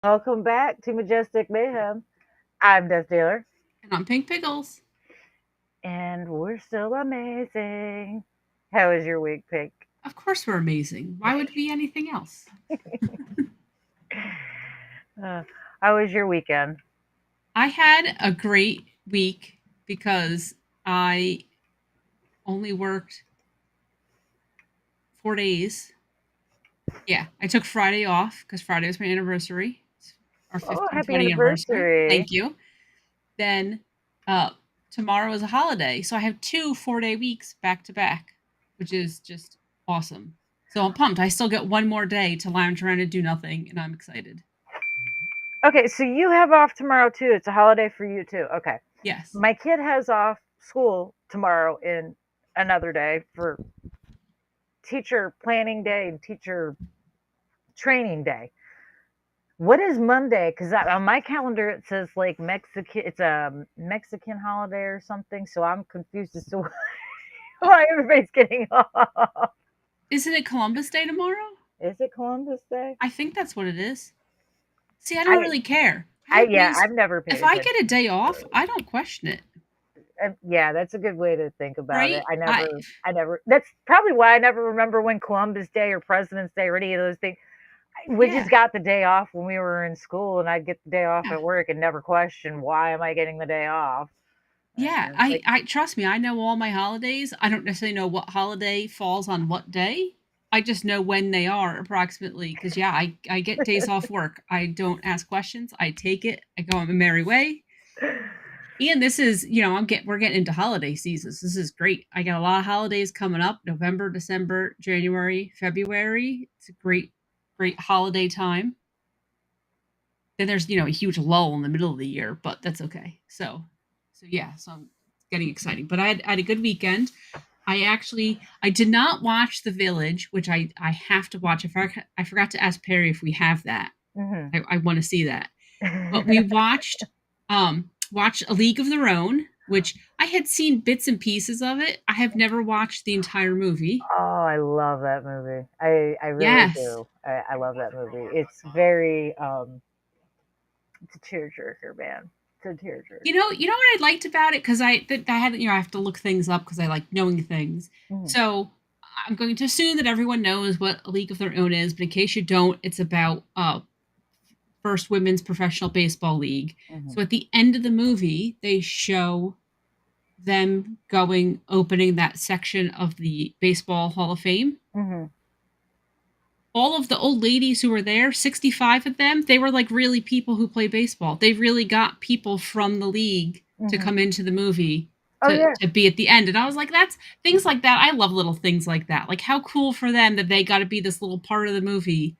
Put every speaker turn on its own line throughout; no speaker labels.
Welcome back to Majestic Mayhem. I'm Death Dealer,
And I'm Pink Pickles.
and we're still amazing. How was your week, Pink?
Of course, we're amazing. Why would it be anything else?
Uh, how was your weekend?
I had a great week because I only worked 4 days. Yeah, I took Friday off because Friday was my anniversary. It's our
Oh,
15th
happy
wedding anniversary.
anniversary.
Thank you. Then uh, tomorrow is a holiday. So I have two 4 day weeks back to back, which is just awesome. So I'm pumped. I still get one more day to lounge around and do nothing, and I'm excited.
Okay, so you have off tomorrow too. It's a holiday for you too. Okay.
Yes.
My kid has off school tomorrow in another day for teacher planning day and teacher training day. What is Monday? Because on my calendar it says like Mexican. It's a Mexican holiday or something. So I'm confused as to why everybody's getting off.
Isn't it Columbus Day tomorrow?
Is it Columbus Day?
I think that's what it is. See, I don't
I,
really care. I have
yeah,
days.
I've never paid
If I
attention
get a day
to
off,
it.
I don't question it,
Yeah, that's a good way to think about it.
right? I
I never. That's probably why I never remember when Columbus Day or President's Day or any of those things. We just
yeah,
got the day off when we were in school, and I'd get the day off
yeah,
at work and never question why am I getting the day off.
yeah.
And
I
like,
I trust me. I know all my holidays. I don't necessarily know what holiday falls on what day. I just know when they are approximately because yeah, I get days off work. I don't ask questions. I take it. I go on my merry way. And this is, we're getting into holiday seasons. This is great. I got a lot of holidays coming up: November, December, January, February. It's a great holiday time. Then there's, a huge lull in the middle of the year, but that's okay. So yeah, so it's getting exciting. But I had a good weekend. I did not watch The Village, which I have to watch. I forgot to ask Perry if we have that.
mhm.
I want to see that. But we watched A League of Their Own, which I had seen bits and pieces of it. I have never watched the entire movie.
Oh, I love that movie. I really
Yes.
do. I love that movie. It's very it's a tearjerker, man. It's a tearjerker.
You know what I liked about it because I had I have to look things up because I like knowing things.
Mhm.
So I'm going to assume that everyone knows what A League of Their Own is, but in case you don't, it's about first women's professional baseball league.
Mhm.
So at the end of the movie, they show them going opening that section of the Baseball Hall of Fame.
Mhm.
All of the old ladies who were there, 65 of them, they were like really people who play baseball. They really got people from the league to
Mhm.
come into the movie
Oh
to,
yeah.
to be at the end. And I was like, that's things like that. I love little things like that. Like, how cool for them that they got to be this little part of the movie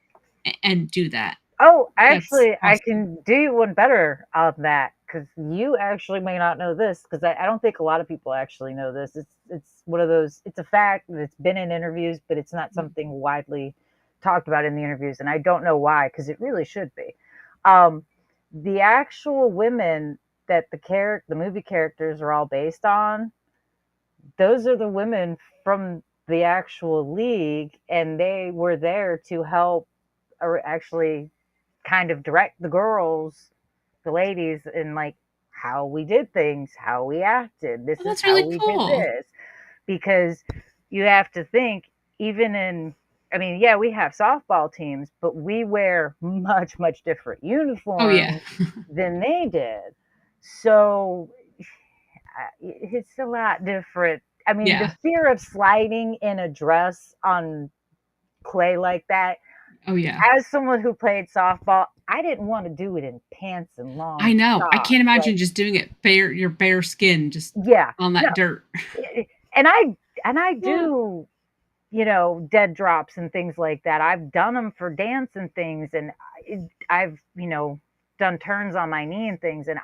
and do that.
Oh,
That's
actually, I
awesome.
can do you one better on that because you actually may not know this because I don't think a lot of people actually know this. It's one of those. It's a fact that it's been in interviews, but it's not something widely talked about in the interviews, and I don't know why because it really should be. Um, the actual women that the movie characters are all based on, those are the women from the actual league, and they were there to help or actually kind of direct the girls, the ladies, in like how we did things, how we acted. This
Oh,
is
that's
how
really
we did
cool.
this. Because you have to think, even in, I mean, yeah, we have softball teams, but we wear much, much different
Oh, yeah.
uniforms than they did. So it's a lot different. I mean, the
Yeah.
fear of sliding in a dress on clay like that,
Oh, yeah.
as someone who played softball, I didn't want to do it in pants and
I
long
know. I can't
socks. Like,
imagine just doing it your bare skin just
yeah,
on
no,
that dirt.
and I do, dead drops and things like that. I've done them for dance and things, and I've, done turns on my knee and things, and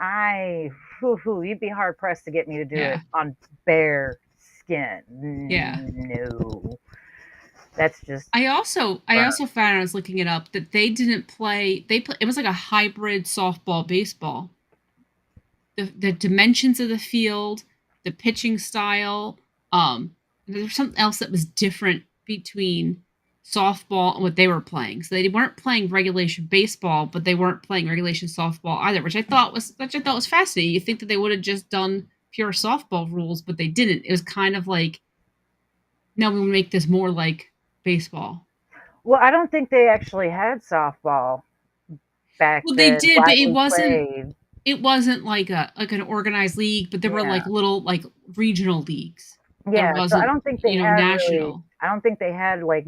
you'd be hard pressed to get me to do it
Yeah.
on bare skin.
Yeah.
No, that's just burnt.
I also found I was looking it up that they play it was like a hybrid softball baseball. The dimensions of the field, the pitching style, there's something else that was different between. softball and what they were playing. So they weren't playing regulation baseball, but they weren't playing regulation softball either, which I thought was fascinating. You think that they would have just done pure softball rules, but they didn't. It was kind of like, no, we would make this more like baseball.
Well, I don't think they actually had softball back
Well, they
then,
did, but
widely played.
it wasn't like an organized league, but there were
Yeah.
like little like regional leagues. There
Yeah, so I
wasn't,
don't think they had really
national.
I don't think they had, like,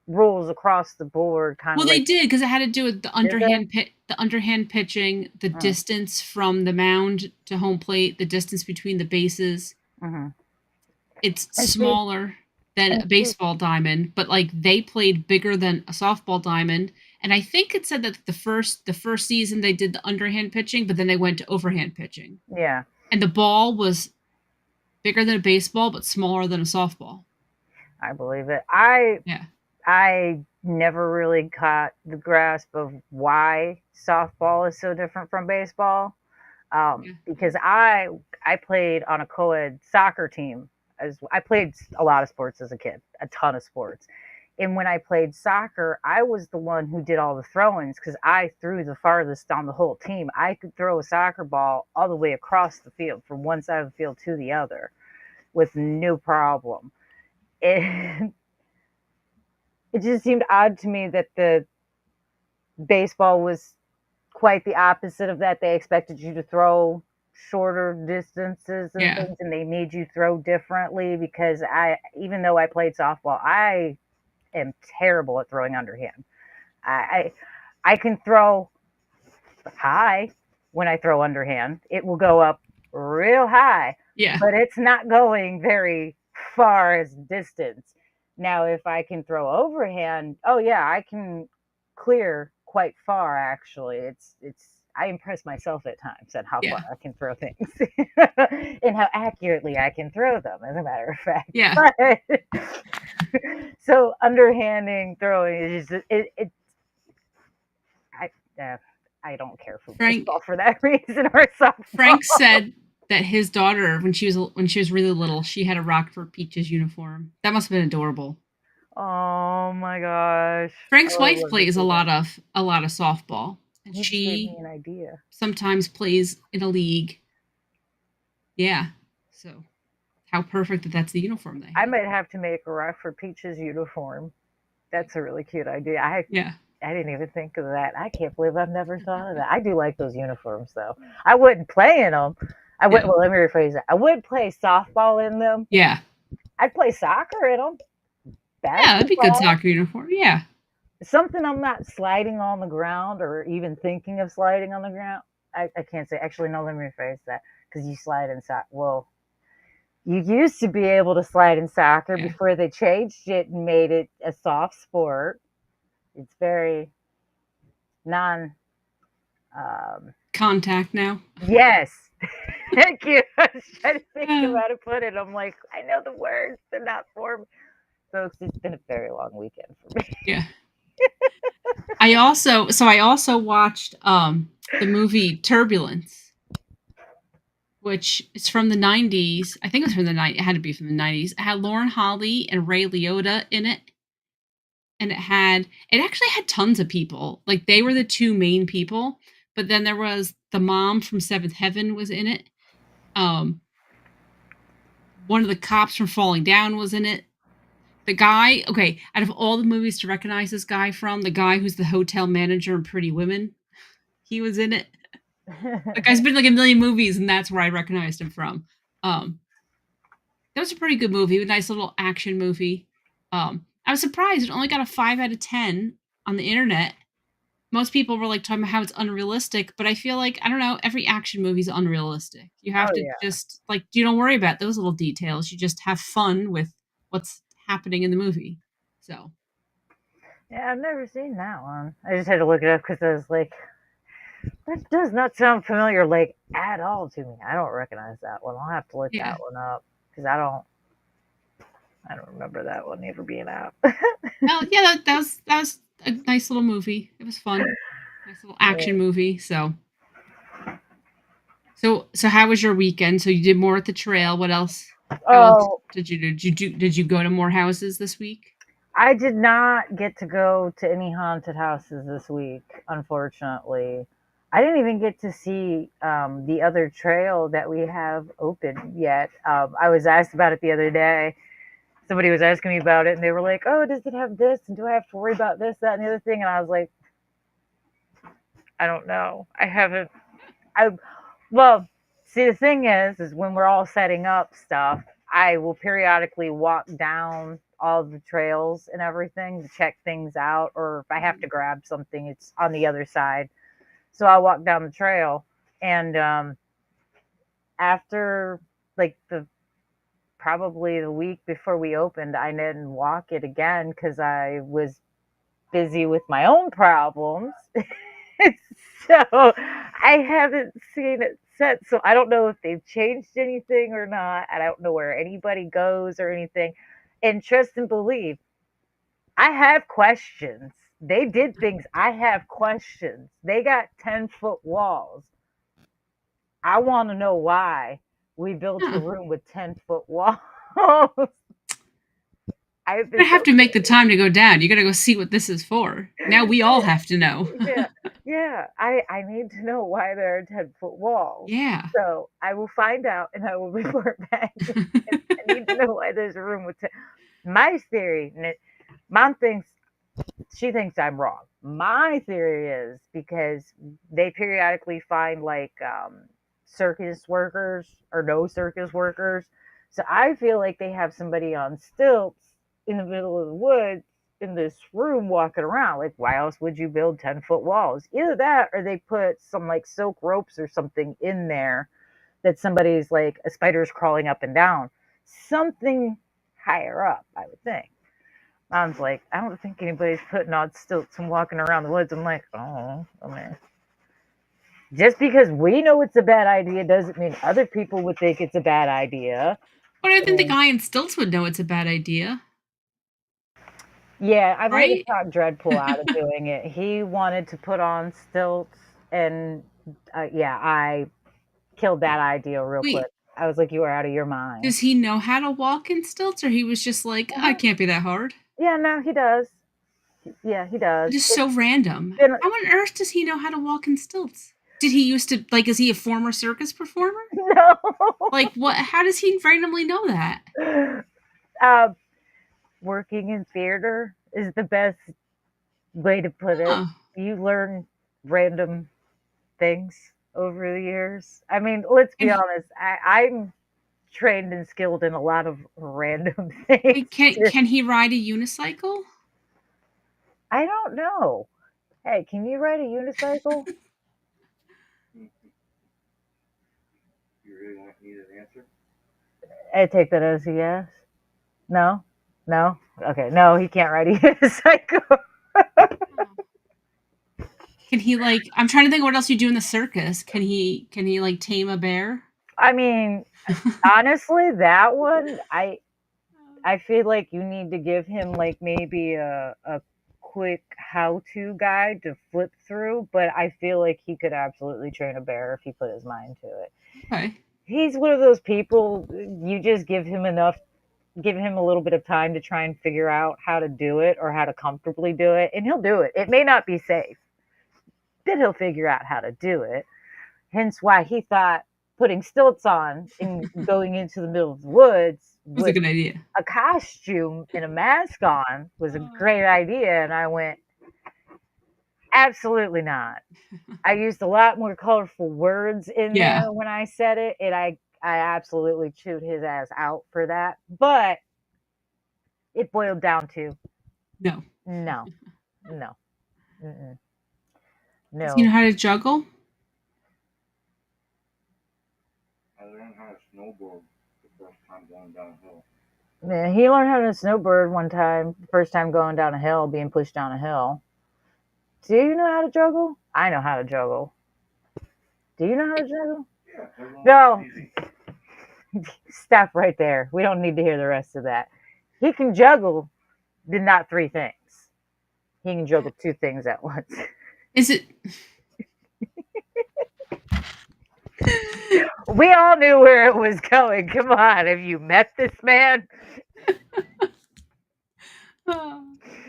rules across the board, kinda
Well, they
like
did because it had to do with
did they?
the underhand pitching, the
Mm,
distance from the mound to home plate, the distance between the bases.
mhm.
It's
And see
smaller than
and
a
see
baseball diamond, but like they played bigger than a softball diamond. And I think it said that the first season they did the underhand pitching, but then they went to overhand pitching.
yeah,
And the ball was bigger than a baseball, but smaller than a softball.
I believe it. I never really caught the grasp of why softball is so different from baseball,
Yeah.
because I played on a co-ed soccer team. As I played a lot of sports as a kid, a ton of sports. And when I played soccer, I was the one who did all the throw-ins because I threw the farthest on the whole team. I could throw a soccer ball all the way across the field from one side of the field to the other with no problem. And it just seemed odd to me that the baseball was quite the opposite of that. They expected you to throw shorter distances and
Yeah.
things, and they made you throw differently because even though I played softball, I am terrible at throwing underhand. I can throw high when I throw underhand. It will go up real high,
Yeah.
but it's not going very far as distance. Now, if I can throw overhand, oh yeah, I can clear quite far actually. It's I impress myself at times at how far
Yeah.
I can throw things and how accurately I can throw them, as a matter of fact.
Yeah.
But so underhanding throwing is just I uh, I don't care for
Frank
baseball for that reason or softball.
Frank said that his daughter, when she was really little, she had a Rockford Peaches uniform. That must have been adorable.
Oh my gosh.
Frank's
Oh, I
wife
love to
plays a
see that.
lot of softball, and
You just gave me
she
an idea.
sometimes plays in a league. Yeah. So how perfect that that's the uniform they
I
have.
might have to make a Rockford Peaches uniform. That's a really cute idea.
Yeah.
I didn't even think of that. I can't believe I've never thought of that. I do like those uniforms though. I wouldn't play in them. I would
Yeah.
well let me rephrase that. I would play softball in them.
Yeah.
I'd play soccer in them.
Yeah, that'd be a good
Basketball.
soccer uniform. Yeah.
Something I'm not sliding on the ground or even thinking of sliding on the ground. I can't say. Actually, no, let me rephrase that because you slide in soccer. Well, you used to be able to slide in soccer
Yeah.
before they changed it and made it a soft sport. It's very non.
Contact now.
Yes. Thank you. I was trying to think of
Uh,
how to put it. I'm like, I know the words. They're not for me. Folks, it's been a very long weekend for me.
yeah. I also watched the movie Turbulence, which is from the 90s. I think it was from the 90s. It had to be from the 90s. It had Lauren Holly and Ray Liotta in it. And it actually had tons of people. Like they were the two main people, but then there was the mom from Seventh Heaven was in it. Um One of the cops from Falling Down was in it. The guy, okay, out of all the movies to recognize this guy from, the guy who's the hotel manager in Pretty Women, he was in it. The guy's been like a million movies, and that's where I recognized him from. Um, that was a pretty good movie, a nice little action movie. I was surprised it only got a 5 out of 10 on the internet. Most people were like talking about how it's unrealistic, but I feel like I don't know. Every action movie is unrealistic. You have
Oh
to
yeah.
just like you don't worry about those little details. You just have fun with what's happening in the movie. So
Yeah, I've never seen that one. I just had to look it up because I was like, that does not sound familiar, like at all to me. I don't recognize that one. I'll have to look
yeah,
that one up because I don't remember that one ever being out.
oh yeah, that was a nice little movie. It was fun, nice little action movie. So how was your weekend? So you did more at the trail. What else? How else
Oh,
did you do? Did you go to more houses this week?
I did not get to go to any haunted houses this week, unfortunately. I didn't even get to see the other trail that we have open yet. I was asked about it the other day. Somebody was asking me about it, and they were like, "Oh, does it have this? And do I have to worry about this, that, and the other thing?" And I was like, "I don't know. I haven't. I well, see, the thing is when we're all setting up stuff, I will periodically walk down all the trails and everything to check things out, or if I have to grab something, it's on the other side. So I walk down the trail, and after like the probably the week before we opened, I didn't walk it again because I was busy with my own problems. So I haven't seen it since. So I don't know if they've changed anything or not. I don't know where anybody goes or anything. And trust and believe, I have questions. They did things. I have questions. They got 10-foot walls. I want to know why we built a
Huh.
room with 10-foot walls. I've
I
been
have
so
to make the time to go down. You got to go see what this is for. Now we all have to know.
yeah, yeah. I need to know why there are 10-foot walls.
Yeah.
So I will find out and I will report back. I need to know why there's a room with 10. My theory, Mom thinks she thinks I'm wrong. My theory is because they periodically find like circus workers or no circus workers. So I feel like they have somebody on stilts in the middle of the woods in this room walking around. Like, why else would you build 10-foot walls? Either that or they put some like silk ropes or something in there that somebody's like a spider's crawling up and down. Something higher up, I would think. Mom's like, I don't think anybody's putting on stilts and walking around the woods. I'm like, oh, man. Just because we know it's a bad idea doesn't mean other people would think it's a bad idea.
But I think the
And
guy in stilts would know it's a bad idea,
yeah, I've already
right?
talked Dreadpool out of doing it. He wanted to put on stilts, and yeah, I killed that idea real quick.
Wait,
I was like, you are out of your mind.
does he know how to walk in stilts, or he was just like, I
Uh-huh.
can't be that hard?
Yeah, no, he does. Yeah, he does.
Just
It's
so random.
been
How on earth does he know how to walk in stilts? Did he used to, like, is he a former circus performer? Like, what? How does he randomly know that?
no. uh, Working in theater is the best way to put it.
Huh.
You learn random things over the years. I mean, let's be
And
honest. I'm trained and skilled in a lot of random things.
can he ride a unicycle?
I don't know. Hey, can you ride a unicycle?
You really want need an answer?
I take that as a yes. No, no. Okay, no, he can't ride a unicycle.
Can he like? I'm trying to think what else you do in the circus. Can he like tame a bear?
I mean, honestly, that one, I feel like you need to give him like maybe a quick how-to guide to flip through, but I feel like he could absolutely train a bear if he put his mind to it.
Okay.
He's one of those people, you just give him a little bit of time to try and figure out how to do it or how to comfortably do it, and he'll do it. It may not be safe, but he'll figure out how to do it. Hence why he thought putting stilts on and going into the middle of the woods
That's a
with
good idea.
a costume and a mask on was a great idea. And I went, absolutely not. I used a lot more colorful words in
Yeah.
there when I said it, and I absolutely chewed his ass out for that. But it boiled down to
No.
no, no, mm-mm,
Does he know
no.
how to juggle?
I learned how to snowboard the first time going downhill.
Yeah, he learned how to snowboard one time, first time going down a hill, being pushed down a hill. Do you know how to juggle? I know how to juggle. Do you know how to juggle?
Yeah, everyone
No.
was easy.
Stop right there. We don't need to hear the rest of that. He can juggle, but not three things. He can juggle two things at once.
Is it?
We all knew where it was going. Come on, have you met this man?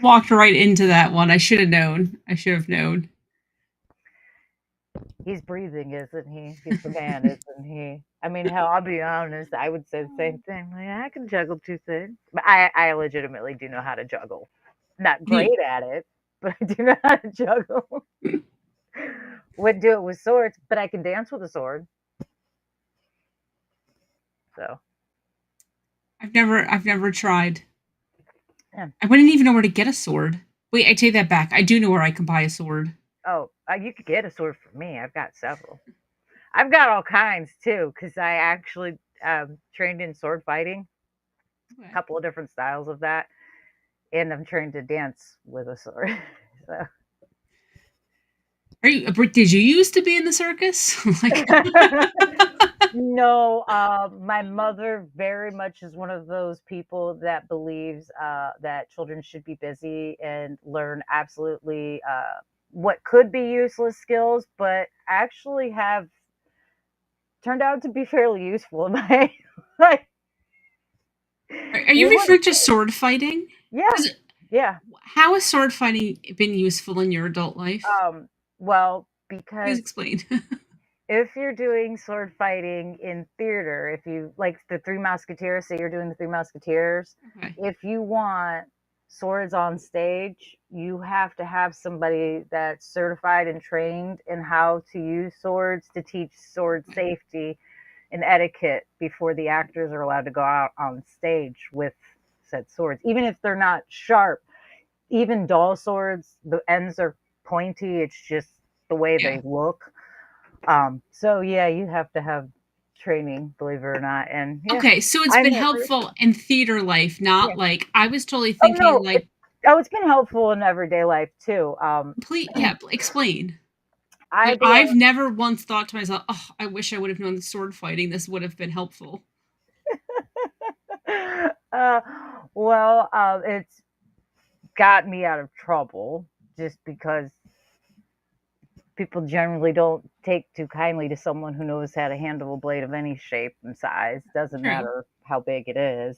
Walked right into that one. I should have known. I should have known.
He's breathing, isn't he? He's the man, isn't he? I mean, hell, I'll be honest. I would say the same thing. Like, I can juggle two things, but I legitimately do know how to juggle. Not great at it, but I do know how to juggle. Wouldn't do it with swords, but I can dance with a sword. So
I've never tried.
yeah.
I wouldn't even know where to get a sword. Wait, I take that back. I do know where I can buy a sword.
Oh, you could get a sword for me. I've got several. I've got all kinds too, because I actually trained in sword fighting,
Okay.
a couple of different styles of that, and I'm trained to dance with a sword. So.
Are you? Did you used to be in the circus? Like,
No, my mother very much is one of those people that believes that children should be busy and learn absolutely what could be useless skills, but actually have turned out to be fairly useful in my life.
are you referring to sword fighting?
Yeah,
'Cause
yeah.
how has sword fighting been useful in your adult life?
Well,
Please
because
explain.
if you're doing sword fighting in theater, if you like the Three Musketeers, say you're doing the Three Musketeers,
Okay.
if you want swords on stage, you have to have somebody that's certified and trained in how to use swords to teach sword safety and etiquette before the actors are allowed to go out on stage with said swords. Even if they're not sharp, even dull swords, the ends are pointy. It's just the way
Yeah.
they look. So yeah, you have to have training, believe it or not. And yeah,
Okay, so it's
I
been
never,
helpful in theater life,
yeah.
not like I was totally
Oh
thinking
no,
like
it's been helpful in everyday life too.
complete. Yeah, explain.
I
Like I've
belong.
never once thought to myself, "Oh, I wish I would have known the sword fighting. This would have been helpful."
uh, well, it's got me out of trouble just because people generally don't take too kindly to someone who knows how to handle a blade of any shape and size. Doesn't
True.
matter how big it is.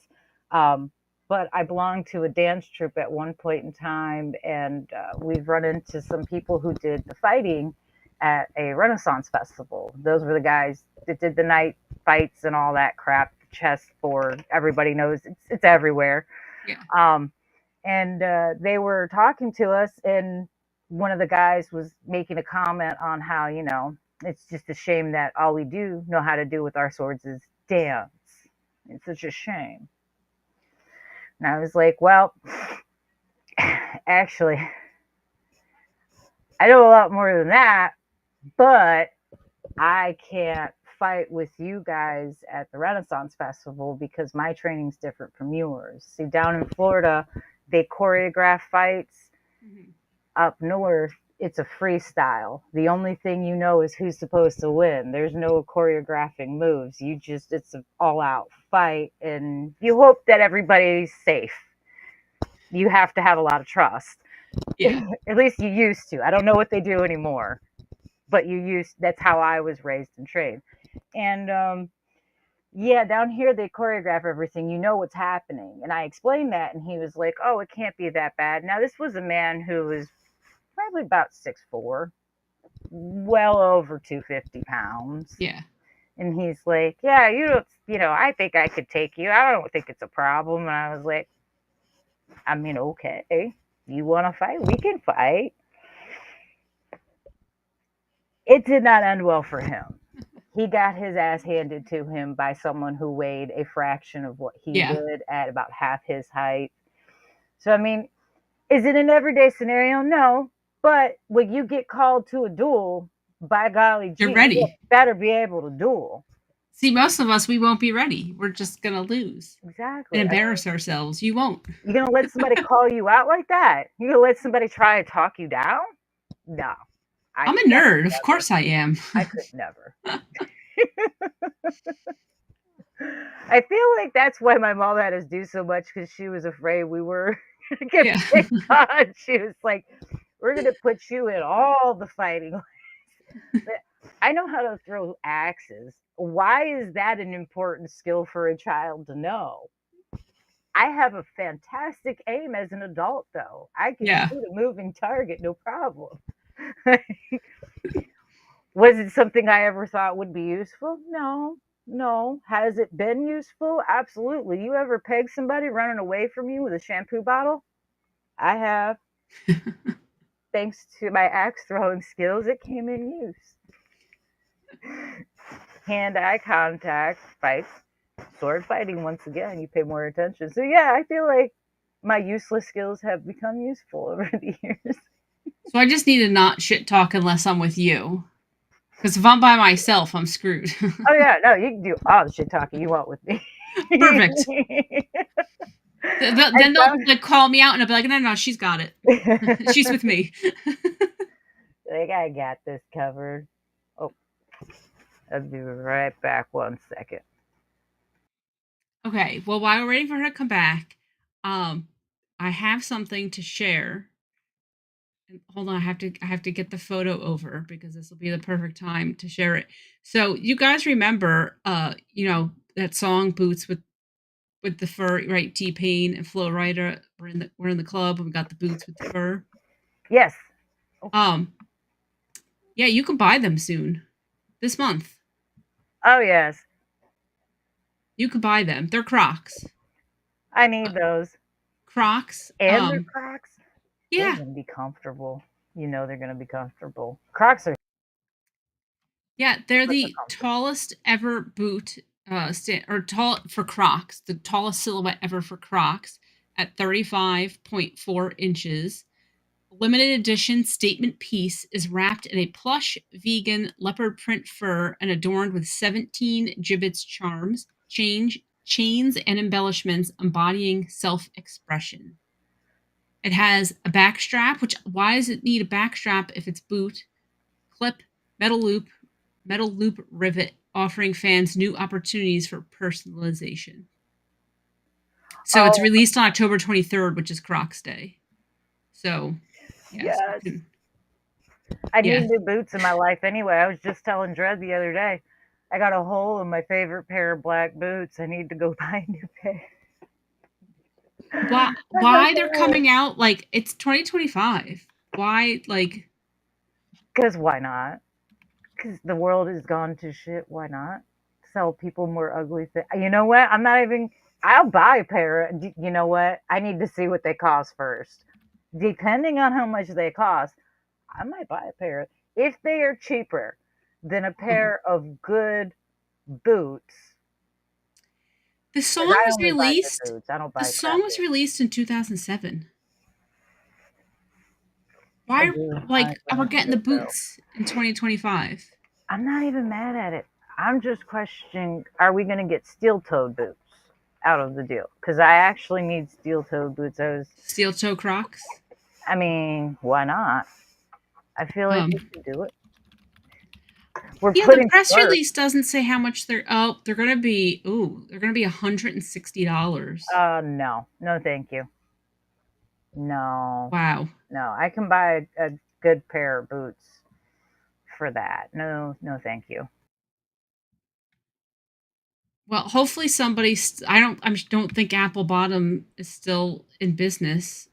Um, but I belonged to a dance troupe at one point in time, and we've run into some people who did the fighting at a Renaissance festival. Those were the guys that did the night fights and all that crap. Chessboard, everybody knows it's everywhere.
Yeah.
Um, and they were talking to us, and one of the guys was making a comment on how, it's just a shame that all we do know how to do with our swords is dance. It's such a shame. And I was like, well, actually, I know a lot more than that, but I can't fight with you guys at the Renaissance Festival because my training's different from yours. See, down in Florida, they choreograph fights.
Mhm.
Up north, it's a freestyle. The only thing you know is who's supposed to win. There's no choreographing moves. It's an all out fight, and you hope that everybody's safe. You have to have a lot of trust.
Yeah.
At least you used to. I don't know what they do anymore, but that's how I was raised and trained. And yeah, down here they choreograph everything. You know what's happening. And I explained that, and he was like, "Oh, it can't be that bad." Now, this was a man who was probably about 6'4", well over 250 pounds.
Yeah.
And he's like, "Yeah, I think I could take you. I don't think it's a problem." And I was like, "I mean, okay, you want to fight? We can fight." It did not end well for him. He got his ass handed to him by someone who weighed a fraction of what he
Yeah.
did at about half his height. So, I mean, is it an everyday scenario? No. But when you get called to a duel, by golly
You're
gee, you
ready.
better be able to duel.
See, most of us we won't be ready. We're just gonna lose and
Exactly. I mean,
embarrass ourselves. You won't.
you're gonna let somebody call you out like that? You're gonna let somebody try to talk you down? No,
I'm a
I could
nerd. Of
never.
course I am.
I could never. I feel like that's why my mom had us do so much because she was afraid we were gonna get
Yeah.
picked on. She was like, "We're gonna put you in all the fighting." I know how to throw axes. Why is that an important skill for a child to know? I have a fantastic aim as an adult, though. I can
Yeah.
shoot a moving target, no problem. Was it something I ever thought would be useful? No, no. Has it been useful? Absolutely. You ever peg somebody running away from you with a shampoo bottle? I have. Thanks to my axe throwing skills, it came in use. Hand-eye contact, fights, sword fighting. Once again, you pay more attention. So yeah, I feel like my useless skills have become useful over the years.
So I just need to not shit talk unless I'm with you. Because if I'm by myself, I'm screwed.
Oh yeah, no, you can do all the shit talking you want with me.
Perfect.
I
Then they'll like call me out and I'll be like, no, she's got it.
found
She's with me.
like I got this covered. Oh, I'll be right back 1 second.
Okay, well, while we're waiting for her to come back, I have something to share. And hold on, I have to get the photo over because this will be the perfect time to share it. So you guys remember that song Boots with the fur, right? T-Pain and Flo Rida. We're in the club and we got the boots with the fur.
Yes.
Um yeah, you can buy them soon. This month.
Oh yes.
You can buy them. They're Crocs.
I need those.
Crocs.
And they're Crocs. They're
Yeah.
gonna be comfortable. You know they're gonna be comfortable. Crocs are
Yeah, they're the tallest ever boot tall for Crocs, the tallest silhouette ever for Crocs at 35.4 inches. Limited edition statement piece is wrapped in a plush vegan leopard print fur and adorned with 17 gibbets charms, chains and embellishments embodying self-expression. It has a back strap, which why does it need a back strap if it's boot? Clip, metal loop rivet, offering fans new opportunities for personalization. So it's released on October 23rd, which is Crocs Day. So,
yes.
So
I need new boots in my life anyway. I was just telling Dred the other day, I got a hole in my favorite pair of black boots. I need to go buy a new pair.
Why they're coming out like it's 2025? Why like?
Because why not? Because the world has gone to shit. Why not sell people more ugly things? You know what? I'm not even. I'll buy a pair. You know what? I need to see what they cost first. Depending on how much they cost, I might buy a pair if they are cheaper than a pair of good boots.
The song was released.
Boots. I don't buy
the song was released in 2007. Why, we're getting the boots in 2025?
I'm not even mad at it. I'm just questioning: are we going to get steel-toed boots out of the deal? Because I actually need steel-toed boots.
Steel-toe Crocs.
I mean, why not? I feel like we should do it.
The press release doesn't say how much they're. Oh, they're gonna be. Ooh, they're gonna be $160.
No, thank you. No.
Wow.
No, I can buy a good pair of boots for that. No, thank you.
Well, hopefully somebody. I don't think Apple Bottom is still in business.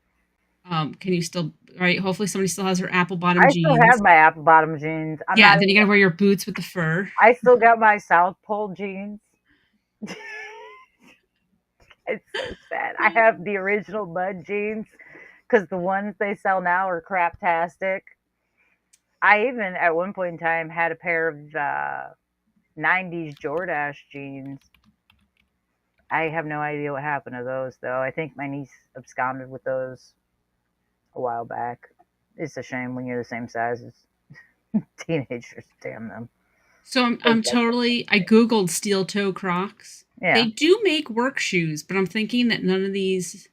Can you still right? Hopefully somebody still has their Apple Bottom jeans.
I still have my Apple Bottom jeans.
Then you gotta wear your boots with the fur.
I still got my South Pole jeans. It's so sad. I have the original mud jeans because the ones they sell now are craptastic. I even at one point in time had a pair of 90s Jordache jeans. I have no idea what happened to those though. I think my niece absconded with those a while back. It's a shame when you're the same size as teenagers. Damn them.
So I'm totally. I googled steel toe Crocs. Yeah. They do make work shoes, but I'm thinking that none of these.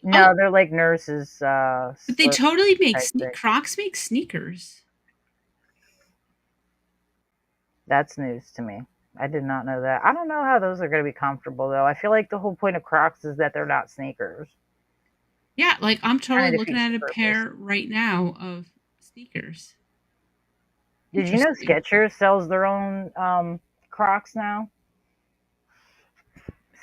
No, they're like nurses.
But they totally make Crocs make sneakers.
That's news to me. I did not know that. I don't know how those are going to be comfortable though. I feel like the whole point of Crocs is that they're not sneakers.
Yeah, like I'm totally looking at a pair right now of sneakers.
Did you know Skechers sells their own Crocs now?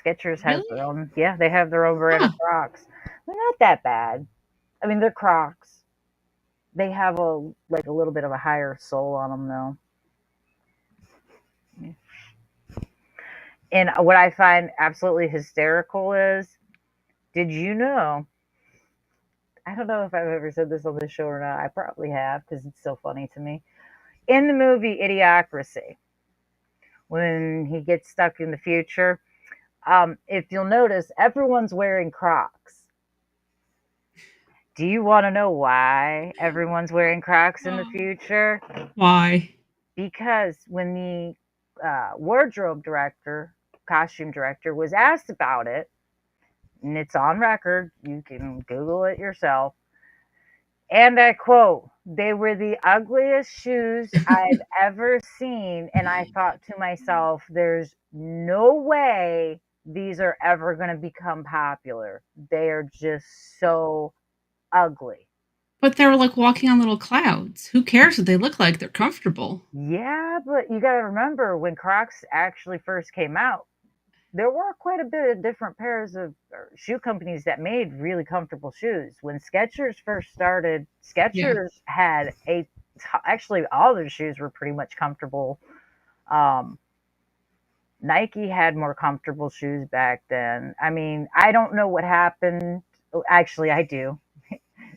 Skechers has their
Really?
own. Yeah, they have their own brand
Huh.
of Crocs. They're not that bad. I mean, they're Crocs. They have a little bit of a higher sole on them though. And what I find absolutely hysterical is, did you know? I don't know if I've ever said this on this show or not. I probably have because it's so funny to me. In the movie Idiocracy, when he gets stuck in the future, if you'll notice, everyone's wearing Crocs. Do you want to know why everyone's wearing Crocs in the future?
Why?
Because when the wardrobe director, costume director, was asked about it, and it's on record, you can Google it yourself, and I quote, "They were the ugliest shoes I've ever seen." And I thought to myself, there's no way these are ever going to become popular. They are just so ugly.
But they're like walking on little clouds. Who cares what they look like? They're comfortable.
Yeah, but you got to remember when Crocs actually first came out, there were quite a bit of different pairs of shoe companies that made really comfortable shoes. When Skechers first started,
Yeah.
Skechers had actually all their shoes were pretty much comfortable. Um, Nike had more comfortable shoes back then. I mean, I don't know what happened. Actually, I do.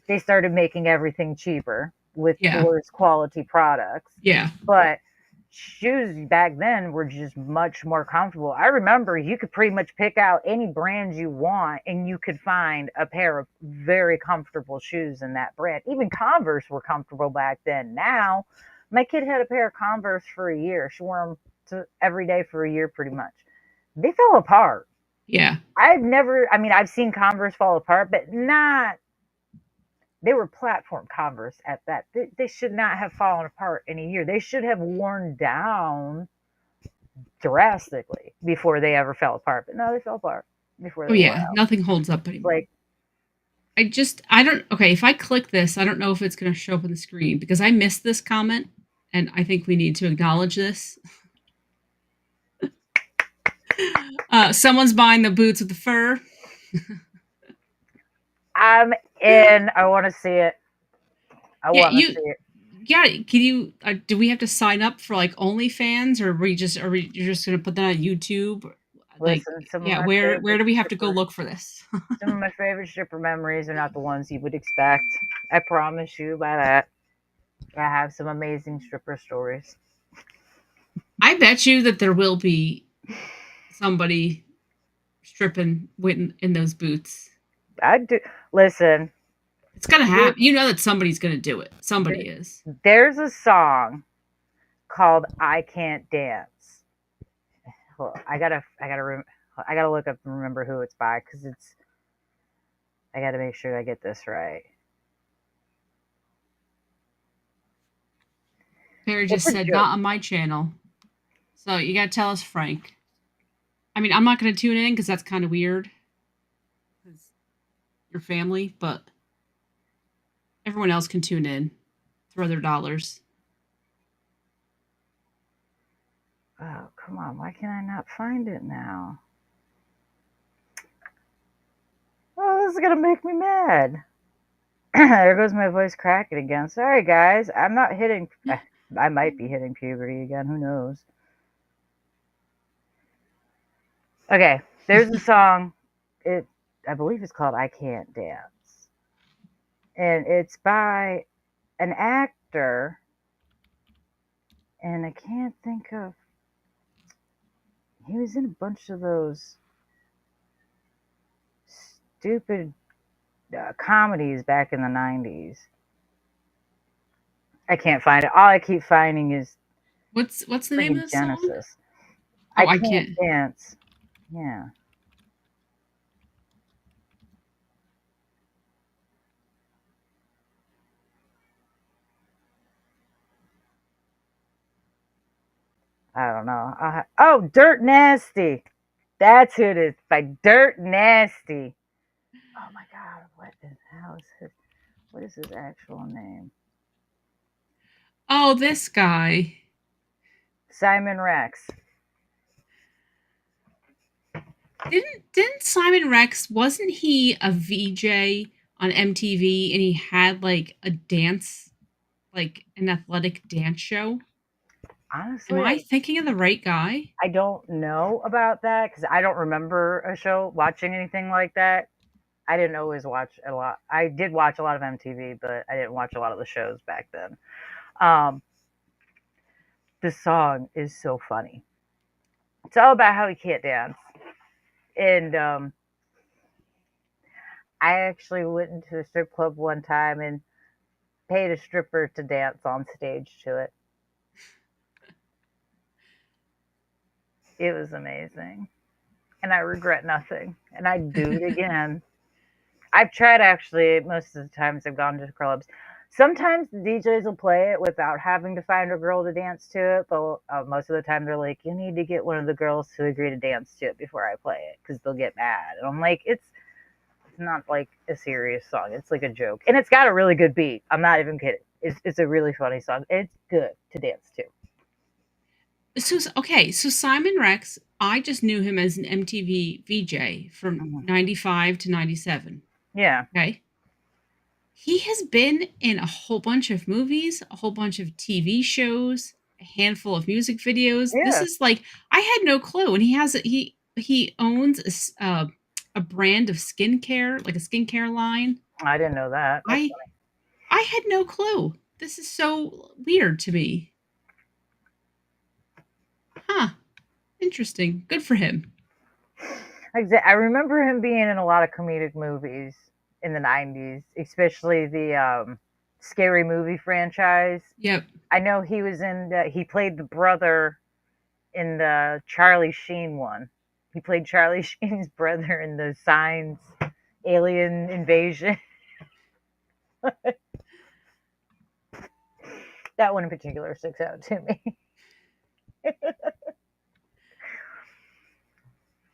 They started making everything cheaper with
Yeah.
worse quality products.
Yeah.
But shoes back then were just much more comfortable. I remember you could pretty much pick out any brand you want and you could find a pair of very comfortable shoes in that brand. Even Converse were comfortable back then. Now, my kid had a pair of Converse for a year. She wore them every day for a year pretty much. They fell apart.
Yeah.
I've seen Converse fall apart, but not, they were platform Converse at that. They should not have fallen apart in a year. They should have worn down drastically before they ever fell apart. But no, they fell apart before
Oh
they wore
yeah.
out.
Nothing holds up anymore.
Like,
I don't, okay, if I click this, I don't know if it's going to show up on the screen because I missed this comment and I think we need to acknowledge this. Someone's buying the boots with the fur.
I'm in. I want to see it. I want to see it.
Yeah, can you? Do we have to sign up for like OnlyFans, or you're just gonna put that on YouTube? Like,
Listen, some of
yeah,
my
where
favorite
do we have to go look for this?
some of my favorite stripper memories are not the ones you would expect. I promise you by that. I have some amazing stripper stories.
I bet you that there will be somebody stripping in those boots.
I do. Listen,
It's gonna happen. You know that somebody's gonna do it. Somebody is.
there's a song called "I Can't Dance." Well, I gotta look up and remember who it's by because it's. I gotta make sure I get this right.
Barry just said,
joke.
"Not on my channel." So you gotta tell us, Frank. I mean, I'm not gonna tune in because that's kind of weird. Because your family, but everyone else can tune in, throw their dollars.
Oh, come on. Why can I not find it now? Oh, this is going to make me mad. There goes my voice cracking again. Sorry, guys. I'm not hitting. I might be hitting puberty again. Who knows? Okay. There's a song. I believe it's called "I Can't Dance." And it's by an actor. And I can't think of. He was in a bunch of those stupid comedies back in the 90s. I can't find it. All I keep finding is
What's the name of the song?
Genesis.
Oh,
I can't dance. Yeah. I don't know. Oh, Dirt Nasty. That's who it is. By Dirt Nasty. Oh my God. What the hell is his? What is his actual name?
Oh, this guy.
Simon Rex.
Didn't Simon Rex, wasn't he a VJ on MTV and he had like a dance, like an athletic dance show? Am
Honestly,
I thinking of the right guy?
I don't know about that because I don't remember a show watching anything like that. I didn't always watch a lot. I did watch a lot of MTV, but I didn't watch a lot of the shows back then. Um, the song is so funny. It's all about how he can't dance. And I actually went into a strip club one time and paid a stripper to dance on stage to it. It was amazing. And I regret nothing. And I'd do it again. I've tried actually most of the times I've gone to clubs. Sometimes the DJs will play it without having to find a girl to dance to it, but most of the time they're like, "You need to get one of the girls to agree to dance to it before I play it," because they'll get mad. And I'm like, it's not like a serious song. It's like a joke, and it's got a really good beat. I'm not even kidding. It's a really funny song. It's good to dance to.
So Simon Rex, I just knew him as an MTV VJ from
Mhm.
95 to 97.
Yeah,
Okay. He has been in a whole bunch of movies, a whole bunch of TV shows, a handful of music videos. This
yeah.
is like, I had no clue. And he owns a brand of skincare, like a skincare line.
I didn't know that. That's
I I had no clue. This is so weird to me. Huh. Interesting. Good for him.
like I said, I remember him being in a lot of comedic movies in the '90s, especially the scary movie franchise.
Yep.
I know he was he played the brother in the Charlie Sheen one. He played Charlie Sheen's brother in the Signs Alien Invasion. That one in particular sticks out to me.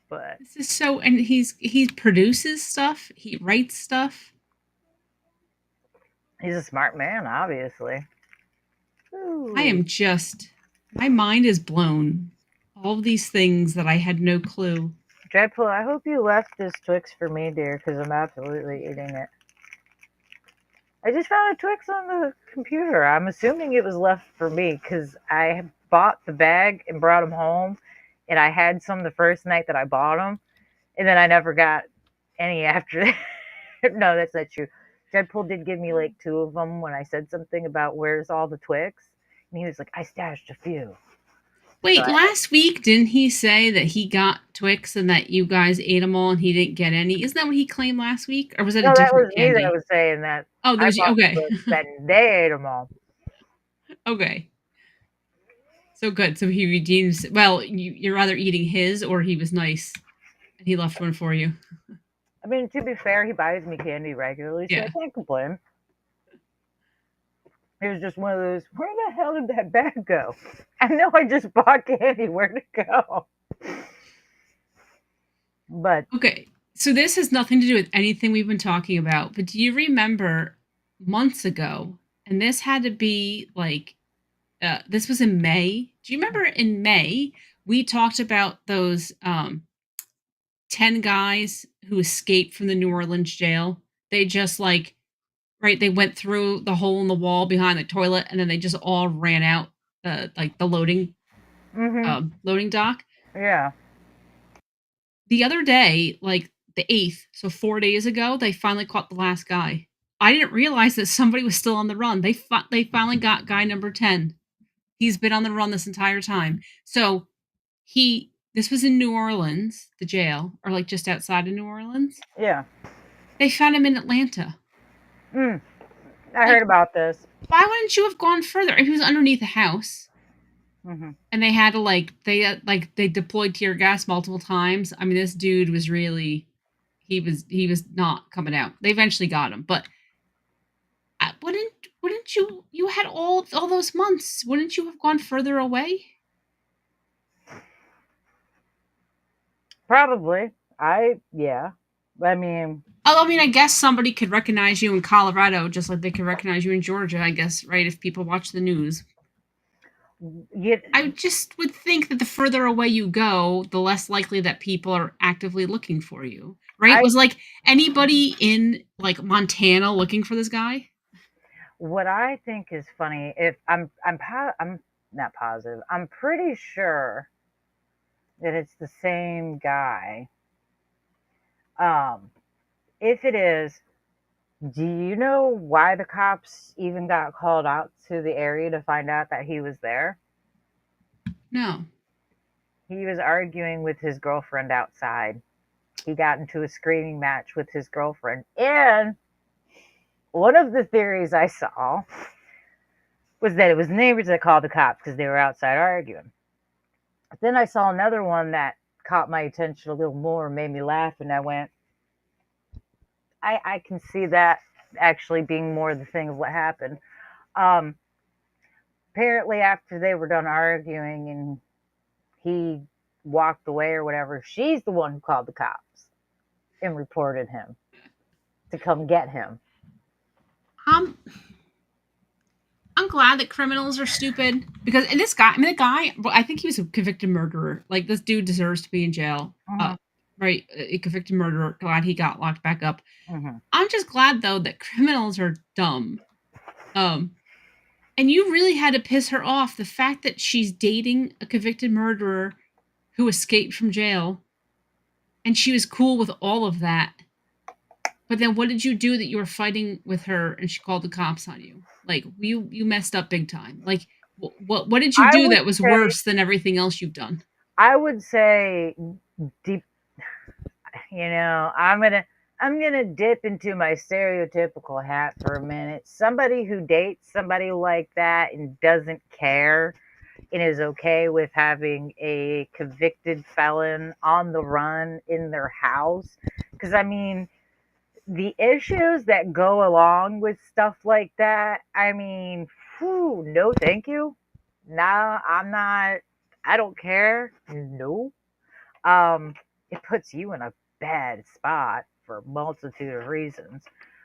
But
This is so, and he produces stuff, he writes stuff.
he's a smart man, obviously.
I
Ooh.
am just, my mind is blown. All these things that I had no clue.
Dreadpool, I hope you left this Twix for me, dear, because I'm absolutely eating it. I just found a Twix on the computer. I'm assuming it was left for me because I bought the bag and brought them home, and I had some the first night that I bought them, and then I never got any after that. No, that's not true. Deadpool did give me like two of them when I said something about where's all the Twix, and he was like, "I stashed a few." So
Wait, last week didn't he say that he got Twix and that you guys ate them all and he didn't get any? Isn't that what he claimed last week, or was it a
no, that was
different
me that
candy?
was saying that
Oh,
I
there's
bought
okay,
Twix and they ate them all.
okay. So good. So he redeems. Well, you're either eating his or he was nice and he left one for you.
I mean, to be fair, he buys me candy regularly, so I
Yeah.
can't complain. It was just one of those, where the hell did that bag go? I know I just bought candy. Where'd it go? But
Okay. So this has nothing to do with anything we've been talking about, but do you remember months ago? And this had to be like this was in May. Do you remember in May we talked about those 10 guys who escaped from the New Orleans jail? They just like right, they went through the hole in the wall behind the toilet and then they just all ran out like the loading dock.
yeah,
The other day, like the 8th, so 4 days ago, they finally caught the last guy. I didn't realize that somebody was still on the run. They finally got guy number 10. He's been on the run this entire time. So this was in New Orleans, the jail, or like just outside of New Orleans.
yeah.
They found him in Atlanta.
I heard
Like,
about this.
why wouldn't you have gone further? If he was underneath a house
Hmm.
and they had to they deployed tear gas multiple times. I mean, this dude was really he was not coming out. They eventually got him, but wouldn't you had all those months? Wouldn't you have gone further away?
Probably. Yeah. I mean,
I mean, I guess somebody could recognize you in Colorado just like they could recognize you in Georgia. I guess, right? If people watch the news. I just would think that the further away you go, the less likely that people are actively looking for you. Right?
I
Was like anybody in like Montana looking for this guy?
what I think is funny, if I'm not positive. I'm pretty sure that it's the same guy. Um, if it is, do you know why the cops even got called out to the area to find out that he was there?
No.
He was arguing with his girlfriend outside. He got into a screaming match with his girlfriend. And one of the theories I saw was that it was neighbors that called the cops because they were outside arguing. But then I saw another one that caught my attention a little more, made me laugh, and I went, I can see that actually being more the thing of what happened. Um, Apparently, after they were done arguing and he walked away or whatever, she's the one who called the cops and reported him to come get him.
Um, I'm glad that criminals are stupid because and this guy, I mean, the guy, well, I think he was a convicted murderer. Like this dude deserves to be in jail.
Mm-hmm.
Right, a convicted murderer. Glad he got locked back up.
Mm-hmm.
I'm just glad though that criminals are dumb. And you really had to piss her off. The fact that she's dating a convicted murderer who escaped from jail, and she was cool with all of that. But then what did you do that you were fighting with her and she called the cops on you? Like you messed up big time. Like what did you
I
do
would
that was
say,
worse than everything else you've done?
I would say, deep. I'm gonna dip into my stereotypical hat for a minute. Somebody who dates somebody like that and doesn't care and is okay with having a convicted felon on the run in their house. Because I mean, the issues that go along with stuff like that, I mean, whew, no thank you. Nah, I'm not, I don't care. No. Um, it puts you in a bad spot for a multitude of reasons.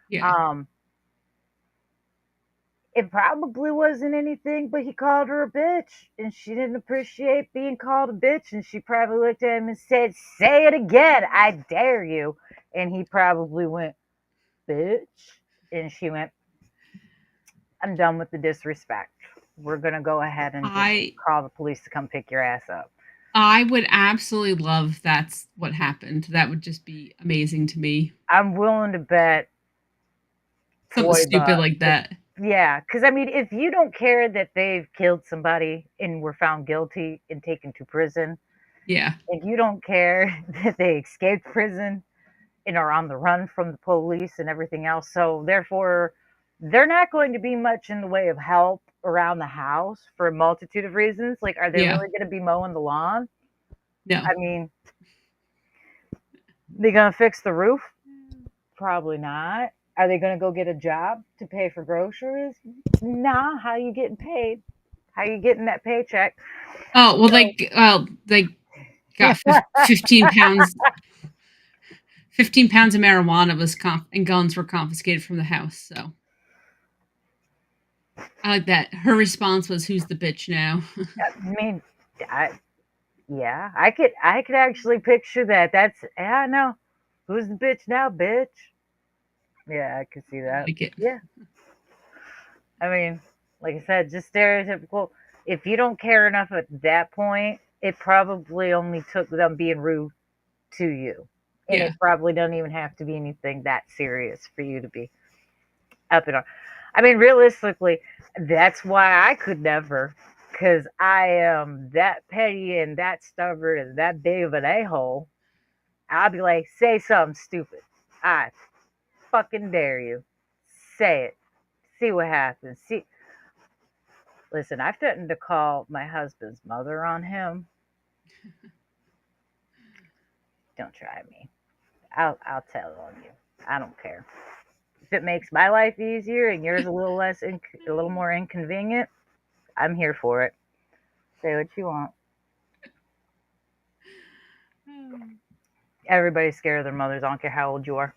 Yeah.
Um, it probably wasn't anything, but he called her a bitch, and she didn't appreciate being called a bitch, and she probably looked at him and said, "Say it again, I dare you." And he probably went, "Bitch," and she went, "I'm done with the disrespect. We're gonna go ahead and just
I
call the police to come pick your ass up."
I would absolutely love that's what happened. That would just be amazing to me.
I'm willing to bet
Something
toy
stupid
bucks.
like that.
Yeah, because I mean, if you don't care that they've killed somebody and were found guilty and taken to prison,
Yeah.
if you don't care that they escaped prison and are on the run from the police and everything else, so therefore they're not going to be much in the way of help around the house for a multitude of reasons. Like, are they
Yeah.
really going to be mowing the lawn?
No.
I mean, they going to fix the roof? Probably not. Are they going to go get a job to pay for groceries? Nah. How you getting paid? How you getting that paycheck?
Oh, well
So,
they got 15 pounds 15 pounds of marijuana and guns were confiscated from the house. So I like that. Her response was, "Who's the bitch now?"
I mean, I, yeah, I could actually picture that. That's, yeah, no. Who's the bitch now, bitch? Yeah, I could see
I
that.
like it.
Yeah, I mean, like I said, just stereotypical. If you don't care enough at that point, it probably only took them being rude to you, and
Yeah.
it probably doesn't even have to be anything that serious for you to be up and on. I mean, realistically, that's why I could never, because I am that petty and that stubborn and that big of an a-hole. I'll be like, say something stupid. I fucking dare you. Say it. See what happens. See, listen, I threatened to call my husband's mother on him. Don't try me. I'll tell on you. I don't care. If it makes my life easier and yours a little a little more inconvenient, I'm here for it. Say what you want. Everybody's scared of their mothers. I don't care how old you are.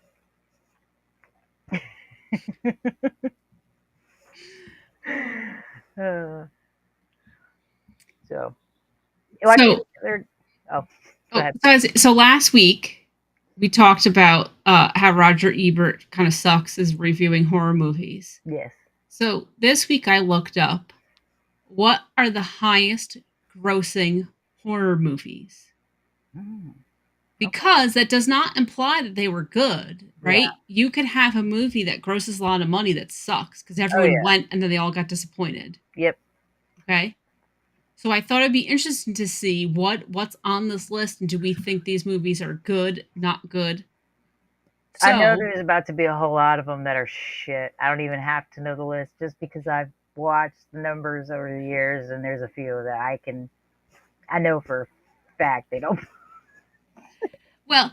So, like,
So,
they're, oh, go ahead.
so last week we talked about how Roger Ebert kind of sucks as reviewing horror movies.
Yes.
So this week I looked up what are the highest grossing horror movies,
Mm, okay.
because that does not imply that they were good,
Yeah.
right? You could have a movie that grosses a lot of money that sucks because
Oh
everyone
yeah.
went and then they all got disappointed.
Yep.
Okay. So I thought it'd be interesting to see what's on this list, and do we think these movies are good, not good?
I know
So,
there's about to be a whole lot of them that are shit. I don't even have to know the list just because I've watched the numbers over the years, and there's a few that I know for a fact they don't.
well,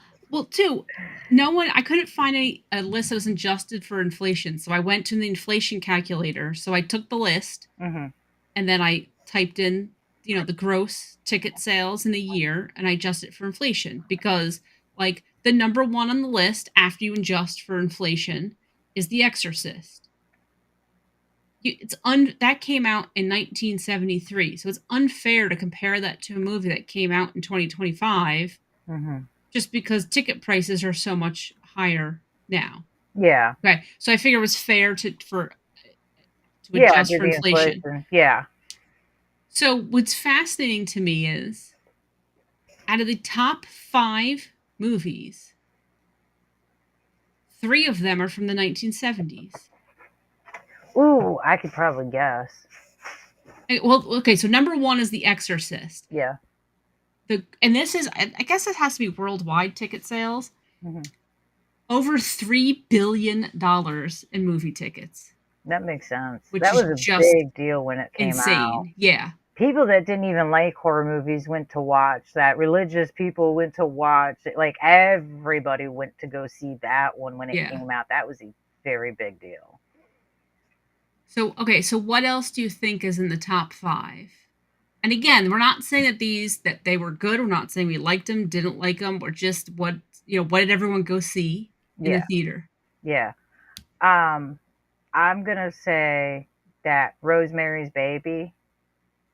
too, no one, I couldn't find a list that was adjusted for inflation. So I went to the inflation calculator. So I took the list
Hmm.
and then I typed in, the gross ticket sales in a year, and I adjusted it for inflation because, like, the number one on the list after you adjust for inflation is The Exorcist. That came out in 1973, so it's unfair to compare that to a movie that came out in 2025
Hmm.
just because ticket prices are so much higher now.
Yeah.
Okay, so I figure it was fair to
Yeah,
adjust
due
for
the
inflation.
inflation. Yeah.
So what's fascinating to me is, out of the top 5 movies, 3 of them are from the 1970s.
Ooh, I could probably guess.
Well, okay, so number 1 is The Exorcist.
Yeah.
And this is, I guess it has to be worldwide ticket sales.
Hmm.
Over $3 billion in movie tickets,
That makes sense.
which
That
is
was a
just
big deal when it came out.
insane. Yeah.
People that didn't even like horror movies went to watch that. Religious people went to watch it. Like everybody went to go see that one when it
Yeah.
came out. That was a very big deal.
So, okay, so what else do you think is in the top 5? And again, we're not saying that they were good. We're not saying we liked them, didn't like them, or just what did everyone go see in the
Yeah,
theater?
yeah. Um, I'm gonna say that Rosemary's Baby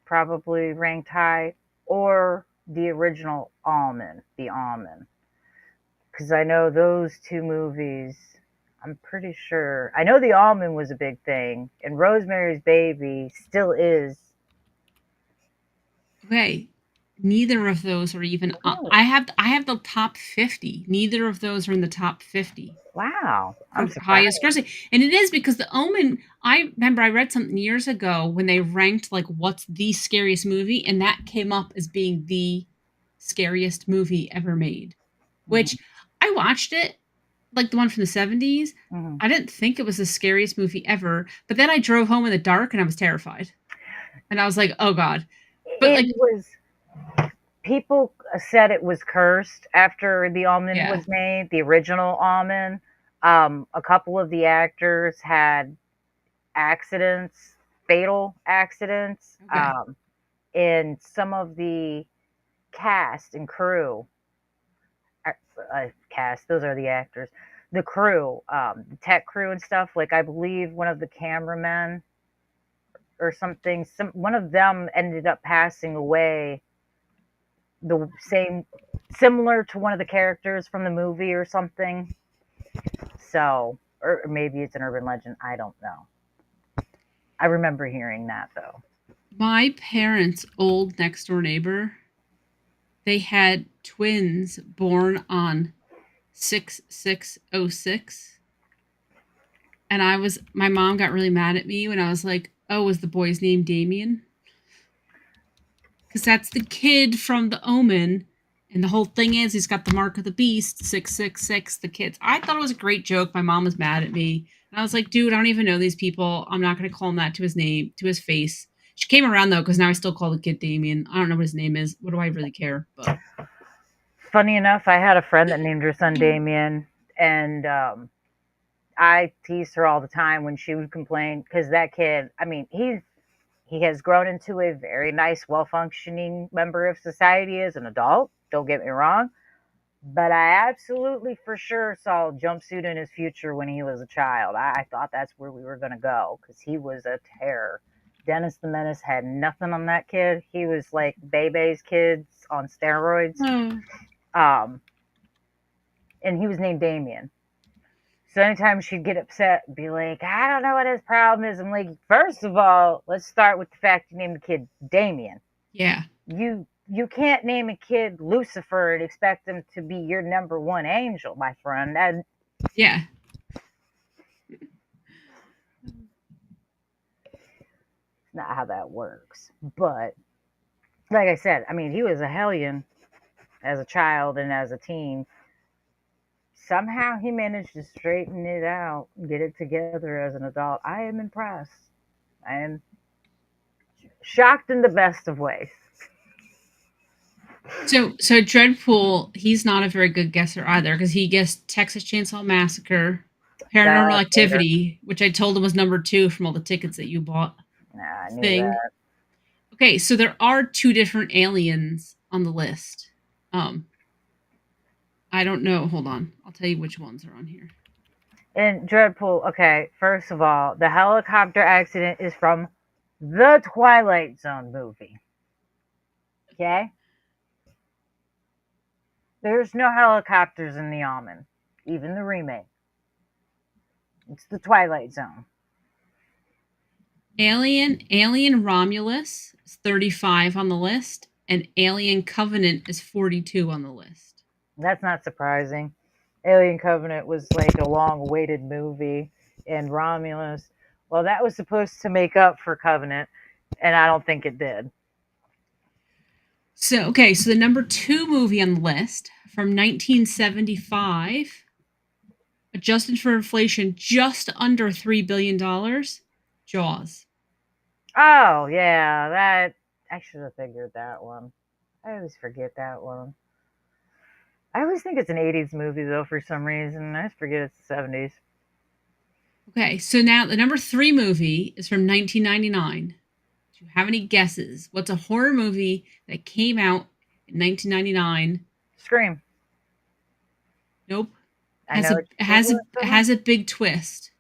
probably ranked high, or the original Almond, the Almond, because I know those two movies. I'm pretty sure. I know the Almond was a big thing, and Rosemary's Baby still is.
Okay, neither of those are even.
Really?
I have the top 50. Neither of those are in the top 50
Wow, I'm
for
surprised.
highest grossing. And it is because The Omen, I remember I read something years ago when they ranked like what's the scariest movie, and that came up as being the scariest movie ever made.
Hmm.
Which I watched it, like the one from the 70s.
Hmm.
I didn't think it was the scariest movie ever, but then I drove home in the dark and I was terrified. And I was like, "Oh god." But
It
like,
was. People said it was cursed after the Almond
yeah.
was made, the original Almond. A couple of the actors had accidents, fatal accidents,
Okay.
and some of the cast and crew, cast, those are the actors, the crew, the tech crew and stuff. Like I believe one of the cameramen or something, one of them ended up passing away the same, similar to one of the characters from the movie or something. So, or maybe it's an urban legend. I don't know. I remember hearing that though.
My parents' old next door neighbor, they had twins born on 6606. And my mom got really mad at me when I was like, "Oh, was the boy's name Damien?" Because that's the kid from The Omen. And the whole thing is, he's got the mark of the beast, 666, the kids. I thought it was a great joke. My mom was mad at me. And I was like, dude, I don't even know these people. I'm not going to call him that to his name, to his face. She came around, though, because now I still call the kid Damien. I don't know what his name is. What do I really care? But
Funny enough, I had a friend that named her son Damien, and I teased her all the time when she would complain because that kid. I mean, he has grown into a very nice, well functioning member of society as an adult. Don't get me wrong. But I absolutely for sure saw a jumpsuit in his future when he was a child. I thought that's where we were going to go because he was a terror. Dennis the Menace had nothing on that kid. He was like Bebe's kids on steroids. Um, and he was named Damien. So anytime she'd get upset, be like, I don't know what his problem is. I'm like, first of all, let's start with the fact you named the kid Damien.
Yeah.
You can't name a kid Lucifer and expect him to be your number one angel, my friend. And
Yeah.
it's not how that works. But like I said, I mean, he was a hellion as a child and as a teen. Somehow he managed to straighten it out, get it together as an adult. I am impressed. I am shocked in the best of ways.
So Dreadpool, he's not a very good guesser either because he guessed Texas Chainsaw Massacre, Paranormal Activity, which I told him was number 2 from all the tickets that you bought.
Nah, I knew
Thing.
that.
Okay, so there are 2 different aliens on the list. I don't know. Hold on. I'll tell you which ones are on here.
And Dreadpool, okay, first of all, the helicopter accident is from the Twilight Zone movie. Okay? There's no helicopters in the Omen, even the remake. It's the Twilight Zone.
Alien Romulus is 35 on the list, and Alien Covenant is 42 on the list.
That's not surprising. Alien Covenant was like a long-awaited movie, and Romulus, well, that was supposed to make up for Covenant, and I don't think it did.
So the number 2 movie on the list from 1975, adjusted for inflation, just under $3 billion, Jaws.
Oh, yeah, that, I should have figured that one. I always forget that one. I always think it's an 80s movie, though, for some reason. I just forget it's the 70s.
Okay, so now the number 3 movie is from 1999. Do you have any guesses? What's a horror movie that came out in 1999?
Scream.
Nope.
Has
a big twist.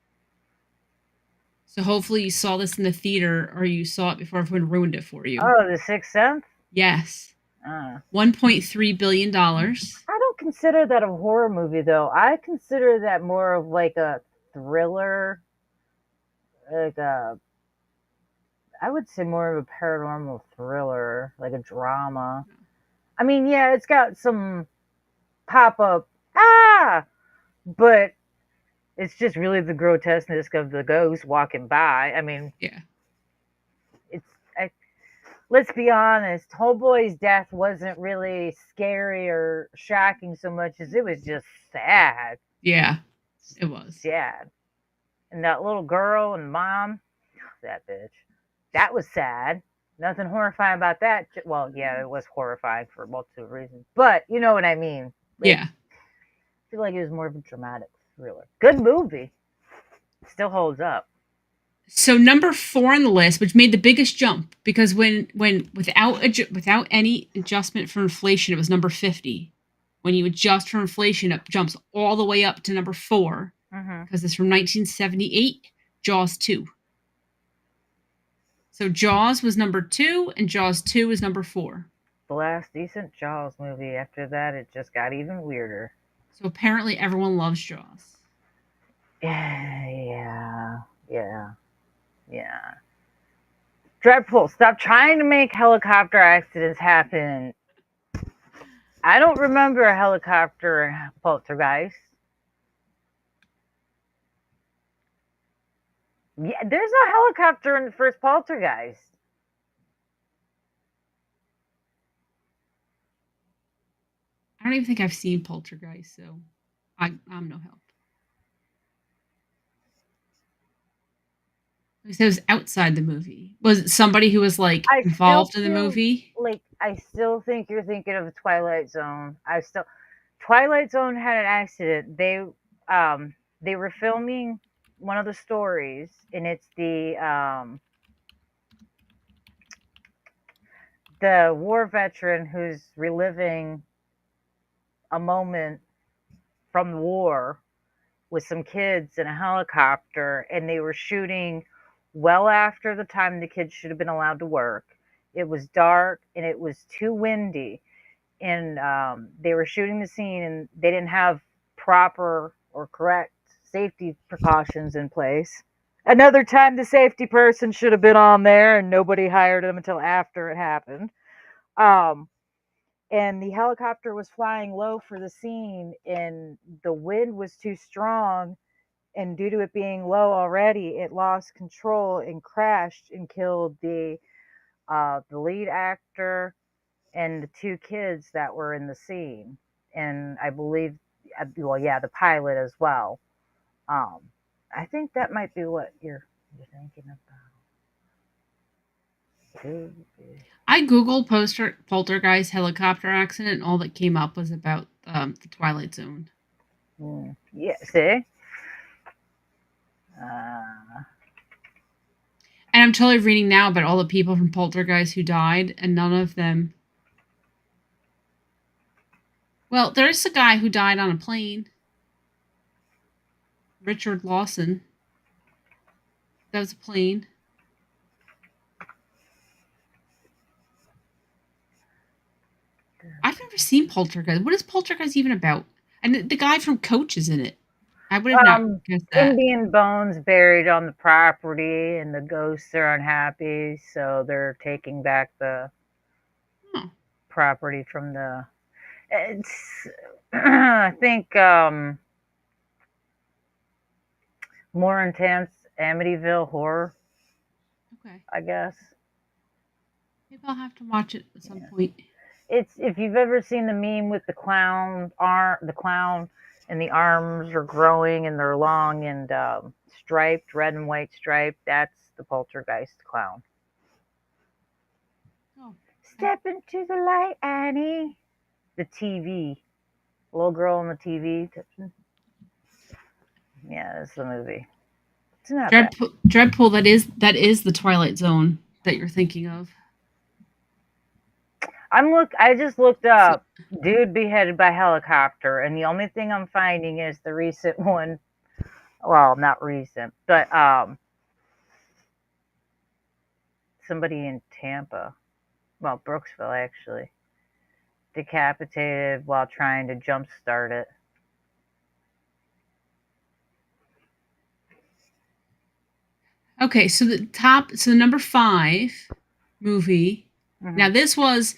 So hopefully you saw this in the theater or you saw it before everyone ruined it for you.
Oh, The Sixth Sense?
Yes. $1.3 billion.
I don't consider that a horror movie, though. I consider that more of like a thriller. I would say more of a paranormal thriller, like a drama. I mean, yeah, it's got some pop-up, but it's just really the grotesqueness of the ghost walking by. I mean,
yeah.
Let's be honest, Homeboy's death wasn't really scary or shocking so much as it was just sad.
Yeah, it was.
Sad. And that little girl and mom, that bitch, that was sad. Nothing horrifying about that. Well, yeah, it was horrifying for multiple reasons, but you know what I mean.
Yeah.
I feel like it was more of a dramatic thriller. Good movie. Still holds up.
So number 4 on the list, which made the biggest jump, because when without any adjustment for inflation, it was number 50. When you adjust for inflation, it jumps all the way up to number 4, because it's from 1978. Jaws 2. So Jaws was number 2, and Jaws 2 is number 4.
The last decent Jaws movie. After that, it just got even weirder.
So apparently, everyone loves Jaws.
Yeah. Dreadpool, stop trying to make helicopter accidents happen. I don't remember a helicopter in Poltergeist. Yeah, there's no helicopter in the first Poltergeist.
I don't even think I've seen Poltergeist, so I'm no help. So it was outside the movie. Was it somebody who was like involved in the movie?
Like, I still think you're thinking of the Twilight Zone. Twilight Zone had an accident. They were filming one of the stories, and it's the war veteran who's reliving a moment from the war with some kids in a helicopter, and they were shooting well after the time the kids should have been allowed to work. It was dark and it was too windy, and they were shooting the scene, and they didn't have proper or correct safety precautions in place. Another time, the safety person should have been on there, and nobody hired them until after it happened. Um, and the helicopter was flying low for the scene, and the wind was too strong, and due to it being low already, it lost control and crashed and killed the lead actor and the two kids that were in the scene, and I believe, well, yeah, the pilot as well. Um, I think that might be what you're thinking about.
I googled poltergeist helicopter accident, and all that came up was about the Twilight Zone.
Yeah, see. Uh,
And I'm totally reading now about all the people from Poltergeist who died, and none of them. Well, there's a guy who died on a plane. Richard Lawson. That was a plane. I've never seen Poltergeist. What is Poltergeist even about? And the guy from Coach is in it. I would have not guessed that.
Indian bones buried on the property, and the ghosts are unhappy, so they're taking back the property from the. It's, I think, more intense Amityville horror.
Okay.
I guess.
Maybe I'll have to watch it at some point.
It's, if you've ever seen the meme with the clown and the arms are growing and they're long and striped, red and white striped. That's the poltergeist clown.
Oh.
Step into the light, Annie. The TV, little girl on the TV. Yeah, that's the movie. It's not bad.
Dreadpool. That is the Twilight Zone that you're thinking of.
I just looked up dude beheaded by helicopter, and the only thing I'm finding is the recent one. Well, not recent, but somebody in Tampa, well, Brooksville actually, decapitated while trying to jumpstart it.
Okay, so the number 5 movie. Mm-hmm. Now this was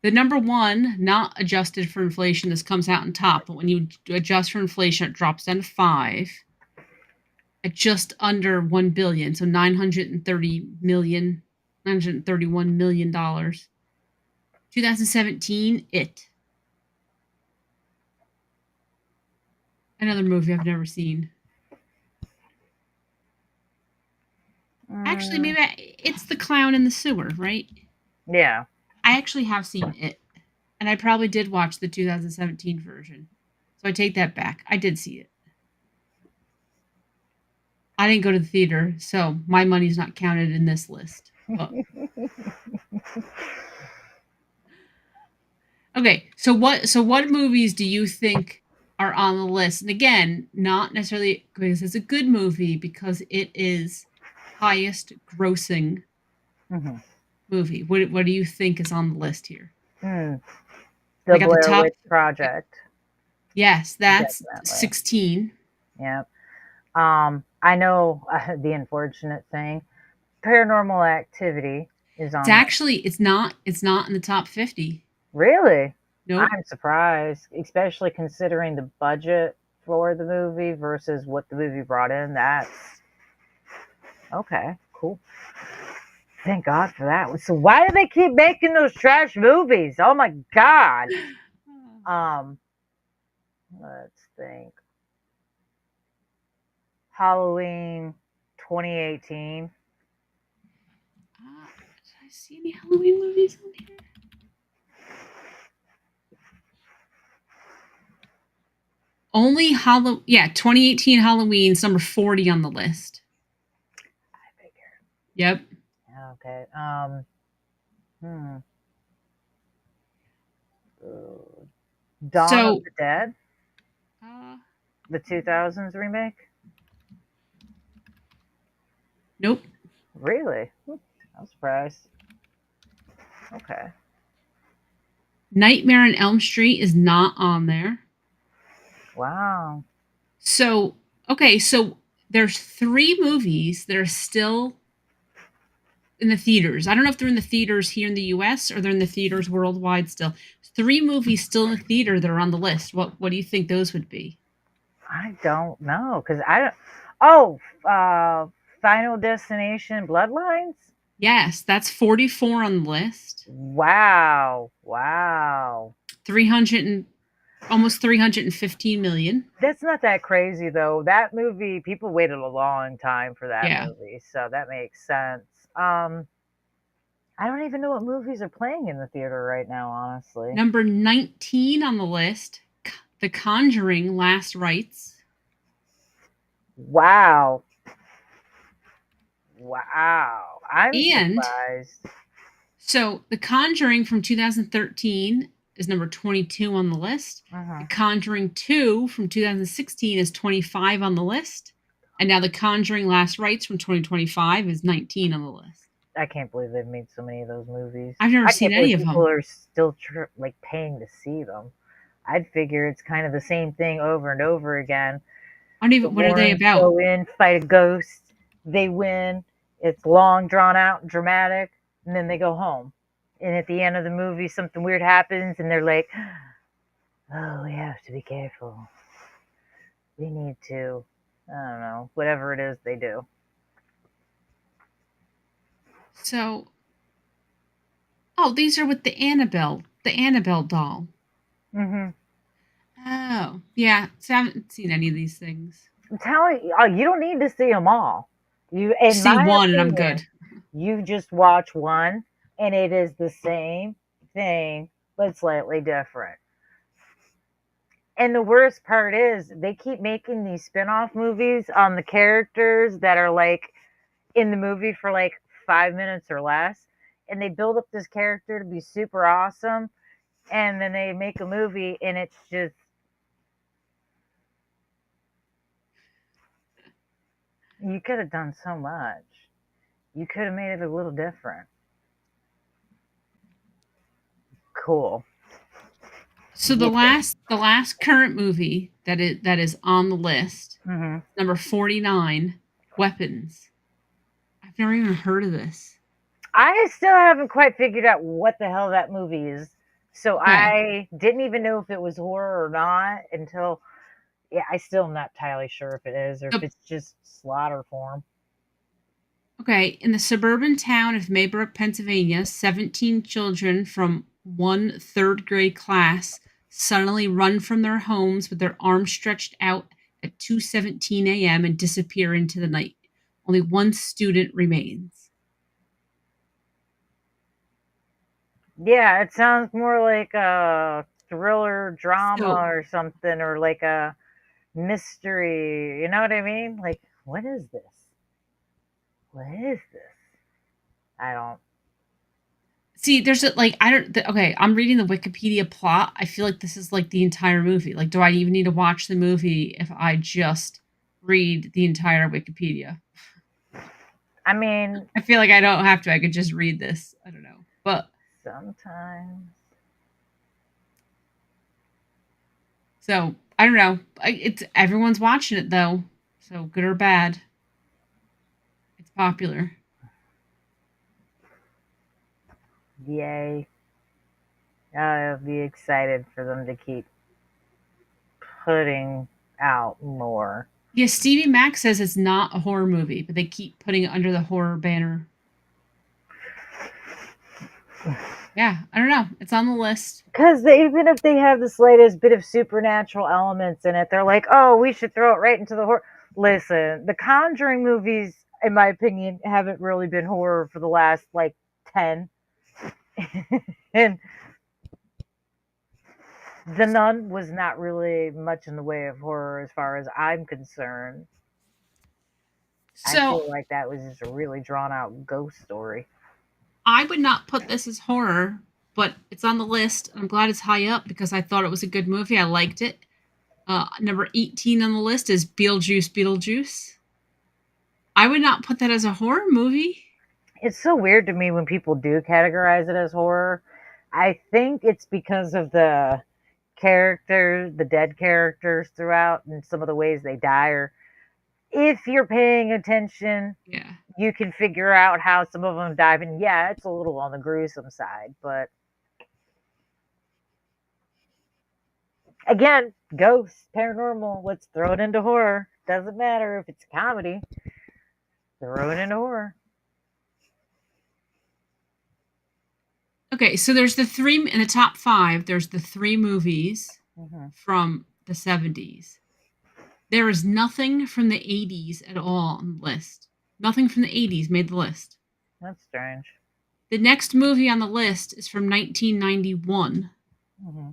the number 1, not adjusted for inflation. This comes out on top, but when you adjust for inflation, it drops down to 5 at just under $1 billion, so $931 million. 2017, It. Another movie I've never seen. Actually, maybe it's the clown in the sewer, right?
Yeah.
I actually have seen It. And I probably did watch the 2017 version. So I take that back. I did see it. I didn't go to the theater, so my money's not counted in this list. But. Okay, so what movies do you think are on the list? And again, not necessarily because it's a good movie, because it is highest grossing movie. What do you think is on the list here?
The Blair Witch Project.
Yes, that's definitely 16.
Yep. I know the unfortunate thing, Paranormal Activity is on.
It's not in the top 50.
Really?
Nope.
I'm surprised, especially considering the budget for the movie versus what the movie brought in. That's okay. Cool. Thank God for that. So why do they keep making those trash movies? Oh my God. Let's think. Halloween 2018.
Did I see any Halloween movies on here? Only 2018 Halloween's number 40 on the list.
I figured.
Yep.
Okay. Dawn of the Dead. The 2000s remake.
Nope.
Really? I'm surprised. Okay.
Nightmare on Elm Street is not on there.
Wow.
So, okay, so there's 3 movies that are still in the theaters. I don't know if they're in the theaters here in the US or they're in the theaters worldwide still. 3 movies still in the theater that are on the list. What do you think those would be?
I don't know because I don't. Oh, Final Destination Bloodlines.
Yes, that's 44 on the list.
Wow. Wow.
300 and almost 315 million.
That's not that crazy though. That movie, people waited a long time for that
Yeah.
movie, so that makes sense. I don't even know what movies are playing in the theater right now, honestly.
Number 19 on the list, The Conjuring Last Rites.
Wow. Wow. I'm
And
surprised.
so The Conjuring from 2013 is number 22 on the list. The Conjuring 2 from 2016 is 25 on the list. And now The Conjuring Last Rites from 2025 is 19 on the list.
I can't believe they've made so many of those movies.
I've never seen any of
people
them.
are still like paying to see them. I'd figure it's kind of the same thing over and over again.
I don't even. What are they
Warrens
about?
go in, fight a ghost, they win. It's long, drawn out, and dramatic, and then they go home. And at the end of the movie, something weird happens, and they're like, "Oh, we have to be careful. We need to, I don't know, whatever it is they do."
So, these are with the Annabelle doll.
Mm-hmm.
Oh, yeah. So I haven't seen any of these things.
I'm telling you, you don't need to see them all. You, in
See
my
one,
opinion,
and I'm good.
You just watch one, and it is the same thing, but slightly different. And the worst part is they keep making these spin-off movies on the characters that are like in the movie for like 5 minutes or less. And they build up this character to be super awesome. And then they make a movie and it's just, you could have done so much. You could have made it a little different. Cool.
So the last current movie that is on the list, number 49, Weapons. I've never even heard of this.
I still haven't quite figured out what the hell that movie is. So I didn't even know if it was horror or not until, I still am not entirely sure if it is or if it's just slaughter form.
Okay, in the suburban town of Maybrook, Pennsylvania, 17 children from one third grade class suddenly run from their homes with their arms stretched out at 2:17 a.m. and disappear into the night. Only one student remains.
Yeah, it sounds more like a thriller drama or something, or like a mystery. You know what I mean? Like, what is this? What is this? I don't.
See, there's okay, I'm reading the Wikipedia plot. I feel like this is like the entire movie. Like, do I even need to watch the movie if I just read the entire Wikipedia?
I mean,
I feel like I don't have to. I could just read this. I don't know. But
sometimes.
So, I don't know. It's everyone's watching it though. So, good or bad. It's popular.
Yay. I'll be excited for them to keep putting out more.
Yeah, Stevie Mac says it's not a horror movie, but they keep putting it under the horror banner. Yeah, I don't know. It's on the list.
Because even if they have the slightest bit of supernatural elements in it, they're like, oh, we should throw it right into the horror. Listen, the Conjuring movies, in my opinion, haven't really been horror for the last, 10. And The Nun was not really much in the way of horror as far as I'm concerned. So, I feel like that was just a really drawn out ghost story.
I would not put this as horror, but it's on the list. I'm glad it's high up because I thought it was a good movie. I liked it. Number 18 on the list is Beetlejuice. I would not put that as a horror movie.
It's so weird to me when people do categorize it as horror. I think it's because of the characters, the dead characters throughout, and some of the ways they die. Or if you're paying attention,
Yeah.
you can figure out how some of them dive in. Yeah, it's a little on the gruesome side, but again, ghosts, paranormal, let's throw it into horror. Doesn't matter if it's comedy, throw it into horror.
Okay, so there's the three in the top 5. There's the 3 movies
Mm-hmm.
from the 70s. There is nothing from the 80s at all on the list. Nothing from the 80s made the list.
That's strange.
The next movie on the list is from 1991.
Mm-hmm.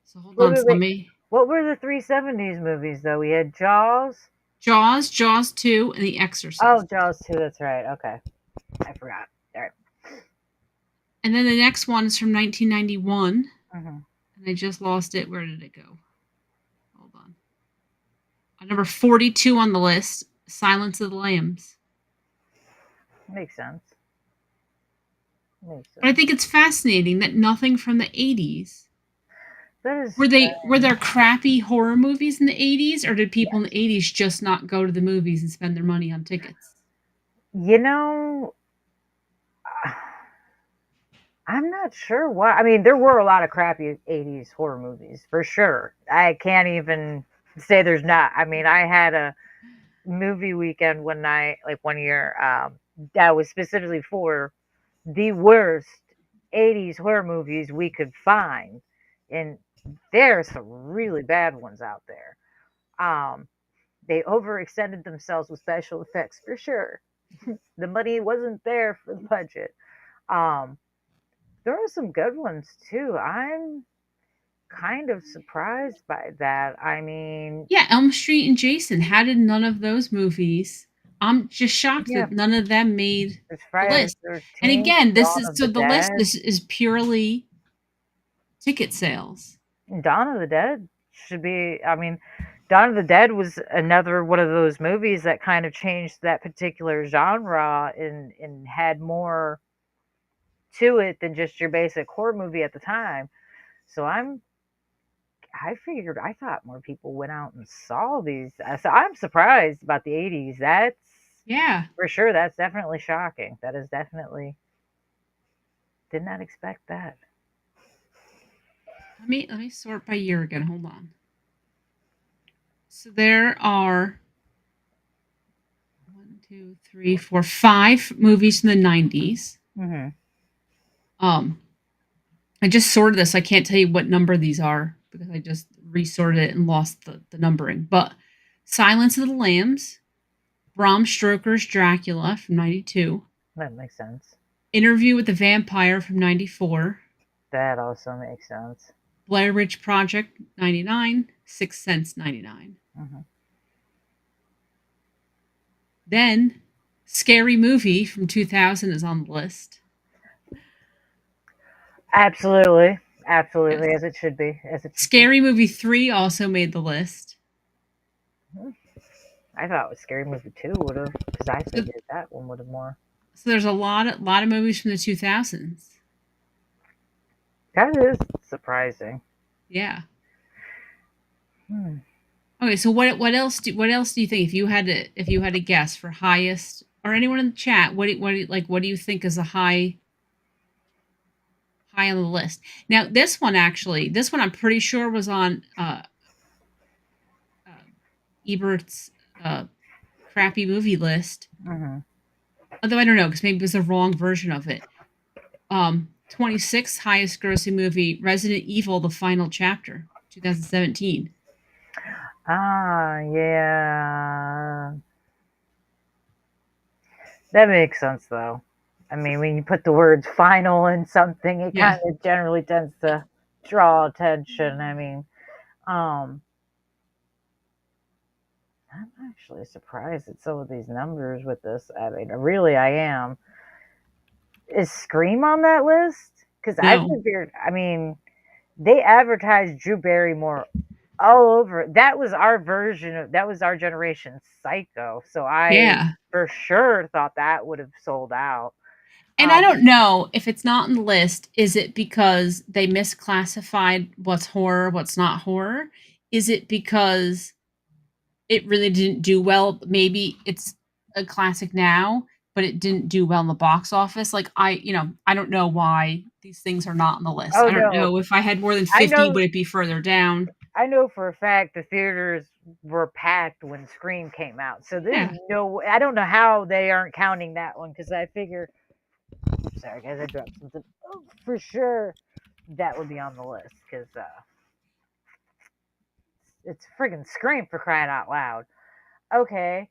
So hold
Wait,
on,
wait,
let
wait.
me.
What were the 370s movies, though? We had Jaws.
Jaws 2, and The Exorcist.
Oh, Jaws 2, that's right. Okay. I forgot. All right.
And then the next one is from 1991.
Mm-hmm.
And I just lost it. Where did it go? Hold on. Number 42 on the list, Silence of the Lambs.
Makes sense. Makes sense.
But I think it's fascinating that nothing from the 80s.
That is
Were there crappy horror movies in the 80s, or did people in the 80s just not go to the movies and spend their money on tickets?
You know, I'm not sure why. I mean, there were a lot of crappy 80s horror movies, for sure. I can't even say there's not. I mean, I had a movie weekend one night, like one year, that was specifically for the worst 80s horror movies we could find. And there's some really bad ones out there. They overextended themselves with special effects, for sure. The money wasn't there for the budget. There are some good ones too. I'm kind of surprised by that. I mean,
Yeah, Elm Street and Jason. How did none of those movies? I'm just shocked
yeah,
that none of them made
there's
the
Friday
list.
the
And
13th,
again, this
Dawn
is
of
so
the
the list
Dead.
is purely ticket sales.
Dawn of the Dead should be, I mean, Dawn of the Dead was another one of those movies that kind of changed that particular genre and had more to it than just your basic horror movie at the time. So I thought more people went out and saw these. So I'm surprised about the 80s. That's
Yeah.
for sure. That's definitely shocking. That is definitely, did not expect that.
Let me sort by year again. Hold on. So there are 1, 2, 3, 4, 5 movies from the 90s.
Mm-hmm.
I just sorted this. I can't tell you what number these are because I just resorted it and lost the numbering. But Silence of the Lambs, Bram Stoker's Dracula from 92,
That makes sense.
Interview with the Vampire from 94,
That also makes sense.
Blair Witch Project 99, Sixth Sense 99.
Mm-hmm.
Then Scary Movie from 2000 is on the list.
Absolutely. Absolutely,
Yes.
as it should be. As it should
Scary Movie 3 also made the list.
be. I thought it was Scary Movie 2 would have, because I figured that one would have more.
So there's a lot of movies from the 2000s.
That is surprising.
Yeah.
Hmm.
Okay, so what else do you think if you had to guess for highest, or anyone in the chat, what do you think is a high on the list? Now this one I'm pretty sure was on Ebert's crappy movie list.
Mm-hmm.
Although I don't know, because maybe it was the wrong version of it. 26th highest grossing movie, Resident Evil: The Final Chapter, 2017.
Ah, yeah. That makes sense, though. I mean, when you put the words final in something, it
Yeah.
kind of generally tends to draw attention. I mean, I'm actually surprised at some of these numbers with this. I mean, really, I am. Is Scream on that list? Because I
No.
figured, I mean, they advertised Drew Barrymore all over. That was our version of that was our generation Psycho. So I
Yeah.
for sure thought that would have sold out.
And I don't know if it's not on the list, is it because they misclassified what's horror, what's not horror? Is it because it really didn't do well? Maybe it's a classic now, but it didn't do well in the box office. Like I don't know why these things are not on the list.
Oh
I don't
no.
know if I had more than
I
50,
know
would it be further down?
I know for a fact the theaters were packed when Scream came out. So there's
Yeah.
no I don't know how they aren't counting that one because I figure sorry guys, I dropped something. Oh, for sure that would be on the list because it's friggin' Scream for crying out loud. Okay,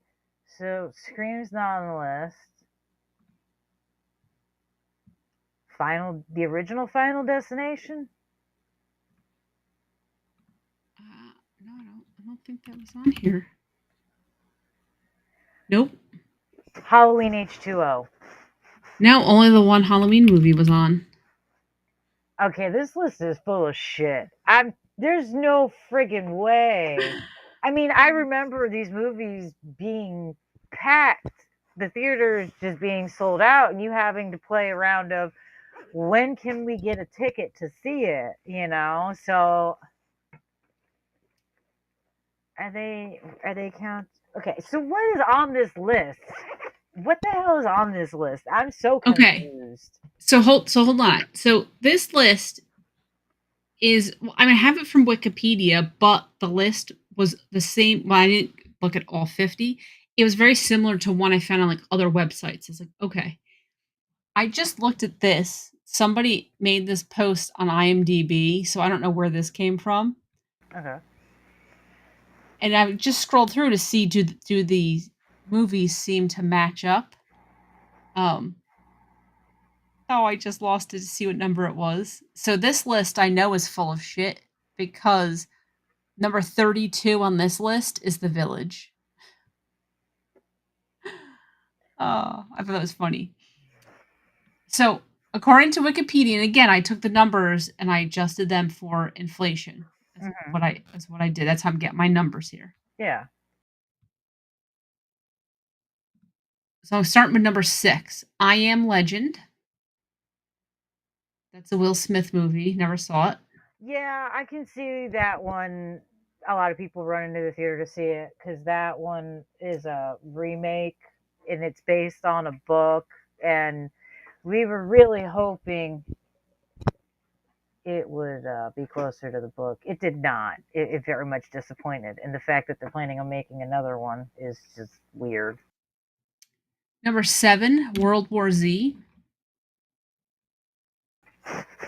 so Scream's not on the list. The original Final Destination?
No, I don't think that was on here. Nope.
Halloween H2O.
No, only the one Halloween movie was on.
Okay, this list is full of shit. There's no friggin' way. I mean, I remember these movies being packed, the theaters just being sold out, and you having to play around of when can we get a ticket to see it, you know? So are they count? Okay, so what is on this list? What the hell is on this list? I'm so
Okay.
confused.
So hold on. So this list is I have it from Wikipedia, but the list was the same. Well, I didn't look at all 50. It was very similar to one I found on like other websites. It's like, okay. I just looked at this. Somebody made this post on IMDb, so I don't know where this came from.
Okay.
And I just scrolled through to see do the movies seem to match up. Oh, I just lost it to see what number it was. So this list I know is full of shit because number 32 on this list is The Village. Oh, I thought that was funny. So, according to Wikipedia, and again, I took the numbers and I adjusted them for inflation. That's what I did. That's how I'm getting my numbers here.
Yeah.
So I'm starting with number 6. I Am Legend. That's a Will Smith movie. Never saw it.
Yeah, I can see that one. A lot of people run into the theater to see it because that one is a remake and it's based on a book. And we were really hoping it would be closer to the book. It did not. It very much disappointed. And the fact that they're planning on making another one is just weird.
Number 7, World War Z.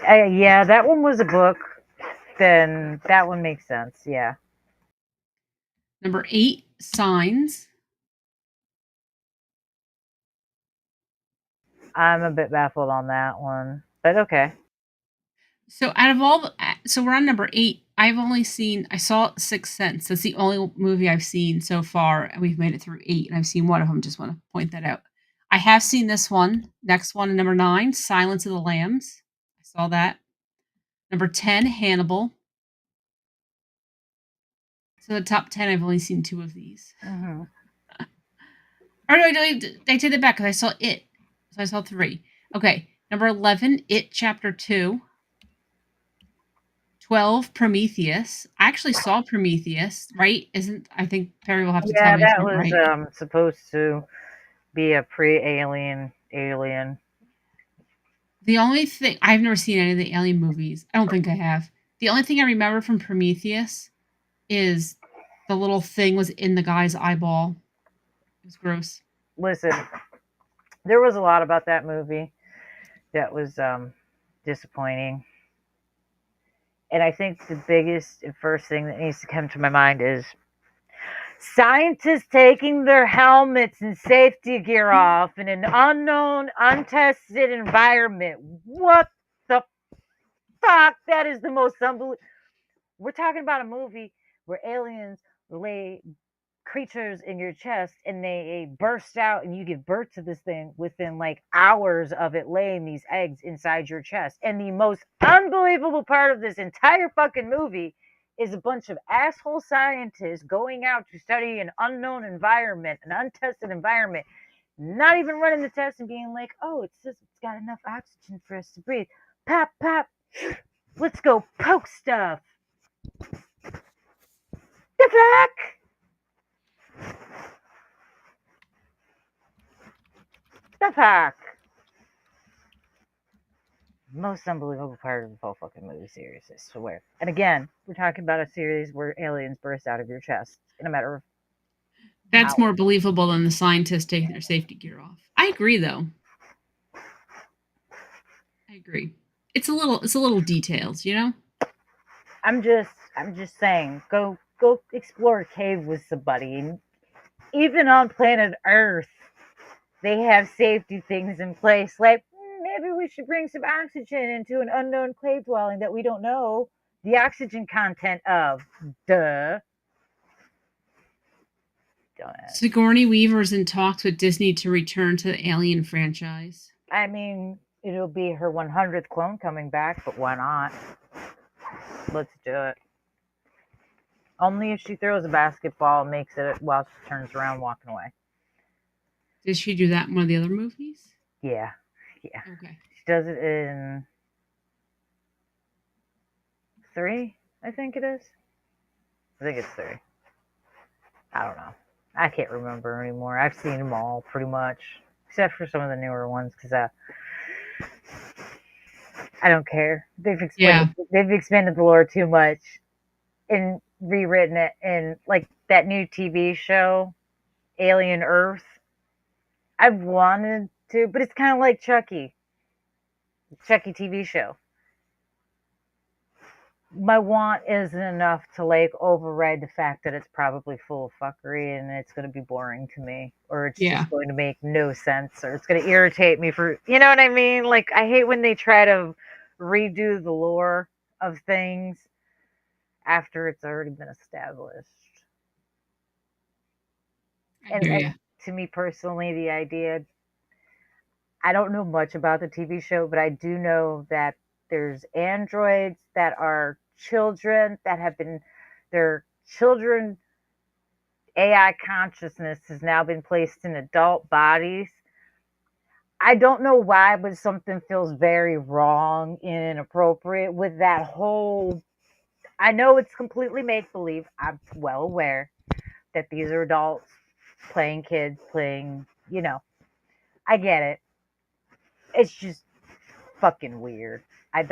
Yeah, that one was a book. Then that one makes sense. Yeah.
Number 8, Signs.
I'm a bit baffled on that one, but okay.
So out of all, so we're on number 8. I saw Sixth Sense. That's the only movie I've seen so far, and we've made it through 8, and I've seen one of them. Just want to point that out. I have seen this one. Next one, number 9, Silence of the Lambs. I saw that. Number 10, Hannibal. So the top 10, I've only seen 2 of these.
Mm-hmm.
Or no, I take it back because I saw It. So I saw 3. Okay, number 11, It Chapter 2. 12, Prometheus. I actually saw Prometheus, right? I think Perry will have to tell me if
that
I'm
was
right.
supposed to be a pre-alien alien.
The only thing I've never seen any of the Alien movies. I don't think I have. The only thing I remember from Prometheus is the little thing was in the guy's eyeball. It was gross.
Listen, there was a lot about that movie that was disappointing. And I think the biggest and first thing that needs to come to my mind is scientists taking their helmets and safety gear off in an unknown, untested environment. What the fuck? That is the most unbelievable. We're talking about a movie where aliens lay creatures in your chest and they burst out and you give birth to this thing within like hours of it laying these eggs inside your chest. And the most unbelievable part of this entire fucking movie is a bunch of asshole scientists going out to study an unknown environment, an untested environment, not even running the test and being like, oh, it's got enough oxygen for us to breathe. Pop, pop. Let's go poke stuff. The fuck? The fuck? Most unbelievable part of the whole fucking movie series, I swear. And again, we're talking about a series where aliens burst out of your chest in a matter of
That's
hours.
more believable than the scientists taking their safety gear off. I agree, though. I agree. It's a little details, you know?
I'm just saying, go explore a cave with somebody. And even on planet Earth, they have safety things in place. Like, maybe we should bring some oxygen into an unknown cave dwelling that we don't know the oxygen content of. Duh.
Sigourney Weaver's in talks with Disney to return to the Alien franchise.
I mean, it'll be her 100th clone coming back, but why not? Let's do it. Only if she throws a basketball and makes it while she turns around walking away.
Did she do that in one of the other movies?
Yeah.
Okay.
She does it in 3, I think it is. I think it's 3. I don't know. I can't remember anymore. I've seen them all pretty much, except for some of the newer ones, because I don't care. They've expanded the lore too much and rewritten it. And like that new TV show, Alien Earth, I've wanted to, but it's kind of like Chucky TV show. My want isn't enough to like override the fact that it's probably full of fuckery and it's going to be boring to me, or it's just going to make no sense, or it's going to irritate me for, you know what I mean? Like, I hate when they try to redo the lore of things after it's already been established. And to me personally, the idea, I don't know much about the TV show, but I do know that there's androids that are children that have been, their children AI consciousness has now been placed in adult bodies. I don't know why, but something feels very wrong and inappropriate with that whole, I know it's completely make-believe. I'm well aware that these are adults playing kids, playing, you know, I get it. It's just fucking weird. I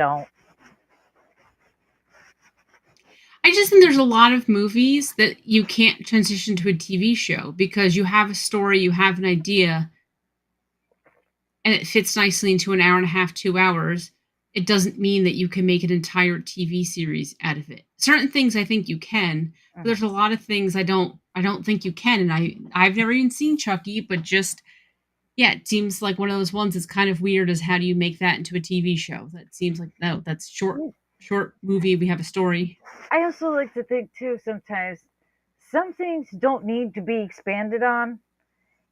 just think there's a lot of movies that you can't transition to a TV show because you have a story, you have an idea, and it fits nicely into an hour and a half, 2 hours. It doesn't mean that you can make an entire TV series out of it. Certain things I think you can, but there's a lot of things I don't think you can. And I've never even seen Chucky, but just, yeah, it seems like one of those ones that's kind of weird as how do you make that into a TV show? That seems like, no, that's short movie, we have a story.
I also like to think too, sometimes some things don't need to be expanded on.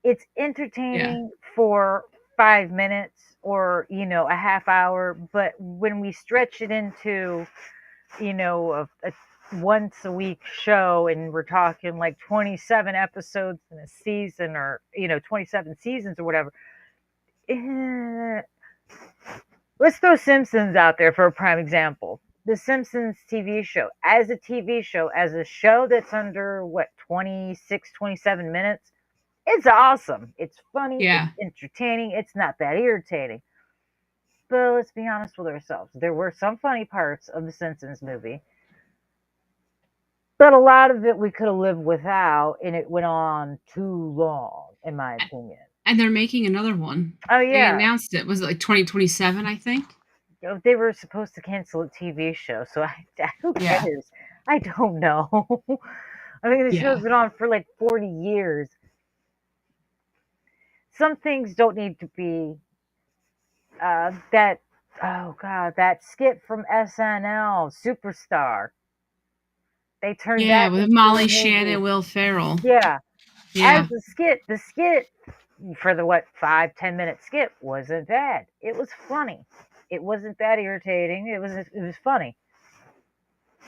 It's entertaining for 5 minutes or, you know, a half hour, but when we stretch it into, you know, a once a week show, and we're talking like 27 episodes in a season, or, you know, 27 seasons or whatever, let's throw Simpsons out there for a prime example. The Simpsons TV show, as a show that's under, 26, 27 minutes, it's awesome. It's funny. It's entertaining. It's not that irritating. But let's be honest with ourselves. There were some funny parts of the Simpsons movie, but a lot of it we could have lived without, and it went on too long, in my opinion.
And they're making another one.
Oh, yeah.
They announced it. Was it like 2027, I think?
They were supposed to cancel a TV show, so who cares? Yeah. I don't know. I mean, the show's been on for like 40 years. Some things don't need to be that skit from SNL, Superstar. They turned that
with Molly Shannon, Will Ferrell.
Yeah. As the skit for the 5-10 minute skit wasn't bad. It was funny. It wasn't that irritating. It was funny.